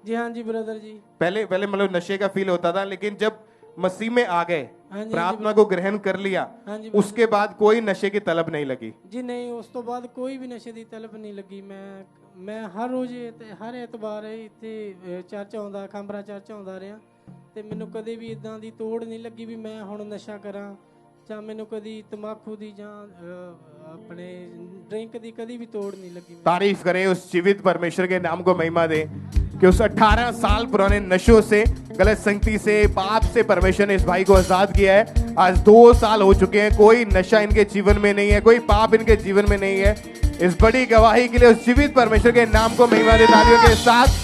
जी हाँ जी ब्रदर जी। पहले मतलब नशे का फील होता था, लेकिन जब मसीह में आ गए, प्रार्थना को ग्रहण कर लिया, उसके बाद कोई नशे की तलब नहीं लगी? जी नहीं उस तो बाद कोई भी नशे की तलब नहीं लगी। मैं हर रोज हर एतवार इत्थे चर्च आउंदा, खांबरा चर्च आउंदा रहा ਤੇ ਮੈਨੂੰ ਕਦੇ ਵੀ ਇਦਾਂ ਦੀ ਤੋੜ ਨਹੀਂ ਲੱਗੀ ਵੀ ਮੈਂ ਹੁਣ ਨਸ਼ਾ ਕਰਾਂ, ਜਾਂ ਮੈਨੂੰ ਕਦੀ ਤਮਾਕੂ ਦੀ ਜਾਂ अपने ड्रिंक दी कभी भी तोड़ नहीं लगी। तारीफ करें उस जीवित परमेश्वर के नाम को महिमा दे कि उस 18 साल पुराने नशों से, गलत संगति से, पाप से परमेश्वर ने इस भाई को आजाद किया है। आज 2 साल हो चुके हैं, कोई नशा इनके जीवन में नहीं है, कोई पाप इनके जीवन में नहीं है। इस बड़ी गवाही के लिए उस जीवित परमेश्वर के नाम को महिमा दे। तालियों के साथ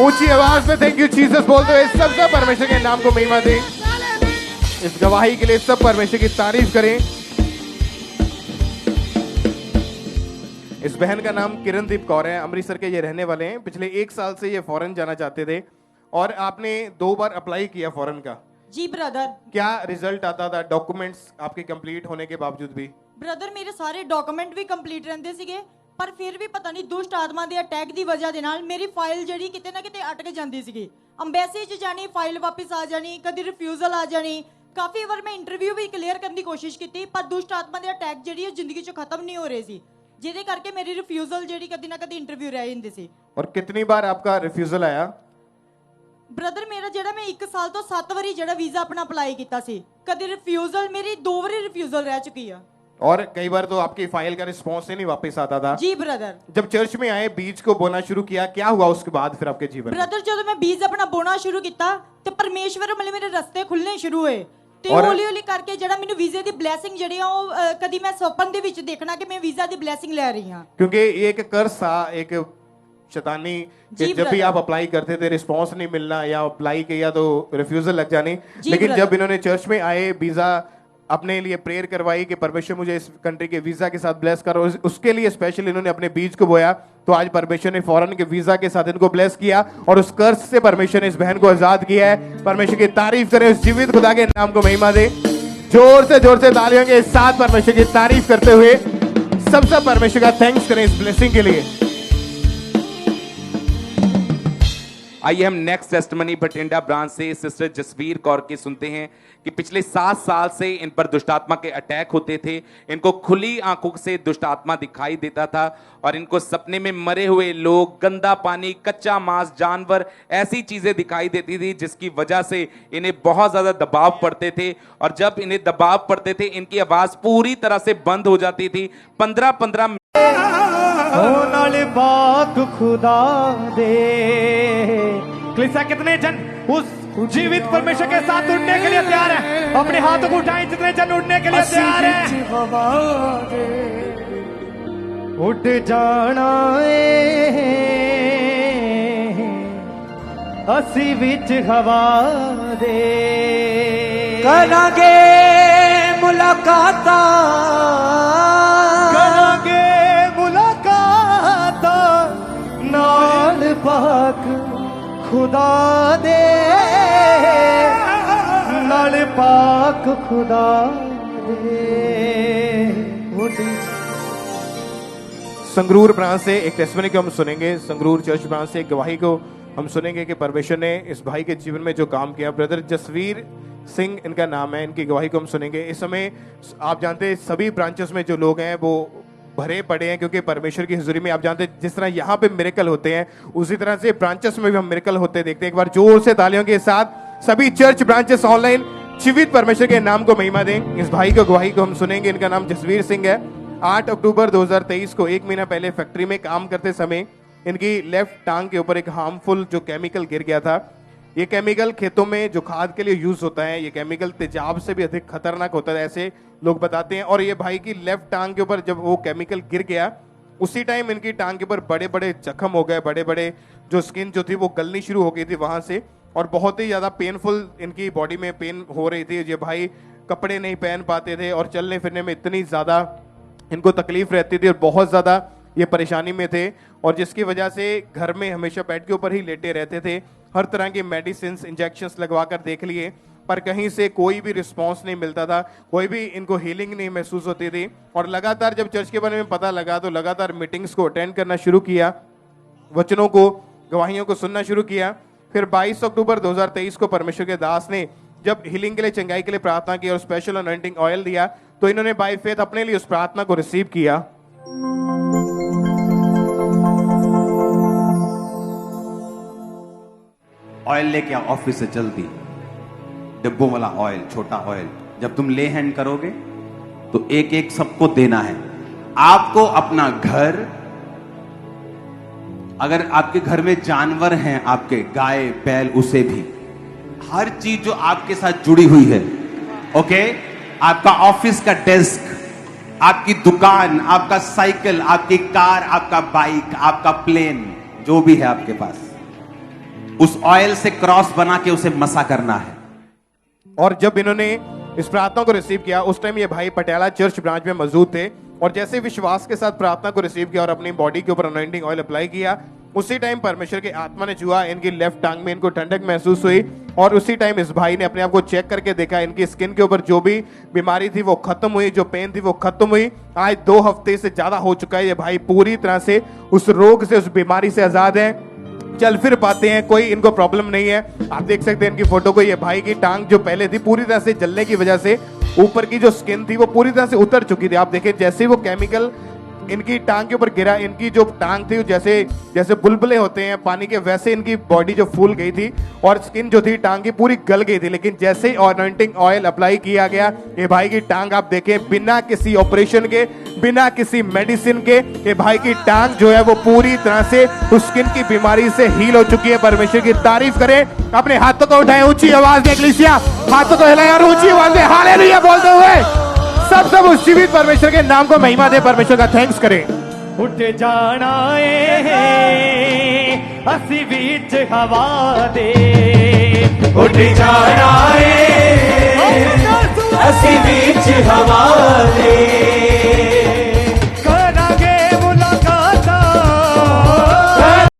ऊंची आवाज में थैंक यू जीसस बोलते हुए सब परमेश्वर के नाम को महिमा दे। इस गवाही के लिए सब परमेश्वर की तारीफ करें। इस बहन का नाम किरणदीप कौर है, अमृतसर के ये रहने वाले हैं। पिछले 1 साल से ये फॉरेन जाना चाहते थे और आपने 2 बार अप्लाई किया फॉरेन का। जी ब्रदर। क्या रिजल्ट आता था डॉक्यूमेंट्स आपके कंप्लीट होने के बावजूद भी? ब्रदर मेरे सारे डॉक्यूमेंट भी कंप्लीट रहंदे सीगे, पर फिर भी पता नहीं दुष्ट आत्मा ਦੇ ਅਟੈਕ ਦੀ ਵਜ੍ਹਾ ਦੇ ਨਾਲ ਮੇਰੀ ਫਾਈਲ ਜਿਹੜੀ ਕਿਤੇ ਨਾ ਕਿਤੇ ਅਟਕ ਜਾਂਦੀ ਸੀਗੀ। ਅੰਬੈਸੀ 'ਚ ਜਾਣੀ ਫਾਈਲ ਵਾਪਸ ਆ ਜਾਣੀ, ਕਦੀ ਰਿਫਿਊਜ਼ਲ ਆ ਜਾਣੀ, ਕਾਫੀ ਵਾਰ ਮੈਂ ਇੰਟਰਵਿਊ ਵੀ ਕਲੀਅਰ ਕਰਨ ਦੀ ਕੋਸ਼ਿਸ਼ ਕੀਤੀ ਪਰ ਦੁਸ਼ਟ ਆਤਮਾ ਦੇ ਅਟੈਕ ਜਿਹੜੀ ਹੈ ਜ਼ਿੰਦਗੀ 'ਚੋਂ ਖਤਮ ਨਹੀਂ ਹੋ ਰਹੇ ਸੀ ਜਿਹਦੇ ਕਰਕੇ ਮੇਰੀ ਰਿਫਿਊਜ਼ਲ ਜਿਹੜੀ ਕਦੀ ਨਾ ਕਦੀ ਇੰਟਰਵਿਊ ਰਹਿ ਜਾਂਦੀ ਸੀ और कितनी बार आपका रिफ्यूजल आया? ਬ੍ਰਦਰ ਮੇਰਾ ਜਿਹੜਾ ਮੈਂ 1 ਸਾਲ ਤੋਂ 7 ਵਾਰੀ ਜਿਹੜਾ ਵੀਜ਼ਾ ਆਪਣਾ ਅਪਲਾਈ ਕੀਤਾ ਸੀ ਕਦੀ ਰਿਫਿਊਜ਼ਲ ਮੇਰੀ 2 ਵਾਰੀ ਰਿਫਿਊਜ਼ਲ ਰਹਿ ਚੁੱਕੀ ਆ और कई बार तो आपकी फाइल का रिस्पॉन्स ही नहीं वापस आता था। जी ब्रदर। जब चर्च में आए, बीज को बोना शुरू किया, क्या हुआ उसके बाद फिर आपके जीवन में? ब्रदर ਜਦੋਂ ਮੈਂ ਬੀਜ ਆਪਣਾ ਬੋਣਾ ਸ਼ੁਰੂ ਕੀਤਾ ਤੇ ਪਰਮੇਸ਼ਵਰ ਮਤਲਬ ਮੇਰੇ ਰਸਤੇ ਖੁੱਲਣੇ ਸ਼ੁਰੂ ਹੋਏ ਤੇ ਹੌਲੀ ਹੌਲੀ ਕਰਕੇ ਜਿਹੜਾ ਮੈਨੂੰ ਵੀਜ਼ੇ ਦੀ ਬਲੇਸਿੰਗ ਜਿਹੜੀ ਆ ਉਹ ਕਦੀ ਮੈਂ ਸੁਪਨ ਦੇ ਵਿੱਚ ਦੇਖਣਾ ਕਿ ਮੈਂ ਵੀਜ਼ਾ ਦੀ ਬਲੇਸਿंग ਲੈ ਰਹੀ ਹਾਂ क्योंकि ये एक कर्ज था, एक शैतानी कि जब भी आप अप्लाई करते थे रिस्पांस नहीं मिलना या अप्लाई किया तो रिफ्यूजल लग जानी, लेकिन जब इन्होंने चर्च में आए, वीजा अपने लिए प्रेयर करवाई कि परमेश्वर मुझे इस कंट्री के वीजा के साथ ब्लेस करो, उसके लिए स्पेशल इन्होंने अपने बीज को बोया तो आज परमेश्वर ने फौरन के वीजा के साथ इनको ब्लेस किया और उस कर्ज से परमेश्वर ने इस बहन को आजाद किया है। परमेश्वर की तारीफ करें, उस जीवित खुदा के नाम को महिमा दे। जोर से तालियों के साथ परमेश्वर की तारीफ करते हुए सबसे परमेश्वर का थैंक्स करें इस ब्लेसिंग के लिए। आइए हम नेक्स्ट टेस्टमनी भटिंडा ब्रांच से सिस्टर जसवीर कौर की सुनते हैं कि पिछले 7 साल से इन पर दुष्टात्मा के अटैक होते थे, इनको खुली आंखों से दुष्टात्मा दिखाई देता था और इनको सपने में मरे हुए लोग, गंदा पानी, कच्चा मांस, जानवर, ऐसी चीजें दिखाई देती थी जिसकी वजह से इन्हें बहुत ज्यादा दबाव पड़ते थे और जब इन्हें दबाव पड़ते थे इनकी आवाज पूरी तरह से बंद हो जाती थी। 15-15 नाले पाक खुदा दे। कलीसिया कितने जन उस जीवित परमेश्वर के साथ उड़ने के लिए तैयार है? अपने हाथों को उठाएं जितने जन उड़ने के लिए तैयार है। उठ जाना असी विच हवा दे करांगे मुलाकात नाल पाक खुदा दे नाल पाक खुदा दे। संगरूर ब्रांच से एक टेस्टमनी को हम सुनेंगे, संगरूर चर्च ब्रांच से एक गवाही को हम सुनेंगे कि परमेश्वर ने इस भाई के जीवन में जो काम किया। ब्रदर जसवीर सिंह इनका नाम है, इनकी गवाही को हम सुनेंगे। इस समय आप जानते हैं सभी ब्रांचेस में जो लोग हैं वो भरे पड़े हैं क्योंकि परमेश्वर की हुजूरी में आप जानते हैं जिस तरह यहाँ पे मिरेकल होते हैं उसी तरह से ब्रांचेस में भी हम मिरेकल होते देखते हैं। एक बार जोर से तालियों के साथ सभी चर्च ब्रांचेस ऑनलाइन जीवित परमेश्वर के नाम को महिमा दें। इस भाई को गवाही को हम सुनेंगे। इनका नाम जसवीर सिंह है। 8 अक्टूबर 2023 को 1 महीना पहले फैक्ट्री में काम करते समय इनकी लेफ्ट टांग के ऊपर एक हार्मफुल जो केमिकल गिर गया था। ये केमिकल खेतों में जो खाद के लिए यूज होता है, ये केमिकल तेजाब से भी अधिक खतरनाक होता है ऐसे लोग बताते हैं। और ये भाई की लेफ्ट टांग के ऊपर जब वो केमिकल गिर गया उसी टाइम इनकी टांग के ऊपर बड़े बड़े जख्म हो गए, बड़े बड़े जो स्किन जो थी वो गलनी शुरू हो गई थी वहां से और बहुत ही ज्यादा पेनफुल इनकी बॉडी में पेन हो रही थी। ये भाई कपड़े नहीं पहन पाते थे और चलने फिरने में इतनी ज्यादा इनको तकलीफ रहती थी और बहुत ज्यादा ये परेशानी में थे और जिसकी वजह से घर में हमेशा बेड के ऊपर ही लेटे रहते थे। हर तरह की मेडिसिन इंजेक्शंस लगवा कर देख लिए पर कहीं से कोई भी रिस्पांस नहीं मिलता था, कोई भी इनको हीलिंग नहीं महसूस होती थी। और लगातार जब चर्च के बारे में पता लगा तो लगातार मीटिंग्स को अटेंड करना शुरू किया, वचनों को, गवाहियों को सुनना शुरू किया। फिर 22 अक्टूबर 2023 को परमेश्वर के दास ने जब हीलिंग के लिए, चंगाई के लिए प्रार्थना की और स्पेशल अनॉइंटिंग ऑयल दिया तो इन्होंने बाय फेथ अपने लिए उस प्रार्थना को रिसीव किया। ऑयल लेके आओ ऑफिस से जल्दी, डिब्बों वाला ऑयल, छोटा ऑयल। जब तुम ले हैंड करोगे तो एक एक सबको देना है। आपको अपना घर, अगर आपके घर में जानवर हैं, आपके गाय बैल, उसे भी, हर चीज जो आपके साथ जुड़ी हुई है, ओके, आपका ऑफिस का डेस्क, आपकी दुकान, आपका साइकिल, आपकी कार, आपका बाइक, आपका प्लेन, जो भी है आपके पास, उस ऑयल से क्रॉस बना के उसे मसा करना है। और जब इन्होंने इस प्रार्थना को रिसीव किया उस टाइम ये भाई पटियाला चर्च ब्रांच में मौजूद थे और जैसे विश्वास के साथ प्रार्थना को रिसीव किया और अपनी बॉडी के ऊपर अनॉइंटिंग ऑयल अप्लाई किया उसी टाइम परमेश्वर के आत्मा ने छुआ, इनकी लेफ्ट टांग में इनको ठंडक महसूस हुई और उसी टाइम इस भाई ने अपने आप को चेक करके देखा, इनकी स्किन के ऊपर जो भी बीमारी थी वो खत्म हुई, जो पेन थी वो खत्म हुई। आज 2 हफ्ते से ज्यादा हो चुका है, ये भाई पूरी तरह से उस रोग से, उस बीमारी से आजाद है। चल फिर पाते हैं, कोई इनको प्रॉब्लम नहीं है। आप देख सकते हैं इनकी फोटो को, ये भाई की टांग जो पहले थी पूरी तरह से जलने की वजह से ऊपर की जो स्किन थी वो पूरी तरह से उतर चुकी थी। आप देखें जैसे वो केमिकल इनकी टांग के ऊपर गिरा, इनकी जो टांग थी जैसे जैसे बुलबुले होते हैं पानी के, वैसे इनकी बॉडी जो फूल गई थी और स्किन जो थी टांग की पूरी गल गई थी। लेकिन जैसे ही अनॉइंटिंग ऑयल अप्लाई किया गया, ये भाई की टांग आप देखें बिना किसी ऑपरेशन के, बिना किसी मेडिसिन के, ये भाई की टांग जो है वो पूरी तरह से उस स्किन की बीमारी से हील हो चुकी है। परमेश्वर की तारीफ करें। अपने हाथों को उठाएं, ऊंची आवाज में एक्लीसिया हाथों को हिलाएं और ऊंची आवाज में हालेलुया बोलते हुए सब उस जीवित परमेश्वर के नाम को महिमा दे, परमेश्वर का थैंक्स करें। उठ जाना है असी बीच हवा दे, उठ जा